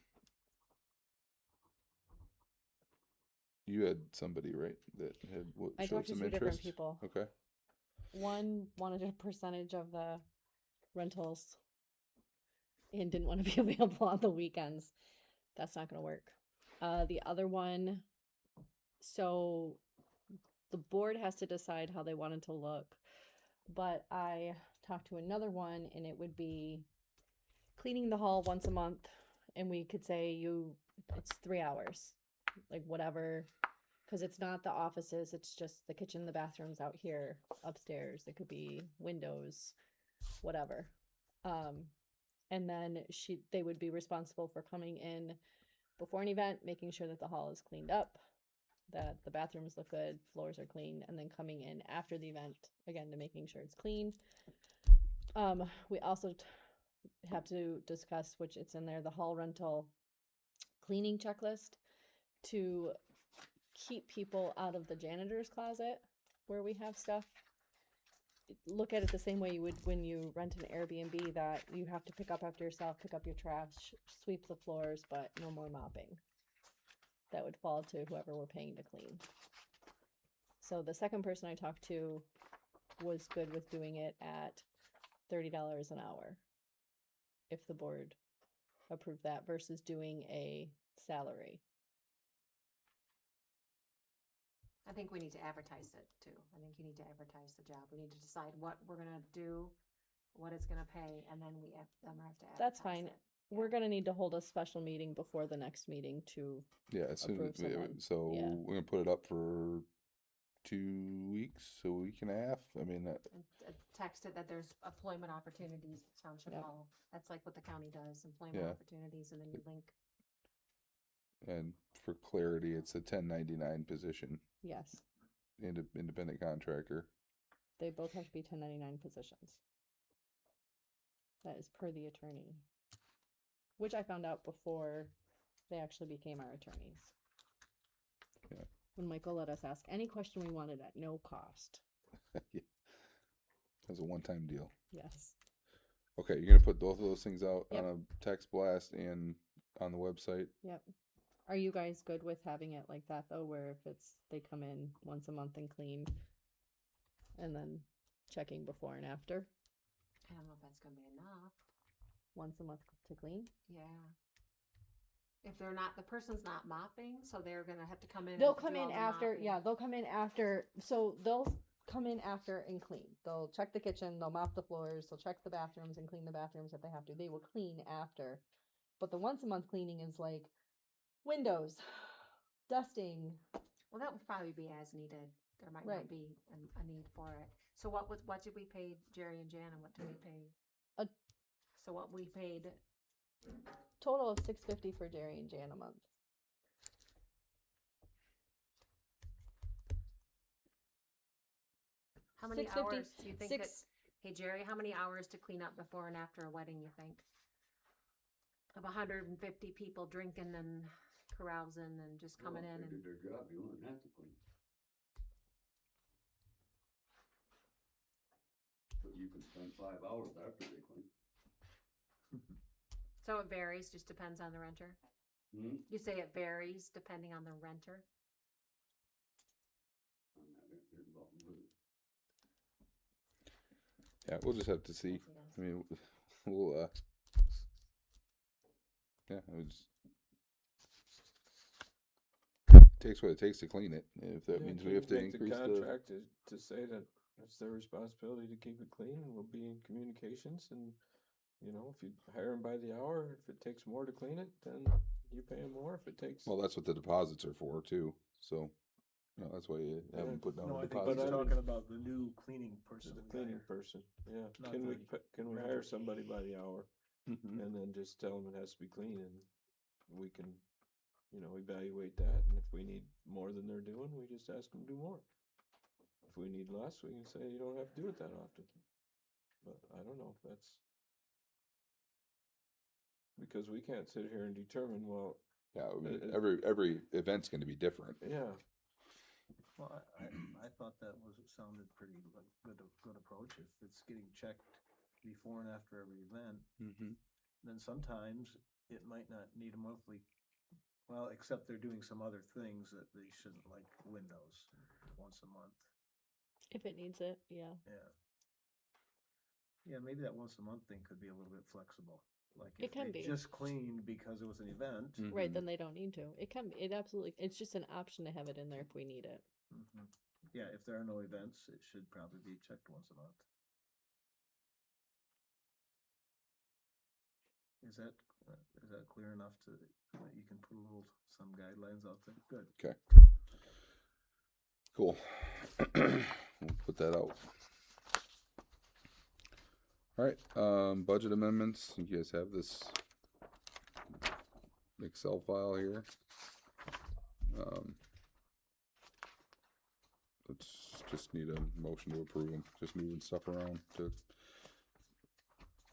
You had somebody, right, that had I showed talked to some 2 different interest? people. Okay. One wanted a percentage of the rentals and didn't want to be available on the weekends. That's not going to work. The other one, so the board has to decide how they want it to look. But I talked to another one, and it would be cleaning the hall once a month and we could say it's 3 hours, like whatever, because it's not the offices, it's just the kitchen, the bathrooms out here, upstairs. It could be windows, whatever. And then they would be responsible for coming in before an event, making sure that the hall is cleaned up, that the bathrooms look good, floors are clean, and then coming in after the event again to making sure it's clean. We also have to discuss, which it's in there, the hall rental cleaning checklist to keep people out of the janitor's closet where we have stuff. Look at it the same way you would when you rent an Airbnb, that you have to pick up after yourself, pick up your trash, sweep the floors, but no more mopping. That would fall to whoever we're paying to clean. So the second person I talked to was good with doing it at $30 an hour, if the board approved that, versus doing a salary. I think we need to advertise it too. I think you need to advertise the job. We need to decide what we're gonna do, what it's gonna pay, and then we have to advertise That's fine. it. We're gonna need to hold a special meeting before the next meeting to, Yeah, as soon Approve as we, someone. so Yeah. we're gonna put it up for 2 weeks, a week and a half. I mean, And text it that there's employment opportunities at Township Yep. Hall. That's like what the county does, employment Yeah. opportunities, and then you link. and for clarity, it's a 1099 position, yes, independent contractor. they both have to be 1099 positions. That is per the attorney, which I found out before they actually became our attorneys. Yeah. When Michael let us ask any question we wanted at no cost. Yeah. That's a one-time deal. Yes. Okay, you're gonna put both of those things out Yep. on a text blast and on the website. Yep. Are you guys good with having it like that though, where if they come in once a month and clean, and then checking before and after, I don't know if that's gonna be enough. once a month to clean? Yeah. If they're not, the person's not mopping, so they're gonna have to come in. They'll and come do all in the after, mopping. yeah, they'll come in after, so they'll come in after and clean. They'll check the kitchen, they'll mop the floors, they'll check the bathrooms and clean the bathrooms if they have to. They will clean after. But the once a month cleaning is like windows, dusting. Well, that would probably be as needed. There might Right. not be a need for it. So what did we pay Jerry and Jan, and what did we pay? A- So what we paid, Total of $650 for Jerry and Jan a month. how many 650, hours do you think that, Six, hey Jerry, how many hours to clean up before and after a wedding, you think? Of 150 people drinking and carousing and just coming Well, in if they and, did their job, you wouldn't have to clean. But you can spend 5 hours after they clean. so it varies, just depends on the renter? Hmm? You say it varies depending on the renter? I'm not involved with it. Yeah, we'll just have to see. Yes, yes. I mean, we'll yeah, it was. Takes what it takes to clean it. If that Yeah, means can we have to make increase the the. contract to say that it's their responsibility to keep it clean, and we'll be in communications, and you know, if you hire them by the hour, if it takes more to clean it, then you pay them more. If it takes, Well, that's what the deposits are for too. So, you know, that's why you have them put down No, a I think deposit. he's But I mean- talking about the new cleaning person. the we cleaning hire. person, yeah, Not can we the can we renter. hire somebody by the hour, Mhm. and then just tell them it has to be clean, and we can, you know, evaluate that, and if we need more than they're doing, we just ask them to do more. If we need less, we can say you don't have to do it that often. But I don't know if that's, because we can't sit here and determine, well, Yeah, I mean, It- every event's going to be different. yeah, Well, I thought that sounded pretty like good approach. If it's getting checked before and after every event, Mm-hmm. then sometimes it might not need a monthly. Well, except they're doing some other things that they shouldn't, like windows once a month. if it needs it, yeah. Yeah. Yeah, maybe that once a month thing could be a little bit flexible. Like It if can they be. just cleaned because it was an event. Right, then they don't need to. It can, it absolutely, it's just an option to have it in there if we need it. Mhm. Yeah, if there are no events, it should probably be checked once a month. Is Is that clear enough to, that you can put a little, some guidelines out there? Good. Okay. Cool. We'll put that out. All right, budget amendments. You guys have this Excel file here. Let's just need a motion to approve them. Just moving stuff around to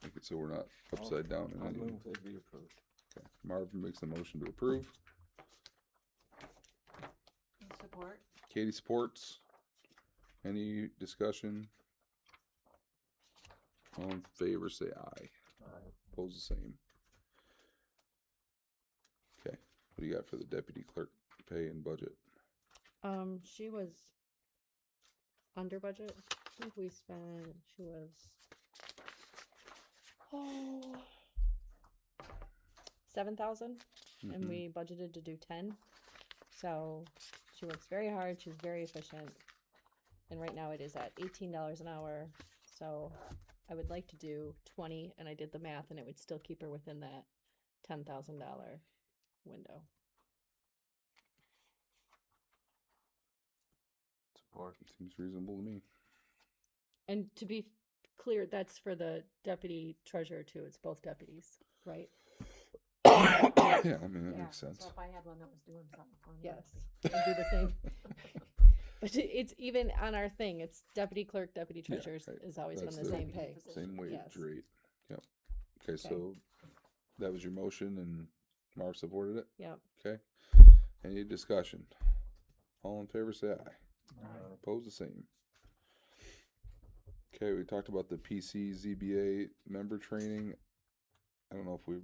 make it so we're not upside down. I'll in any. move they be approved. Okay. Marvin makes a motion to approve. Support. Katie supports. Any discussion? All in favor, say aye. Oppose the same. Okay, what do you got for the deputy clerk pay and budget? She was under budget. I think we spent, she was, 7,000, and Mhm. we budgeted to do 10. So she works very hard. She's very efficient. And right now it is at $18 an hour. So I would like to do 20, and I did the math, and it would still keep her within that $10,000 window. Support. Seems reasonable to me. And to be clear, that's for the deputy treasurer too. It's both deputies, right? Yeah, I mean, that Yeah, makes sense. so if I had one that was doing something for me. Yes. I do the same. But it's even on our thing. It's deputy clerk, deputy Yeah, treasurer right. has always That's been the the same pay. Same wage Yes. rate. Yep. Okay, so that was your motion and Marv supported it? Yep. Okay. Any discussion? All in favor, say aye. Oppose the same. Okay, we talked about the PC ZBA member training. I don't think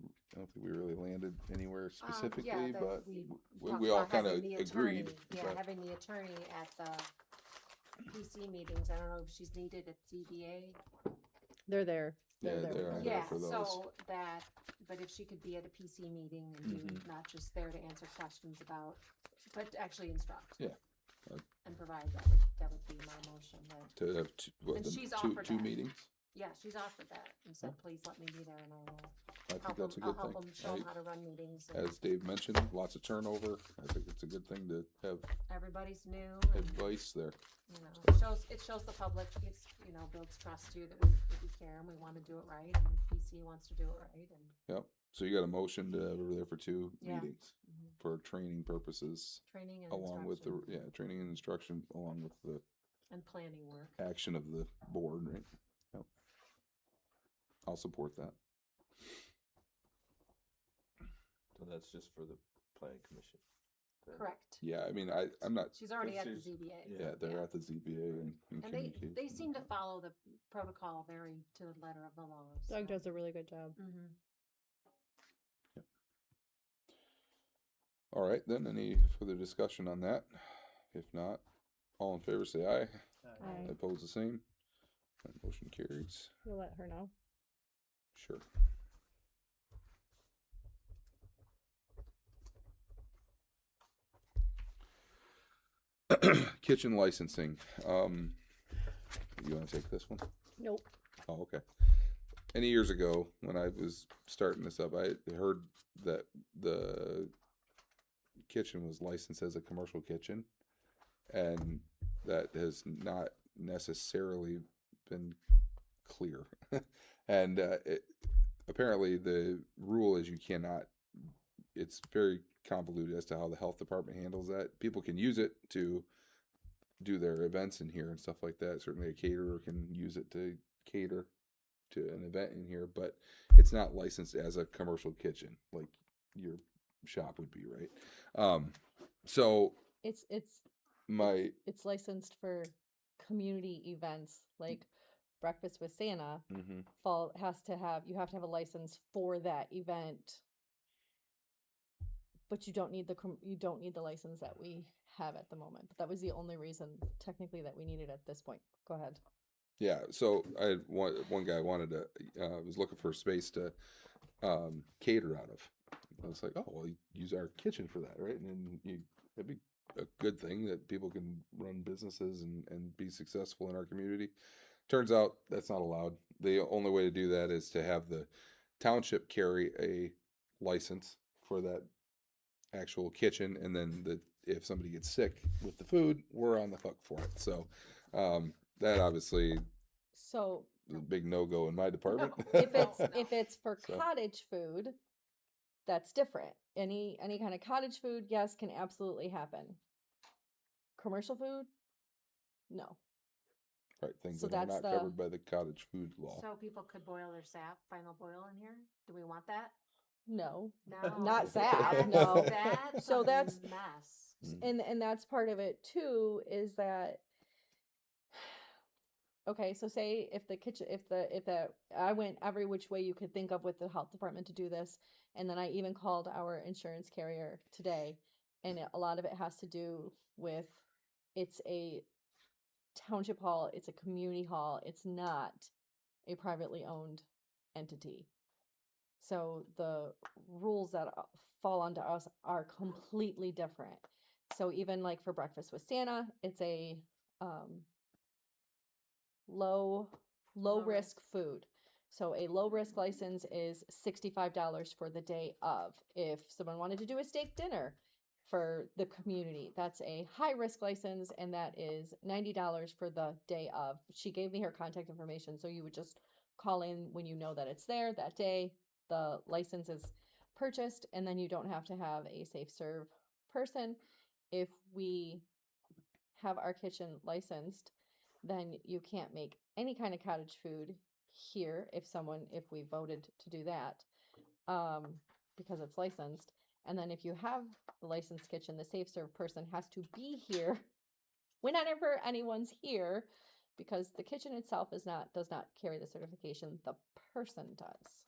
we really landed anywhere specifically, Yeah, but talked we all about kind of having the agreed. attorney- Yeah, but- having the attorney at the PC meetings. I don't know if she's needed at ZBA. They're there. Yeah, there they're with on us. there Yeah, for those. so that, but if she could be at a PC meeting and do, Mhm. not just there to answer questions about, but to actually instruct. Yeah. And provide, that would be my motion, right? To have And she's two offered that. meetings. Yeah, she's offered that and said, please let me be there and I will I think help that's a them, I'll good help thing. them, show them I- how to run meetings. And As Dave mentioned, lots of turnover. I think it's a good thing to have everybody's new and, advice there. it shows the public, it's, builds trust too, that we care and we want to do it right and PC wants to do it right and. Yep. So you got a motion to have her there for two Yeah. meetings Mhm. for training purposes, Training and along with the instruction training and instruction, along with the and planning work. action of the board, right? Yep. I'll support that. So that's just for the planning commission. Then- Correct. Yeah, I mean, I'm not. She's already at the This is- ZBA. Yeah, they're at the ZBA and And communicate. they seem to follow the protocol very to the letter of the law. Doug does a really good job. Mm-hmm. All right, then, any further discussion on that? If not, all in favor say aye. Aye. Oppose the same. That motion carries. You'll let her know. Sure. Kitchen licensing. You want to take this one? Nope. Oh, okay. Many years ago, when I was starting this up, I heard that the kitchen was licensed as a commercial kitchen, and that has not necessarily been clear. And apparently, the rule is you cannot. It's very convoluted as to how the health department handles that. People can use it to do their events in here and stuff like that. Certainly a caterer can use it to cater to an event in here, but it's not licensed as a commercial kitchen like your shop would be, right? So It's my licensed for community events like Breakfast with Santa. mhm. You have to have a license for that event. But you don't need the license that we have at the moment. But that was the only reason technically that we needed at this point. Go ahead. Yeah, so I had one guy wanted to was looking for a space to cater out of. I was like, oh well, you use our kitchen for that, right? And then it'd be a good thing that people can run businesses and be successful in our community. Turns out that's not allowed. The only way to do that is to have the township carry a license for that actual kitchen, and then if somebody gets sick with the food, we're on the hook for it. So that obviously So is a big no-go in my department. if it's for So- cottage food, that's different. Any kind of cottage food, yes, can absolutely happen. Commercial food, no. Right, things So that are that's not the- covered by the cottage food law. So people could boil their sap, final boil in here? Do we want that? No. No. Not sap, That's- no. That's So a that's- mess. And that's part of it too, is that okay, so say if the kitchen if the I went every which way you could think of with the health department to do this, and then I even called our insurance carrier today, and a lot of it has to do with it's a township hall, it's a community hall, it's not a privately owned entity. So the rules that fall onto us are completely different. So even like for Breakfast with Santa, it's a low Low risk food. So a low risk license is $65 for the day of. If someone wanted to do a steak dinner for the community, that's a high risk license, and that is $90 for the day of. She gave me her contact information, so you would just call in when you know that it's there that day. The license is purchased, and then you don't have to have a safe serve person. If we have our kitchen licensed, then you can't make any kind of cottage food here if we voted to do that, because it's licensed. And then if you have the licensed kitchen, the safe serve person has to be here whenever anyone's here, because the kitchen itself does not carry the certification. The person does.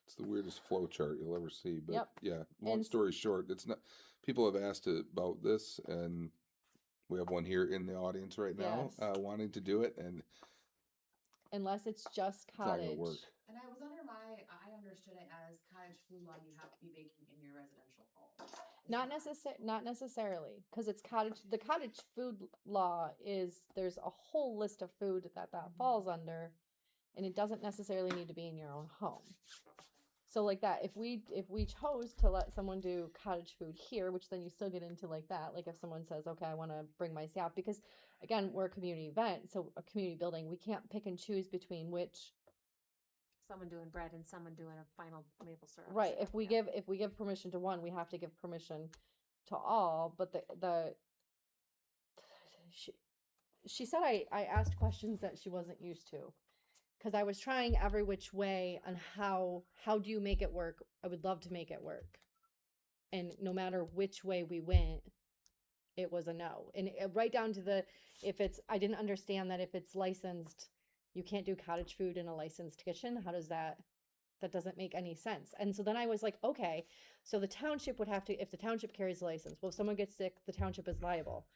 It's the weirdest flow chart you'll ever see, but Yep. yeah, long And- story short, it's not, people have asked about this, and we have one here in the audience right now, Yes. wanting to do it, and Unless it's just it's not gonna cottage. work. And I was I understood it as cottage food law, you have to be baking in your residential home. Not necessarily, because it's cottage. The cottage food law is there's a whole list of food that falls under, and it doesn't necessarily need to be in your own home. So like that, if we chose to let someone do cottage food here, which then you still get into like that, like if someone says, okay, I want to bring my staff, because again, we're a community event, so a community building, we can't pick and choose between which. Someone doing bread and someone doing a final maple syrup. Right. syrup, If we give permission to one, we have to give permission to all. But she said I asked questions that she wasn't used to, because I was trying every which way on how do you make it work. I would love to make it work, and no matter which way we went, it was a no. And right down to I didn't understand that if it's licensed, you can't do cottage food in a licensed kitchen. How does that doesn't make any sense. And so then I was like, okay, so the township would have to, if the township carries the license, well, if someone gets sick, the township is liable.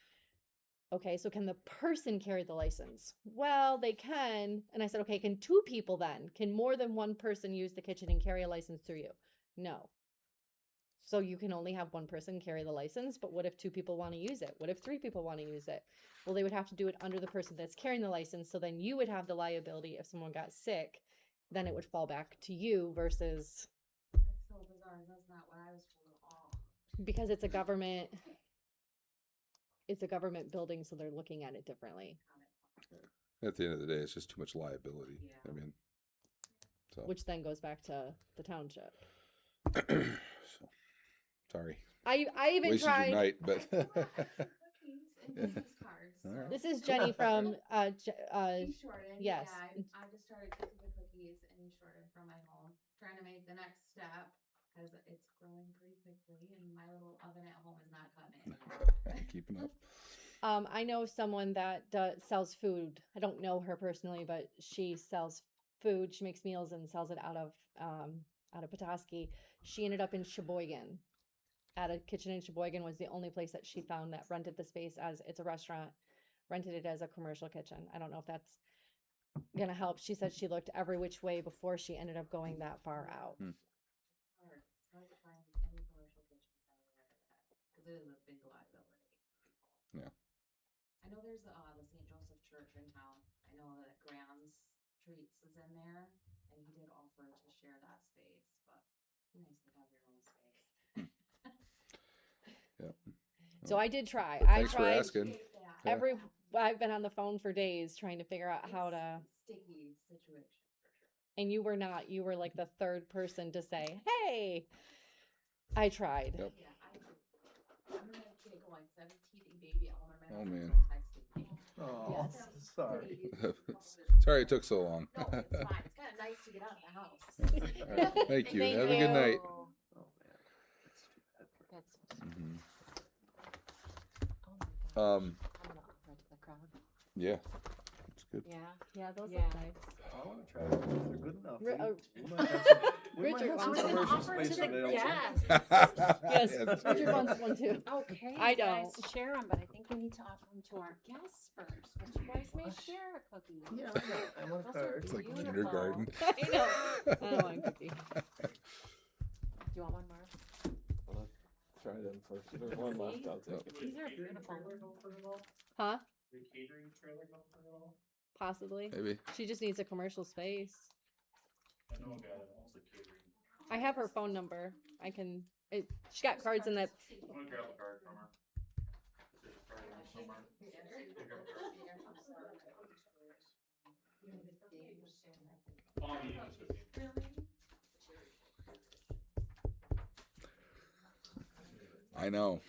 Okay, so can the person carry the license? Well, they can. And I said, okay, can two people then? Can more than one person use the kitchen and carry a license through you? No. So you can only have one person carry the license, but what if two people want to use it? What if three people want to use it? Well, they would have to do it under the person that's carrying the license, so then you would have the liability if someone got sick, then it would fall back to you versus It's so bizarre, that's not what I was told at all. because it's a government building, so they're looking at it differently, At the end of the day, it's just too much liability. I Yeah. mean, so, which then goes back to the township. so sorry, I even wasted tried. your night, but Cookies and business cards, All so. right. This is Jenny from East Jordan, yes. yeah, I just started cooking the cookies in East Jordan from my home, trying to make the next step, cause it's growing pretty quickly and my little oven at home is not cutting it. keeping up. I know someone that sells food. I don't know her personally, but she sells food. She makes meals and sells it out of Petoskey. She ended up in Sheboygan. At a kitchen in Sheboygan was the only place that she found that rented the space as it's a restaurant, rented it as a commercial kitchen. I don't know if that's gonna help. She said she looked every which way before she ended up going that far out. It's hard to find any commercial kitchens anywhere that, cause it is a big liability. Yeah. I know there's the St. Joseph Church in town, I know that Graham's Treats is in there, and he did offer to share that space, but Nice to have your own space. So I did try. But I thanks for tried asking. Yeah. every. I've been on the phone for days trying to figure out how to. Sticky situation for sure. And you were not. You were like the third person to say, "Hey." I tried. Yep. Yeah, I'm gonna make it going, cause I'm teething baby at home. Oh, man. Texting me. Oh, Yes. sorry. Sorry it took so long. No, it's fine. It's kinda nice to get out of the house. All right. Thank you. Thank Have a good night. Oh, man. That's too bad for That's, Mhm. oh my gosh. Um, I'm gonna offer it to the crowd. yeah, it's good. Yeah. Yeah, those Yeah. look nice. I wanna try them if they're good enough. Ri- We might have some, we might Richard have I some was gonna commercial offer it space to the available. guests. Yes, Yeah. Richard wants one too. Okay, I you guys don't. share them, but I think we need to offer them to our guests first. But you guys may share a cookie. Yeah, I know. I want Those a are card. It's like Beautiful. kindergarten. I know. I don't want a cookie. Do you want one, Marv? Well, let's try them first. If there's one left, I'll take it. These are beautiful. Huh? The catering trailer go for it all? Possibly. Maybe. She just needs a commercial space. I know a guy that owns the catering. I have her phone number. I can. She got cards in that. I'm gonna grab a card from her. There's a card in there somewhere. Pick up a card. All meetings with me. I know.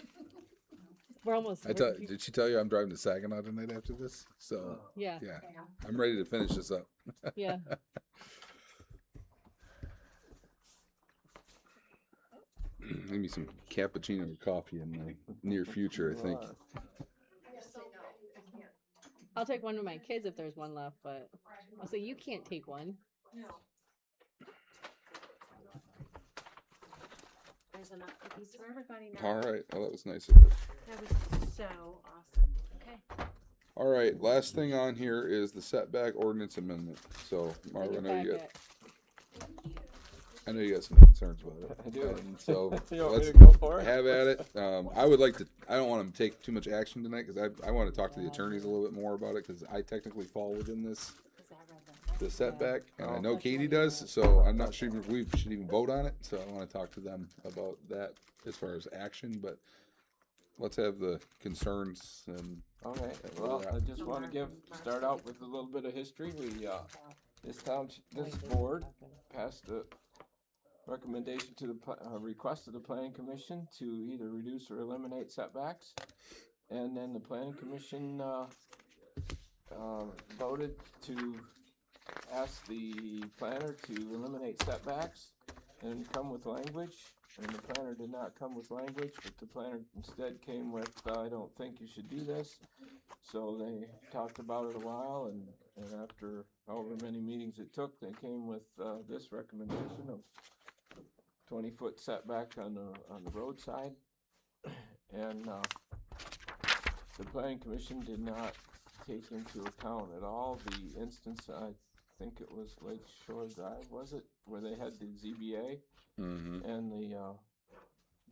We're almost. Did she tell you I'm driving to Saginaw tonight after this? So Yeah. yeah, I'm ready to finish this up. Yeah. Maybe some cappuccino or coffee in the near future, I think. I'll take one of my kids if there's one left, but I'll say you can't take one. There's enough cookies for everybody now. All right. Well, that was nice of her. That was so awesome. Okay. All right. Last thing on here is the setback ordinance amendment. So, In Marv, I your know you got, packet. I know you got some concerns about it. I do. And so You want me let's to go for it? have at it. I would like to. I don't want to take too much action tonight because I want to talk to the attorneys a little bit more about it because I technically fall within this the setback, and I know Katie does. So I'm not sure if we should even vote on it. So I want to talk to them about that as far as action. But let's have the concerns and Okay, well, I just wanna start out with a little bit of history. This board passed a recommendation to the, request of the planning commission to either reduce or eliminate setbacks. And then the planning commission, voted to ask the planner to eliminate setbacks and come with language. And the planner did not come with language, but the planner instead came with, I don't think you should do this. So they talked about it a while, and after however many meetings it took, they came with, this recommendation of 20-foot setback on the roadside. And, the planning commission did not take into account at all the instance, I think it was Lake Shore Drive, was it, where they had the ZBA? And the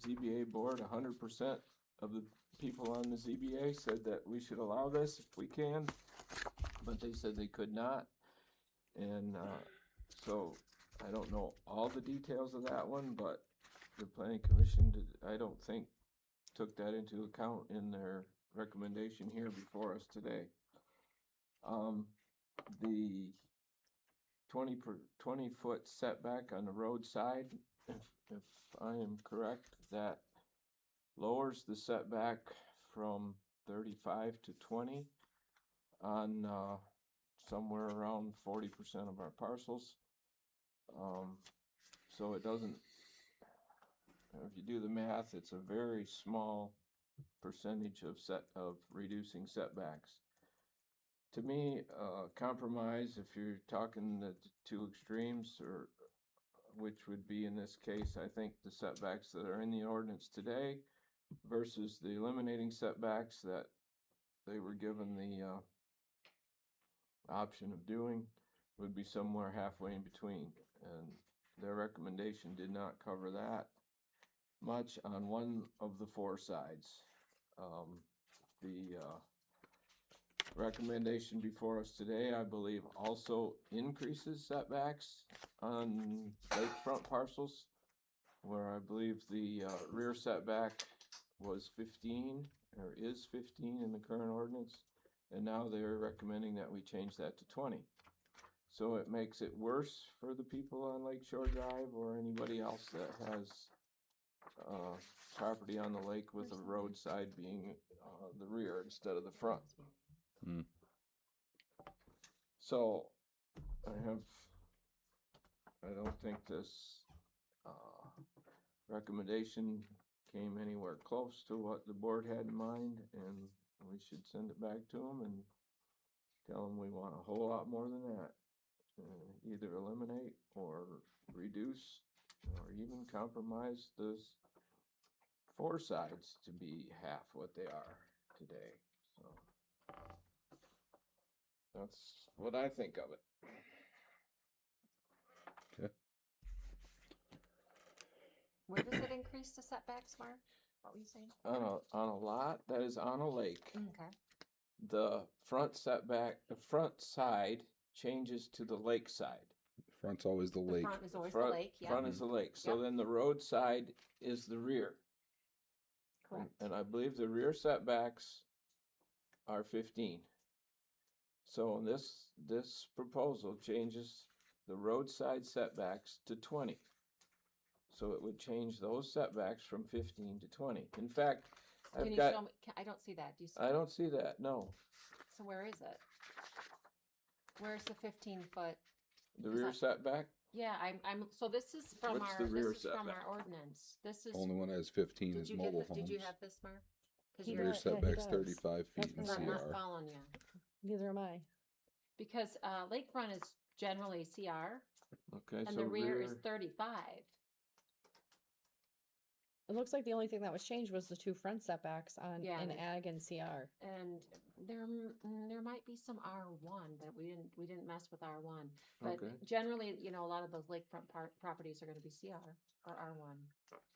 ZBA board, 100% of the people on the ZBA said that we should allow this if we can, but they said they could not. And so I don't know all the details of that one, but the planning commission did, I don't think, took that into account in their recommendation here before us today. The 20-foot setback on the roadside, if I am correct, that lowers the setback from 35 to 20 on somewhere around 40% of our parcels. So it doesn't, if you do the math, it's a very small percentage of reducing setbacks. To me, compromise, if you're talking the two extremes, or which would be in this case, I think the setbacks that are in the ordinance today versus the eliminating setbacks that they were given the option of doing, would be somewhere halfway in between. And their recommendation did not cover that much on one of the four sides. The recommendation before us today, I believe, also increases setbacks on lakefront parcels where I believe the rear setback was 15 or is 15 in the current ordinance, and now they're recommending that we change that to 20. So it makes it worse for the people on Lake Shore Drive or anybody else that has property on the lake with the roadside being the rear instead of the front. Hmm. So I don't think this recommendation came anywhere close to what the board had in mind, and we should send it back to them and tell them we want a whole lot more than that. Either eliminate or reduce or even compromise those 4 sides to be half what they are today. So that's what I think of it. Where does it increase the setbacks, Mark? What were you saying? On a lot that is on a lake, Okay. the front side changes to the lake side. Front's always the The lake. front is always the Front- lake, yeah. Front is the lake, so Yep. then the road side is the rear. Correct. And I believe the rear setbacks are 15. So this proposal changes the roadside setbacks to 20. So it would change those setbacks from 15 to 20. In fact, Can I've you got, show me? I don't see that. Do you see? I don't see that, no. So where is it? Where's the 15-foot? The Is rear that- setback, Yeah, so this is from What's our, the this rear is from our setback? ordinance. This is, Only one that has 15 did is you mobile get, homes. did you have this, Mark? 'Cause He you're, Rear does. Yeah, he setback's does. 35 feet in That's I'm not CR. following you. Neither am I. Because, lakefront is generally CR okay, and so the rear is 35. It looks like the only thing that was changed was the 2 front setbacks on Yeah, in the- ag and CR. And there might be some R1, but we didn't mess with R1. But Okay. generally, a lot of those lakefront properties are gonna be CR or R1.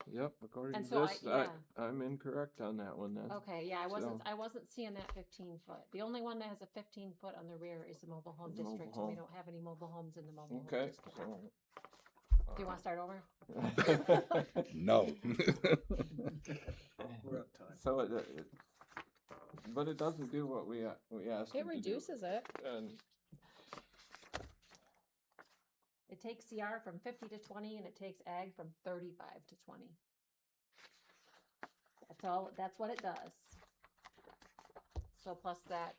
Yep, according And to so this, yeah. I'm incorrect on that one then. Okay, yeah, So- I wasn't seeing that 15-foot. The only one that has a 15-foot on the rear is the mobile home The mobile district, and we home. don't have any mobile homes in the mobile home Okay, district. so. Do you wanna start over? No. We're up time. So but it doesn't do what we asked It it to do. reduces it. And It takes CR from 50 to 20, and it takes ag from 35 to 20. That's what it does. So plus that,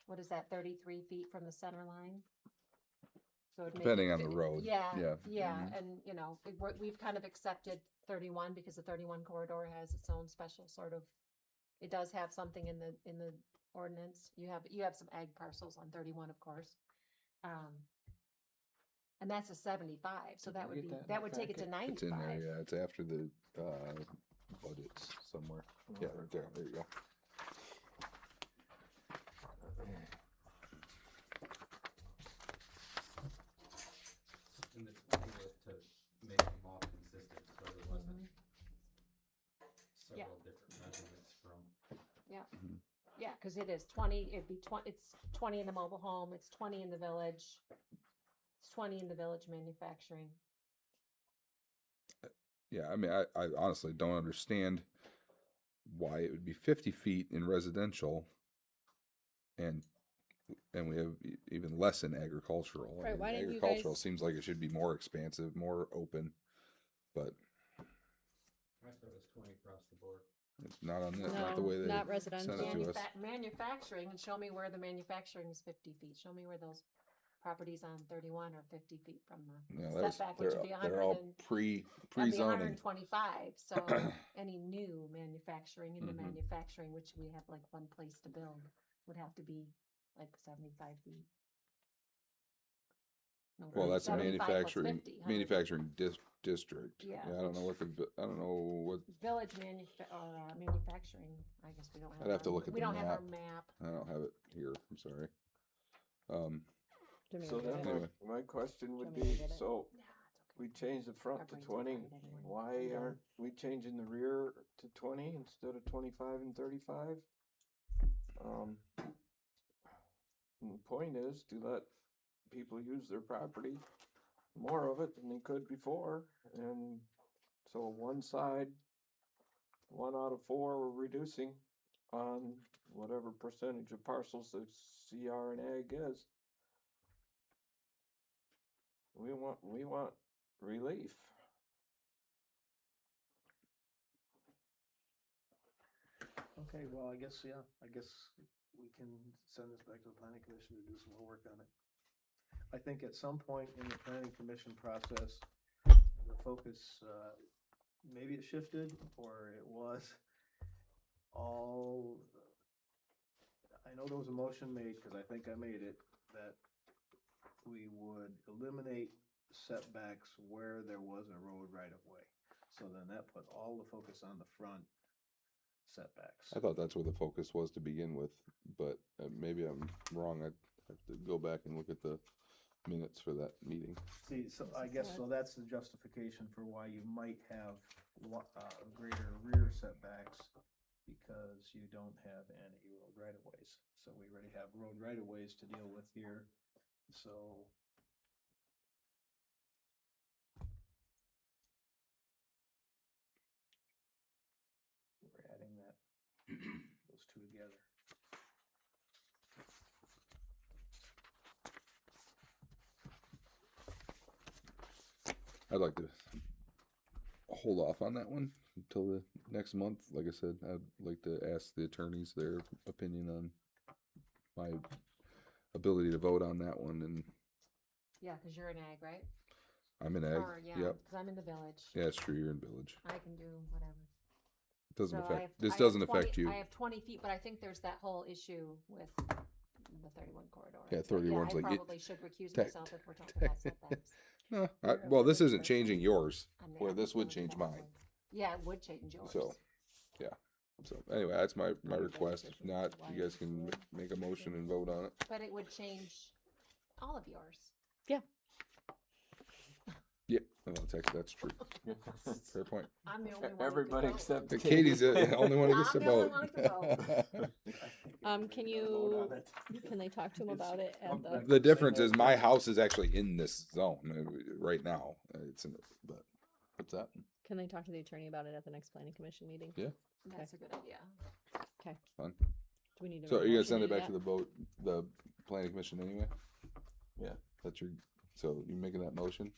what is that, 33 feet from the center line? So it'd make Depending it on the road. Yeah, Yeah. yeah, Mhm. and we've kind of accepted 31 because the 31 corridor has its own special sort of, it does have something in the ordinance. You have some ag parcels on 31, of course. And that's a 75, so Did that we would get be, that in that the would take it to packet? 95. It's in there, yeah. It's after the budgets somewhere. Yeah, right there. There you go. And the 20 was to make them all consistent, so there wasn't Yeah. several different measurements from. Yeah, because it is 20, it's 20 in the mobile home, it's 20 in the village, it's 20 in the village manufacturing. Yeah, I mean, I honestly don't understand why it would be 50 feet in residential and we have even less in agricultural. Right, why didn't you agricultural guys- seems like it should be more expansive, more open, but I thought it was 20 across the board. it's not on that, not No, the way they not sent residential. it to us. Manufacturing, and show me where the manufacturing is 50 feet, show me where those properties on 31 are 50 feet from the No, that's, setback, which would be they're all 100 and, that'd be pre-zoning. 125, so any new manufacturing in the Mhm. manufacturing, which we have like one place to build, would have to be like 75 feet. No, Well, that's a 75 plus manufacturing 50, 100. manufacturing district. Yeah, I don't know what I don't know what, Village manufacturing, I guess we don't have. I'd have to our- look at We the don't have our map. map. I don't have it here, I'm sorry. Do you So want me to then get it? Anyway. my question would Want me to be, get it? so Yeah, it's okay. we changed the front Our to brains are 20, fried anyway. why Yeah. aren't we changing the rear to 20 instead of 25 and 35? And the point is to let people use their property more of it than they could before, and so one side, 1 out of 4 we're reducing on whatever percentage of parcels the CR and ag is. We want relief. Okay, well, I guess we can send this back to the planning commission to do some more work on it. I think at some point in the planning commission process, the focus, maybe it shifted or it was all, I know there was a motion made, cause I think I made it, that we would eliminate setbacks where there was a road right of way. So then that put all the focus on the front setbacks. I thought that's where the focus was to begin with, but maybe I'm wrong. I'd have to go back and look at the minutes for that meeting. See, so I guess, so that's the justification for why you might have greater rear setbacks, because you don't have any road right of ways. So we already have road right of ways to deal with here, so. We're adding that, those two together. I'd like to hold off on that one until the next month. Like I said, I'd like to ask the attorneys their opinion on my ability to vote on that one. And Yeah, because you're in ag, right? I'm in ag. Or, yeah, Yep. because I'm in the village. Yeah, it's true. You're in village. I can do whatever. It doesn't So I affect. have- This I have doesn't 20 affect you. I have 20 feet, but I think there's that whole issue with the 31 corridor. Yeah, But 31's I like it- probably should recuse tech- myself if we're talking about setbacks. No, You're a well, this village isn't person. changing yours. I'm Where not this would village change back mine. way. Yeah, it would change yours. So, yeah. So anyway, that's my Maybe request. that's If not, why you guys can make a motion and vote on it. But it would change all of yours. Yep. Well, that's true. Fair point. I'm the only one. Everybody that could vote. except Katie's the only one who gets to I'm the only vote. one that can Can they talk to him about it at the? The difference is my house is actually in this zone right now. It's in, but what's that? Can they talk to the attorney about it at the next planning commission meeting? Yeah. That's a good idea. Fun. Do we need to? So make are a you gonna motion send it do back to that? the vote, the planning commission anyway? Yeah. That's your, so you making that motion?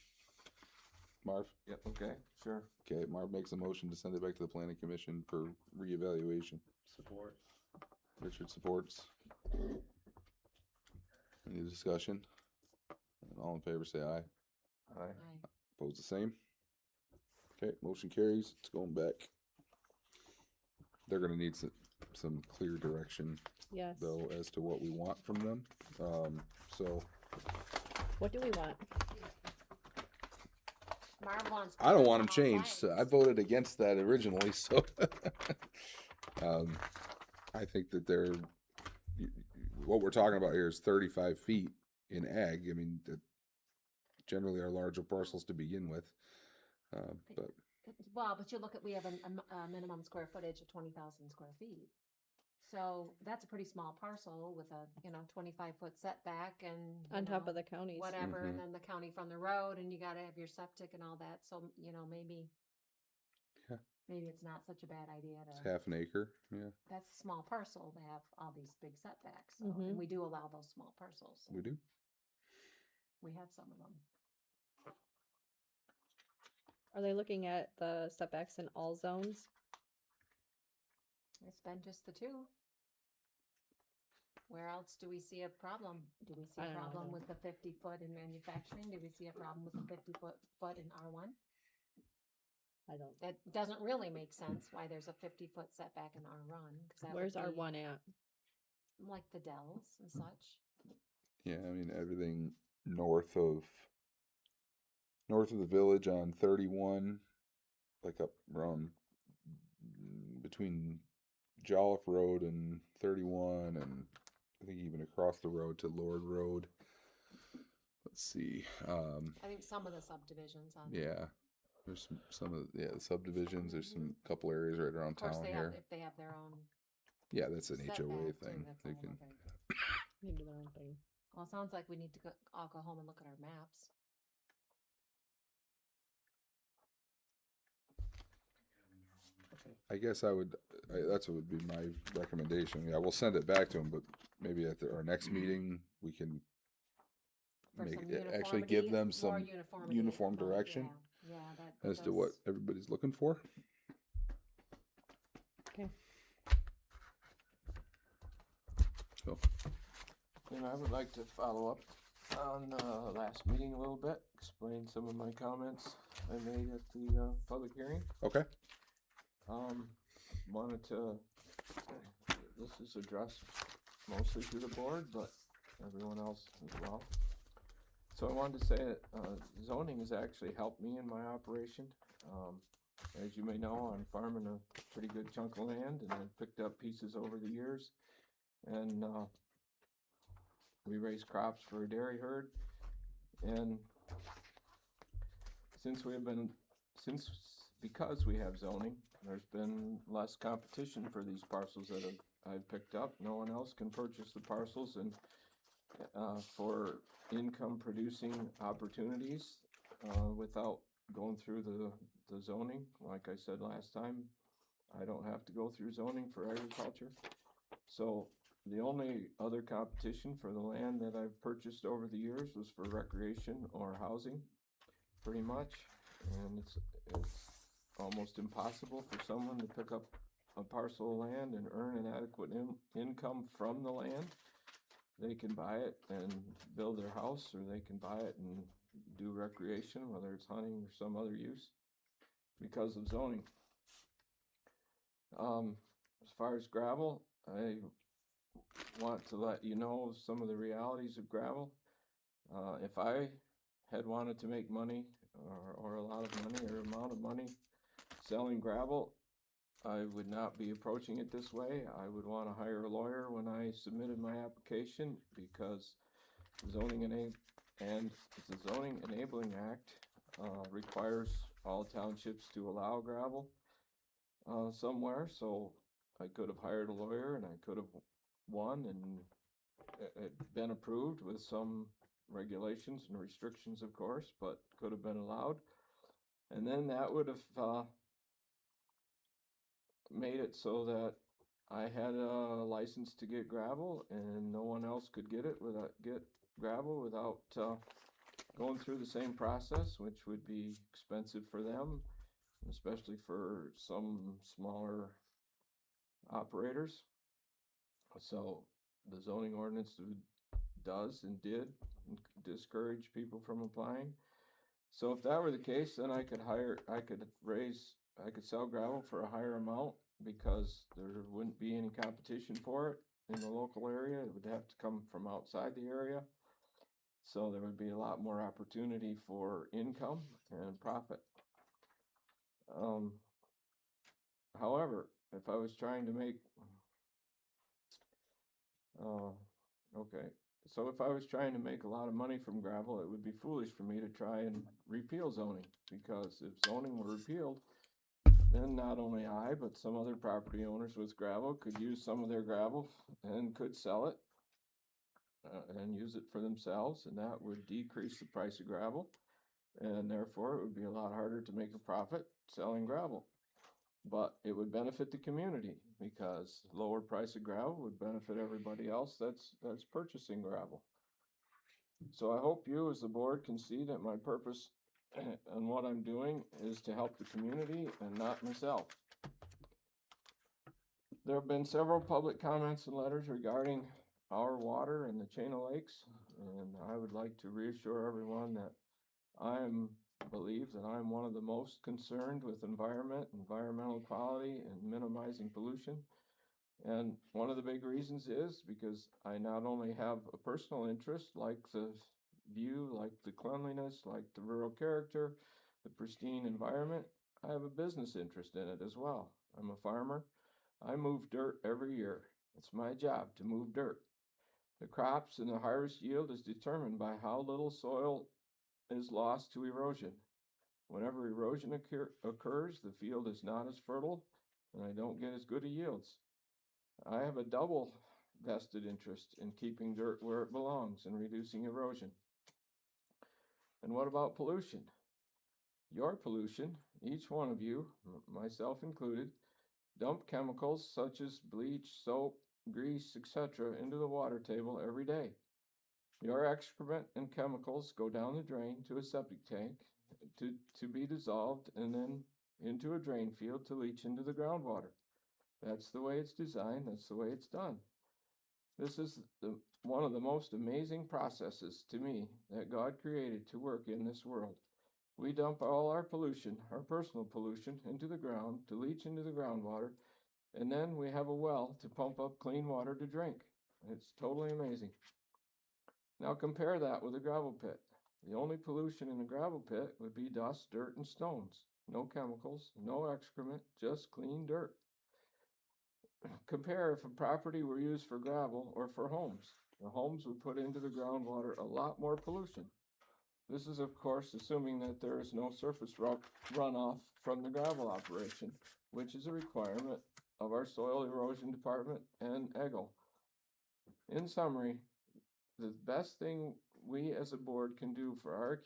Marv? Yep, okay, sure. Okay, Marv makes a motion to send it back to the planning commission for reevaluation. Support. Richard supports. Any discussion? And all in favor say aye. Aye. I- Opposed the same? Okay, motion carries. It's going back. They're gonna need some clear direction Yes. though as to what we want from them. So What do we want? Marv wants. I don't comments want them on all changed. sides. I voted against that originally, so I think that what we're talking about here is 35 feet in ag. I mean, that generally are larger parcels to begin with. But Well, but you look at, we have a minimum square footage of 20,000 square feet. So that's a pretty small parcel with a, 25-foot setback and. On top of the counties. Whatever, Mhm. and then the county from the road, and you gotta have your septic and all that, so, maybe. Yeah. Maybe it's not such a bad idea it's to, half an acre. Yeah, that's a small parcel to have all these big setbacks, so, Mhm. and we do allow those small parcels. we do. We have some of them. Are they looking at the setbacks in all zones? It's been just the two. Where else do we see a problem? Do we see I a don't know, I problem don't- with the 50-foot in manufacturing? Do we see a problem with the 50-foot in R1? I don't. That doesn't really make sense why there's a 50-foot setback in R1. 'Cause that would Where's our be one at? Like the Dells and such. Yeah, I mean everything north of the village on 31, like up around between Jolliffe Road and 31, and I think even across the road to Lord Road. Let's see. I think some of the subdivisions on. Yeah, there's some of the subdivisions. There's some couple areas right around Of course, town they here. have, if they have their own. Yeah, that's an HOA setback, too, thing. that's They all can. other- Maybe their own thing. Well, it sounds like we need to all go home and look at our maps. I guess that's what would be my recommendation. Yeah, we'll send it back to them, but maybe at our next meeting, we can For some actually give them more some uniformity uniform well, direction Yeah, that as to what does- everybody's looking for. Okay. So, And I would like to follow up on last meeting a little bit, explain some of my comments I made at the public hearing. okay. Wanted to, this is addressed mostly to the board, but everyone else as well. So I wanted to say that zoning has actually helped me in my operation. As you may know, I'm farming a pretty good chunk of land, and I've picked up pieces over the years. And we raise crops for a dairy herd. And because we have zoning, there's been less competition for these parcels that I've picked up. No one else can purchase the parcels, and for income producing opportunities without going through the zoning. Like I said last time, I don't have to go through zoning for agriculture. So the only other competition for the land that I've purchased over the years was for recreation or housing, pretty much. And it's almost impossible for someone to pick up a parcel of land and earn an adequate income from the land. They can buy it and build their house, or they can buy it and do recreation, whether it's hunting or some other use, because of zoning. As far as gravel, I want to let you know some of the realities of gravel. If I had wanted to make money, or a lot of money, or amount of money selling gravel, I would not be approaching it this way. I would want to hire a lawyer when I submitted my application, because the Zoning Enabling Act requires all townships to allow gravel somewhere. So I could have hired a lawyer, and I could have won and it been approved with some regulations and restrictions, of course, but could have been allowed. And then that would have made it so that I had a license to get gravel, and no one else could get gravel without going through the same process, which would be expensive for them, especially for some smaller operators. So the zoning ordinance does and did discourage people from applying. So if that were the case, then I could sell gravel for a higher amount, because there wouldn't be any competition for it in the local area. It would have to come from outside the area. So there would be a lot more opportunity for income and profit. However, if I was trying to make, if I was trying to make a lot of money from gravel, it would be foolish for me to try and repeal zoning, because if zoning were repealed, then not only I, but some other property owners with gravel could use some of their gravel and could sell it and use it for themselves, and that would decrease the price of gravel, and therefore it would be a lot harder to make a profit selling gravel. But it would benefit the community, because lower price of gravel would benefit everybody else that's purchasing gravel. So I hope you as the board can see that my purpose and what I'm doing is to help the community and not myself. There have been several public comments and letters regarding our water and the chain of lakes, and I would like to reassure everyone that believe that I'm one of the most concerned with environmental quality, and minimizing pollution. And one of the big reasons is because I not only have a personal interest, like the view, like the cleanliness, like the rural character, the pristine environment, I have a business interest in it as well. I'm a farmer. I move dirt every year. It's my job to move dirt. The crops and the harvest yield is determined by how little soil is lost to erosion. Whenever erosion occurs, the field is not as fertile, and I don't get as good a yields. I have a double vested interest in keeping dirt where it belongs and reducing erosion. And what about pollution? Your pollution, each one of you, myself included, dump chemicals such as bleach, soap, grease, etc. into the water table every day. Your excrement and chemicals go down the drain to a septic tank to be dissolved and then into a drain field to leach into the groundwater. That's the way it's designed, that's the way it's done. This is one of the most amazing processes to me that God created to work in this world. We dump all our pollution, our personal pollution, into the ground to leach into the groundwater, and then we have a well to pump up clean water to drink. It's totally amazing. Now compare that with a gravel pit. The only pollution in a gravel pit would be dust, dirt, and stones. No chemicals, no excrement, just clean dirt. Compare if a property were used for gravel or for homes. The homes would put into the groundwater a lot more pollution. This is, of course, assuming that there is no surface runoff from the gravel operation, which is a requirement of our soil erosion department and EGLE. In summary, the best thing we as a board can do for our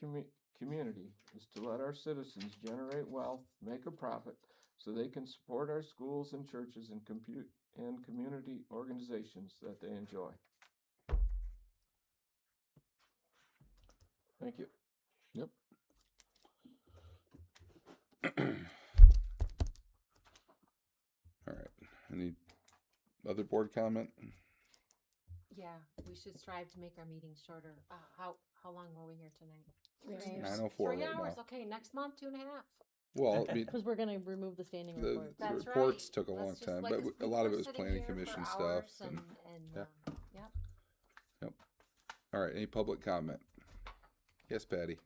community is to let our citizens generate wealth, make a profit, so they can support our schools and churches and community organizations that they enjoy. Thank you. Yep. All right. Any other board comment? Yeah, we should strive to make our meetings shorter. How long were we here tonight? 3 hours. 9:04 3 right hours. now. Okay, next month, 2.5. Well, I mean, Because we're gonna remove the standing the reports. That's reports right. took a long Let's just time, like but us- a lot of it we're was sitting planning here for commission stuff. hours And, yeah. yep. all right. Any public comment? Yes, Patty.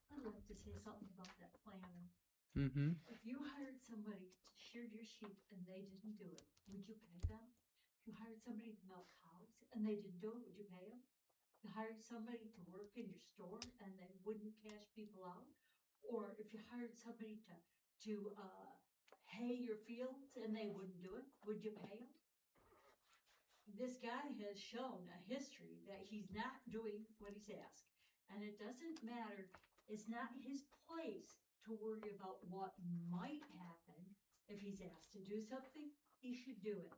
I'd like to say something about that planner. Mm-hmm. If you hired somebody to shear your sheep and they didn't do it, would you pay them? If you hired somebody to milk cows and they didn't do it, would you pay them? You hired somebody to work in your store and they wouldn't cash people out? Or if you hired somebody to hay your fields and they wouldn't do it, would you pay them? This guy has shown a history that he's not doing what he's asked. And it doesn't matter, it's not his place to worry about what might happen. If he's asked to do something, he should do it.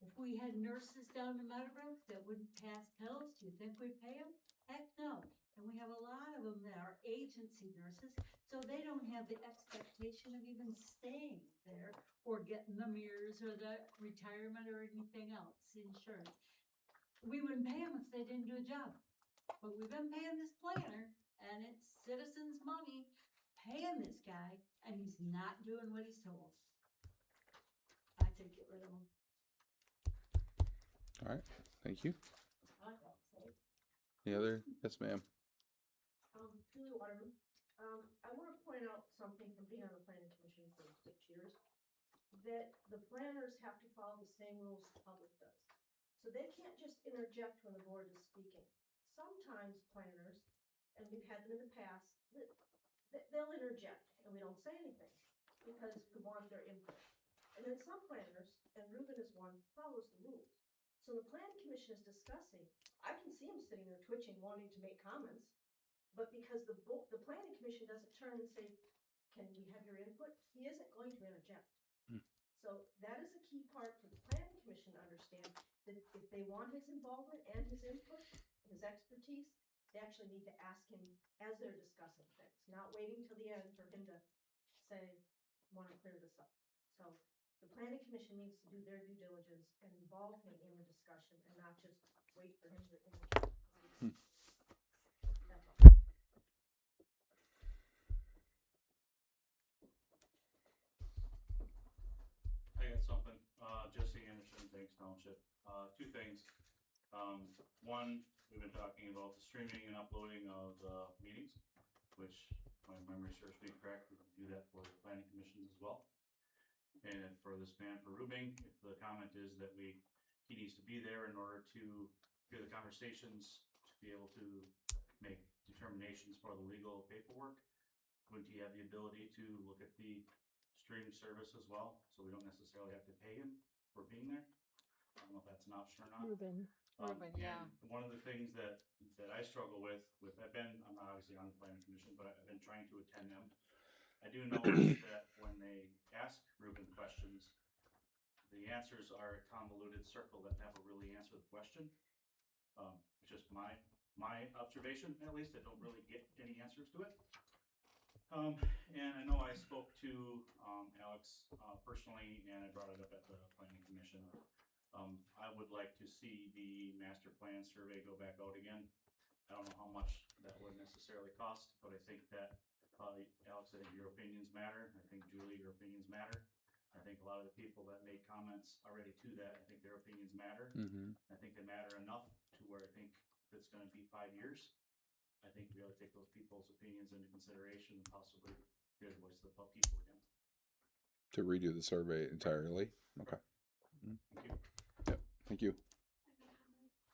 If we had nurses down in Meadowbrook that wouldn't pass pills, do you think we'd pay them? Heck no. And we have a lot of them that are agency nurses, so they don't have the expectation of even staying there or getting the mirrors or the retirement or anything else, insurance. We wouldn't pay them if they didn't do a job. But we've been paying this planner, and it's citizens' money, paying this guy, and he's not doing what he's told. I say get rid of him. All right. Thank you. I don't say. Any other? Yes, ma'am. Julie Waterman. I want to point out something from being on the planning commission for 6 years, that the planners have to follow the same rules the public does. So they can't just interject when the board is speaking. Sometimes planners, and we've had them in the past, they'll interject and we don't say anything because we want their input. And then some planners, and Ruben is one, follows the rules. So the planning commission is discussing, I can see him sitting there twitching, wanting to make comments, but because the planning commission doesn't turn and say, can we have your input? He isn't going to interject. So that is a key part for the planning commission to understand, that if they want his involvement and his input, his expertise, they actually need to ask him as they're discussing things, not waiting till the end for him to say, want to clear this up. So the planning commission needs to do their due diligence and involve him in the discussion and not just wait for him to interject. That's all. I got something, Jesse Anderson, Banks Township, 2 things. One, we've been talking about the streaming and uploading of meetings, which, if my memory serves me correct, we can do that for the planning commissions as well. And for this man, for Rubing, if the comment is that he needs to be there in order to hear the conversations, to be able to make determinations for the legal paperwork, wouldn't he have the ability to look at the stream service as well, so we don't necessarily have to pay him for being there? I don't know if that's an option or not. Ruben. Ruben, yeah. And one of the things that I struggle with, I'm not obviously on the planning commission, but I've been trying to attend them. I do notice that when they ask Ruben questions, answers are a convoluted circle that never really answer the question. It's just my observation, at least, I don't really get any answers to it. And I know I spoke to, Alex, personally, and I brought it up at the planning commission. I would like to see the master plan survey go back out again. I don't know how much that would necessarily cost, but I think that, Alex, I think your opinions matter. I think Julie, your opinions matter. I think a lot of the people that made comments already to that, I think their opinions matter. I think they matter enough to where I think if it's gonna be 5 years, I think we ought to take those people's opinions into consideration and possibly hear the voice of the people again. To redo the survey entirely. Okay. Thank you. Yep. Thank you.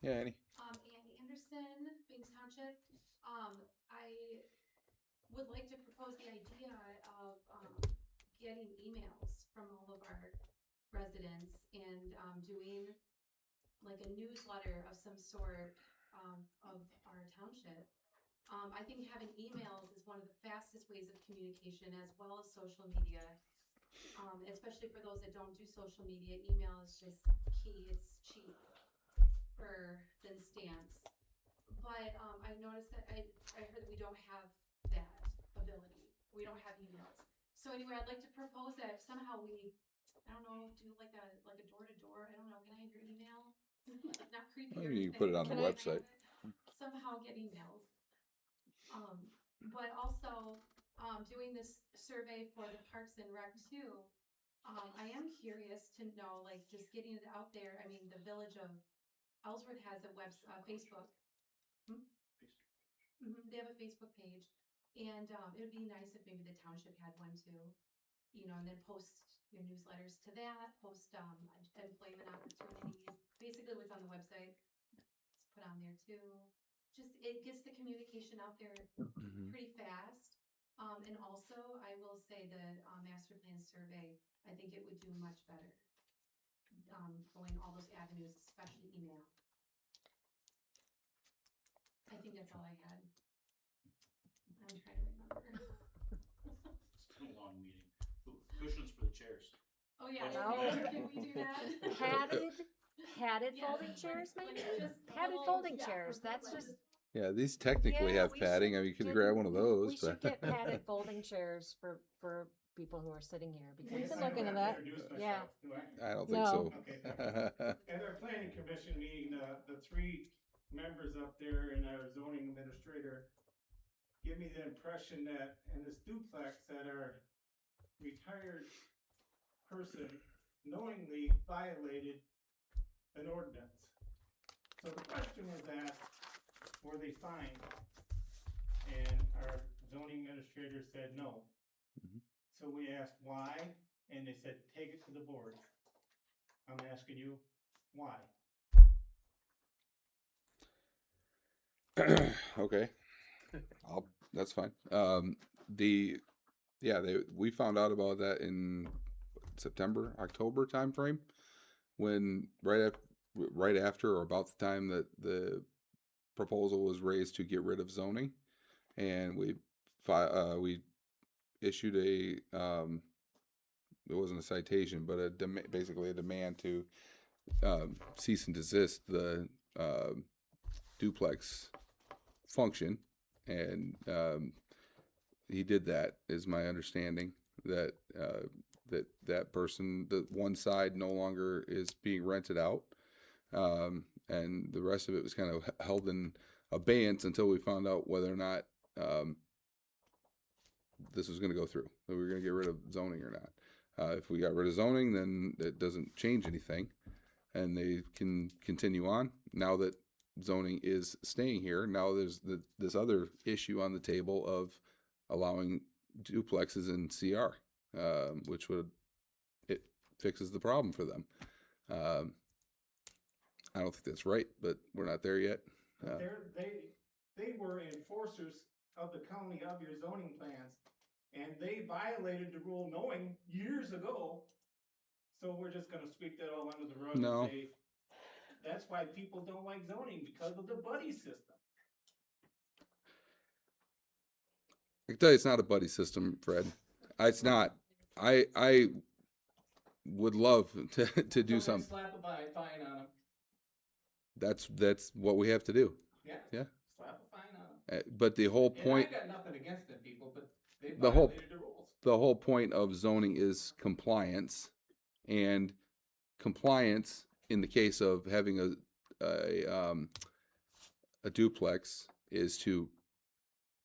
Yeah, Annie. Annie Anderson, Bings Township. I would like to propose the idea of, getting emails from all of our residents and, doing like a newsletter of some sort, of our township. I think having emails is one of the fastest ways of communication, as well as social media. Especially for those that don't do social media, email is just key, it's cheap than stamps. But, I noticed that I heard that we don't have that ability. We don't have emails. So anyway, I'd like to propose that somehow we, I don't know, do like a door to door, I don't know, can I have your email? Not creepy or You anything. can put it on the Can I have website. it? Somehow get emails. But also, doing this survey for the Parks and Rec too, I am curious to know, like, just getting it out there. I mean, the village of Ellsworth has a Facebook. They have a Facebook page, and it would be nice if maybe the township had one too. You know, and then post your newsletters to that, post employment opportunities, basically what's on the website, it's put on there too. Just, it gets the communication out there pretty fast. And also, I will say the master plan survey, I think it would do much better. Going all those avenues, especially email. I think that's all I had. I'm trying to remember. It's been a long meeting. Ooh, cushions for the chairs. Oh yeah, No. can we do that? Padded Yes. folding chairs, maybe? Like just Padded little- folding yeah, chairs, for that's like- just. Yeah, these technically Yeah, have we padding. should I mean, you could get- grab one of those. We should but get padded folding chairs for people who are sitting here We because. can look into that. Yeah. I don't think No. so. At our planning commission meeting, the 3 members up there and our zoning administrator give me the impression that in this duplex that our retired person knowingly violated an ordinance. So the question was asked, were they fined? And our zoning administrator said no. So we asked why, and they said, take it to the board. I'm asking you, why? Okay. That's fine. We found out about that in September, October timeframe, when right after or about the time that the proposal was raised to get rid of zoning, and we issued it wasn't a citation, but basically a demand to cease and desist the duplex function, and he did that, is my understanding, that that person, the one side no longer is being rented out, and the rest of it was kind of held in abeyance until we found out whether or not this was going to go through, that we were going to get rid of zoning or not. If we got rid of zoning, then it doesn't change anything, and they can continue on. Now that zoning is staying here, now there's this other issue on the table of allowing duplexes in CR, which it fixes the problem for them. I don't think that's right, but we're not there yet. They were enforcers of the county of your zoning plans, and they violated the rule knowing years ago. So we're just gonna sweep that all under the rug No. and say, that's why people don't like zoning, because of the buddy system. I can tell you it's not a buddy system, Fred. It's not. I would love to do Okay, something. Slap a fine on them. That's what we have to do. Yeah. Yeah. Slap a fine on them. But the whole And point, I got nothing against them people, but they the whole violated the rules. the whole point of zoning is compliance, and compliance in the case of having a duplex is to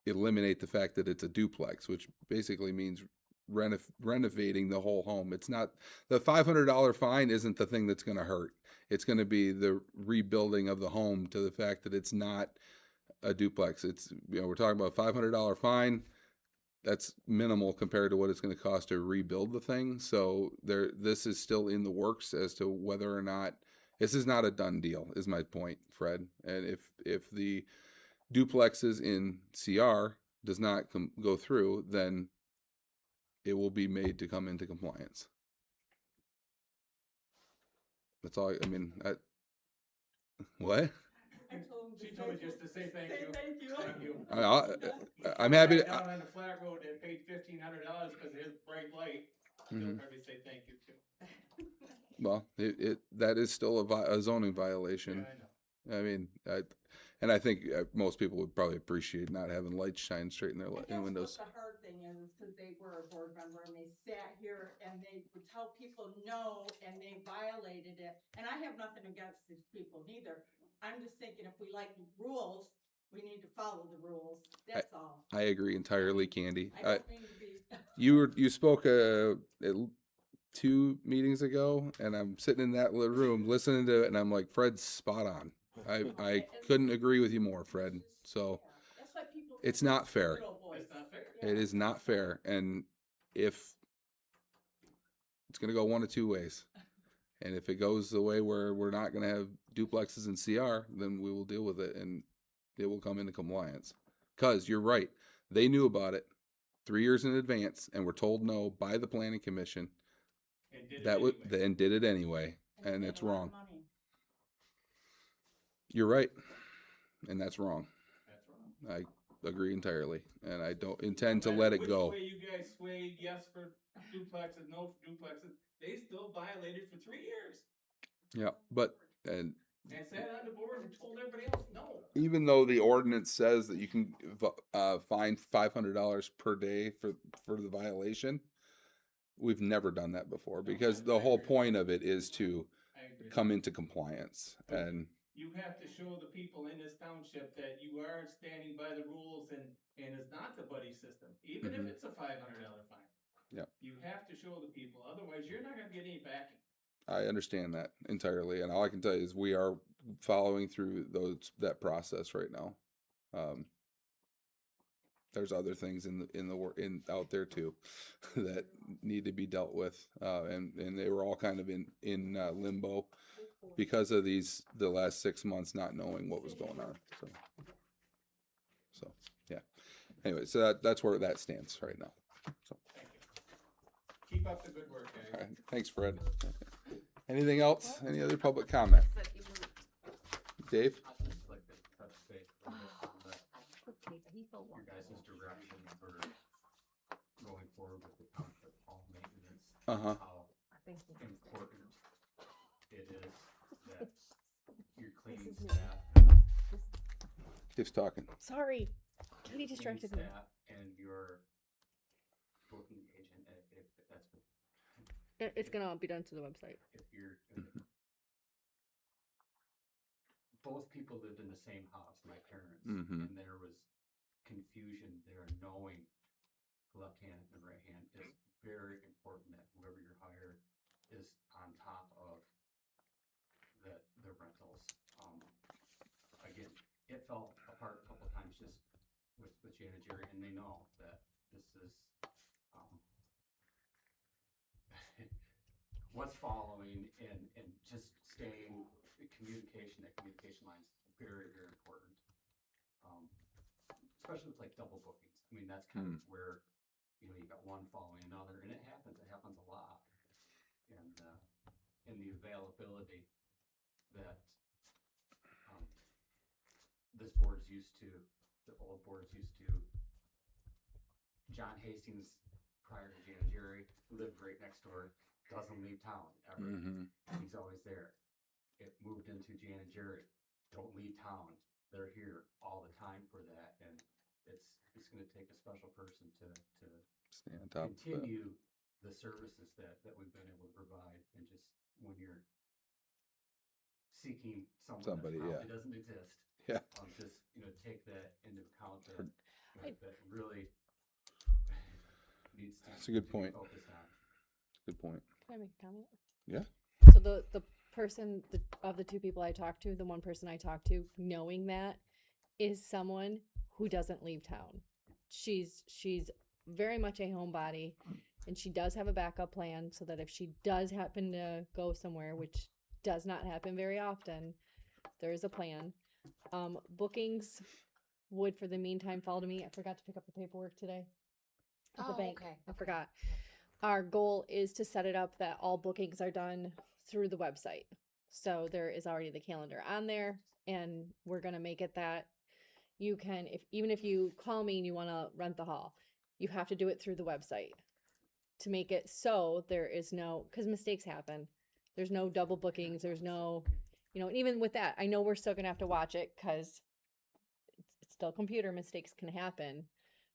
eliminate the fact that it's a duplex, which basically means renovating the whole home. It's not the $500 fine isn't the thing that's going to hurt. It's going to be the rebuilding of the home to the fact that it's not a duplex. It's, we're talking about $500 fine. That's minimal compared to what it's going to cost to rebuild the thing. So this is still in the works as to whether or not this is not a done deal. Is my point, Fred. And if the duplexes in CR does not go through, then it will be made to come into compliance. That's all. I mean, what? She told me just to say thank you. Thank you. I'm happy. Down on the flat road, they paid $1,500 because of his bright light. They'll probably say thank you too. Well, that is still a zoning violation. Yeah, I know. I mean, I think most people would probably appreciate not having lights shine straight in their windows. The hard thing is because they were a board member and they sat here and they would tell people no and they violated it. And I have nothing against these people neither. I'm just thinking if we like rules, we need to follow the rules. That's all. I agree entirely, Candy. I don't mean to be. You spoke at 2 meetings ago, and I'm sitting in that little room listening to it, and I'm like, Fred's spot on. I couldn't agree with you more, Fred. So That's why people. it's not fair. It's not fair. It is not fair, and if it's going to go one of two ways, and if it goes the way where we're not going to have duplexes in CR, then we will deal with it, and it will come into compliance. Because you're right, they knew about it 3 years in advance, and were told no by the planning commission. And did it anyway, and it's wrong. You're right, and that's wrong. That's wrong. I agree entirely, and I don't intend to let it go. Which way you guys swayed yes for duplexes, no for duplexes, they still violated for 3 years. Yeah, but And sat on the board and told everybody else no. even though the ordinance says that you can fine $500 per day for the violation, we've never done that before because the whole point of it is to come into compliance. And you have to show the people in this township that you are standing by the rules and it's not the buddy system, even if it's a $500 fine. Yeah, you have to show the people, otherwise you're not going to get any backing. I understand that entirely, and all I can tell you is we are following through that process right now. There's other things in out there too that need to be dealt with, and they were all kind of in limbo because of the last 6 months not knowing what was going on. So yeah. Anyway, so that's where that stands right now. So. Thank you. Keep up the good work, guys. All right. Thanks, Fred. Anything else? Any other public comment? Dave? I'd just like to touch base a little bit on your guys' direction for going forward with the township hall maintenance. Uh-huh. How important it is that your cleaning staff. Dave's talking. Sorry. your Katie distracted cleaning me. staff and your booking agent, if that's what. It's gonna be done to the website. If you're, both people lived in the same house, my parents, and there was confusion there, knowing left hand and right hand is very important that whoever you're hired is on top of the rentals. Again, it fell apart a couple times just with Jan and Jerry, and they know that this is, what's following and just staying communication, that communication line is very, very important. Especially with like double bookings. I mean, that's kind of where, you got one following another, and it happens a lot. And the availability that, this board's used to, the old board's used to. John Hastings, prior to Jan and Jerry, lived right next door doesn't leave town ever. Mm-hmm. He's always there. It moved into Jan and Jared, don't leave town. They're here all the time for that, and it's gonna take a special person to Stay on top of that. continue the services that we've been able to provide, and just when you're seeking someone Somebody, that yeah. probably doesn't exist. Yeah. Just, take that into account that, I- that really needs to. That's a good to be point. Focused on. Good point. Can I make a comment? Yeah. So the person of the two people I talked to, the one person I talked to, knowing that, is someone who doesn't leave town. She's very much a homebody, and she does have a backup plan so that if she does happen to go somewhere, which does not happen very often, there is a plan. Bookings would, for the meantime, fall to me. I forgot to pick up the paperwork today at the bank. Okay. I forgot. Our goal is to set it up that all bookings are done through the website. So there is already the calendar on there, and we're going to make it that you can, even if you call me and you want to rent the hall, you have to do it through the website to make it so there is no, because mistakes happen. There's no double bookings. There's no, and even with that, I know we're still going to have to watch it because it's still computer mistakes can happen,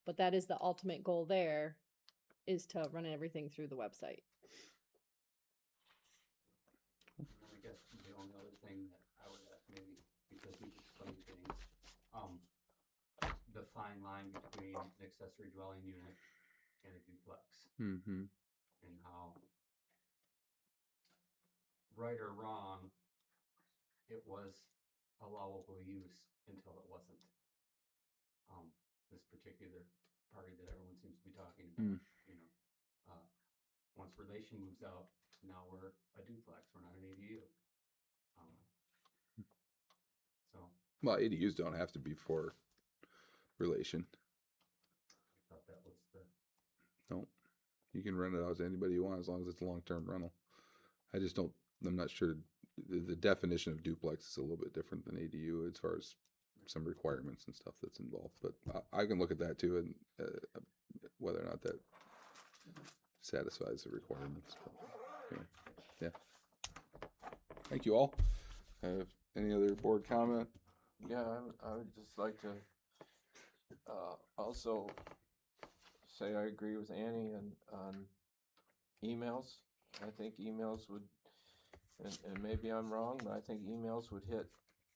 but that is the ultimate goal there, is to run everything through the website. And I guess the only other thing that I would ask, maybe because we explain things, the fine line between an accessory dwelling unit and a duplex, Mm-hmm. and how, right or wrong, it was allowable use until it wasn't. This particular party that everyone seems to be talking about, once relation moves out, now we're a duplex, we're not an ADU. So Well, ADUs don't have to be for relation. I thought that was the, No, you can rent it out to anybody you want as long as it's a long-term rental. I'm not sure. The definition of duplex is a little bit different than ADU as far as some requirements and stuff that's involved. But I can look at that too, and whether or not that satisfies the requirements. But anyway, yeah. Thank you all. Any other board comment? Yeah, I would just like to also say I agree with Annie on emails. I think emails would, and maybe I'm wrong, but I think emails would hit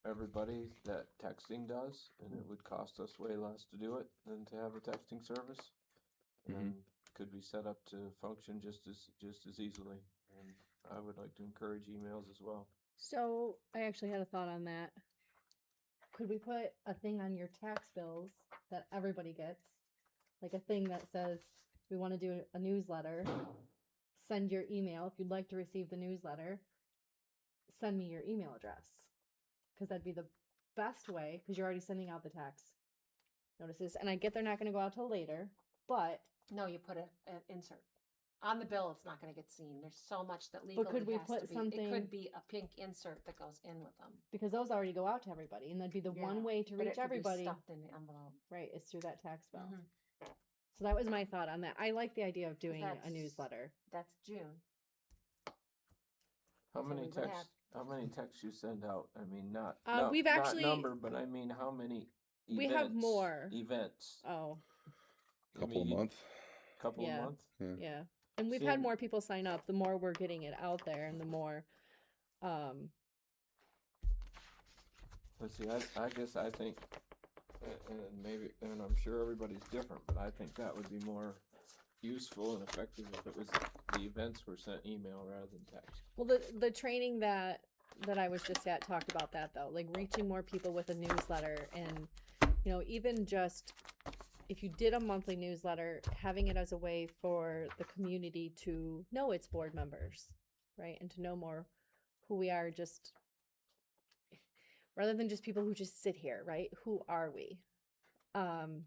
everybody that texting does, and it would cost us way less to do it than to have a texting service. And could be set up to function just as easily. And I would like to encourage emails as well. So I actually had a thought on that. Could we put a thing on your tax bills that everybody gets? Like a thing that says, we want to do a newsletter. Send your email. If you'd like to receive the newsletter, send me your email address. Because that'd be the best way, because you're already sending out the tax notices. And I get they're not going to go out till later, but... No, you put an insert. On the bill, it's not going to get seen. There's so much that legally could we has put to be. something- It could be a pink insert that goes in with them. Because those already go out to everybody, and that'd be the one Yeah, way to but it reach could be everybody. stuffed in the envelope. Right, is through that tax bill. Mhm. So that was my thought on that. I like the idea of doing a that's- newsletter. That's June. How So many we would texts? have- How many texts you send out? I mean, not We've actually- not number, but I mean how many. We have events- more. events. Oh, Couple a month. Couple Yeah. a month. yeah. And we've had Same. more people sign up. The more we're getting it out there, and the more, Let's see. I guess I think, and maybe, and I'm sure everybody's different, but I think that would be more useful and effective if it was the events were sent email rather than text. well, the training that I was just at talked about that though, like reaching more people with a newsletter, and even just if you did a monthly newsletter, having it as a way for the community to know its board members, right, and to know more who we are, just rather than just people who just sit here, right? Who are we? And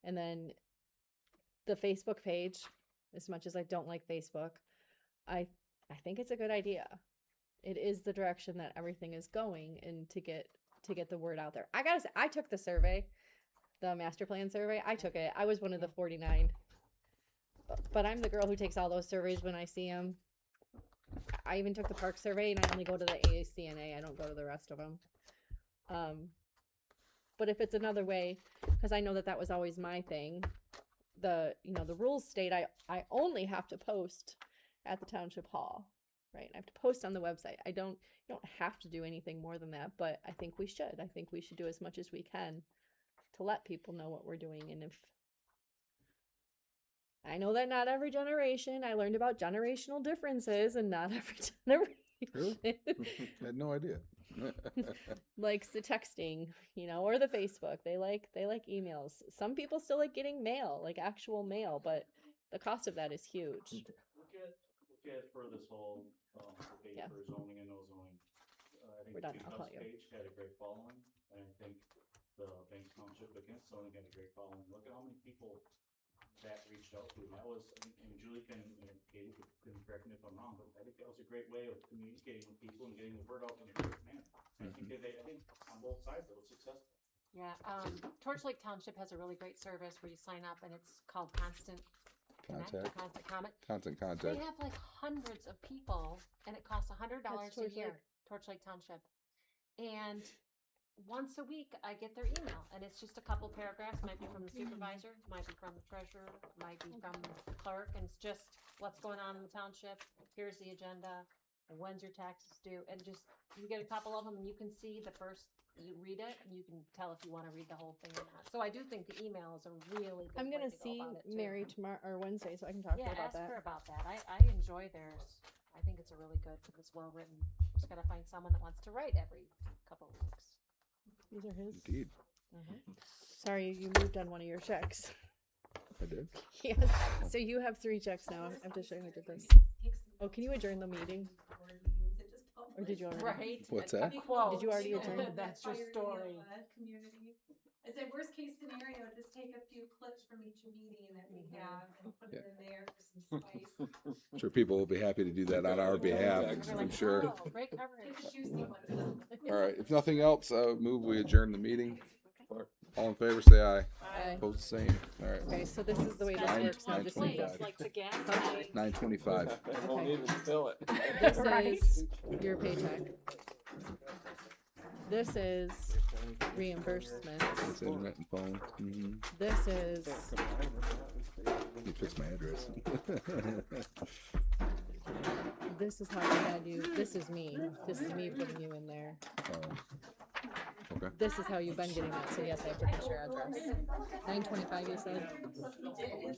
then the Facebook page, as much as I don't like Facebook, I think it's a good idea. It is the direction that everything is going, and to get the word out there. I gotta say, I took the survey, the master plan survey. I took it. I was one of the 49. But I'm the girl who takes all those surveys when I see them. I even took the park survey and I only go to the AACNA. I don't go to the rest of them. But if it's another way, because I know that was always my thing, the rules state I only have to post at the township hall, right? I have to post on the website. You don't have to do anything more than that, but I think we should. I think we should do as much as we can to let people know what we're doing. And if I know that not every generation, I learned about generational differences, and not every generation Really? I had no idea. likes the texting, or the Facebook. They like emails. Some people still like getting mail, like actual mail, but the cost of that is huge. Look at for this whole, debate Yeah. for zoning and no zoning. I think We're the done, I'll call House you. page had a great following, and I think the Banks Township against zoning had a great following. Look at how many people that reached out to, and that was, and Julie can, Katie can correct me if I'm wrong, but I think that was a great way of communicating with people and getting the word out in a quick manner. I think I think on both sides it was successful. Yeah, Torch Lake Township has a really great service where you sign up and it's called Constant Connect, or Contact. Constant Comment. Constant They contact. have like hundreds of people and it costs $100 That's a Torch year. Lake. Torch Lake Township. And once a week I get their email and it's just a couple paragraphs, might be from the supervisor, might be from the treasurer, might be from the clerk, and it's just what's going on in the township. Here's the agenda, and when's your taxes due, and just you get a couple of them and you can see you read it and you can tell if you want to read the whole thing or not. So I do think the email is a really good I'm way gonna to go see about it too. Mary tomorrow or Wednesday, so I can talk to Yeah, her about ask that. her about that. I enjoy theirs. I think it's a really good, it's well written. Just gotta find someone that wants to write every couple of weeks. These are his. Indeed. Sorry, you moved on one of your checks. I did. Yes. So you have 3 checks now. I have to show you who did this. Oh, can you adjourn the meeting? Or did you already? Right? What's that? Quote. Did you already adjourn? That's your story. Community. I said, worst case scenario, just take a few clips from each meeting that we have and put it in there for some spice. I'm sure people will be happy to do that on our behalf, We're I'm like, sure. oh, great Take coverage. the juicy ones. All right, if nothing else, move we adjourn the meeting. All in favor, say aye. Aye. Opposed, the same. All right, Okay, so this is the way this Nine- works now, just so you know. 9:25. Like the gas. 9:25. I won't even fill it. This Right. is your paycheck. This is reimbursements. It's internet and phone. Mhm. This is You fix my address. this is how I had you. This is me. This is me putting you in there. Okay. This is how you've been getting it. So yes, I have to fix your address. 925, you said.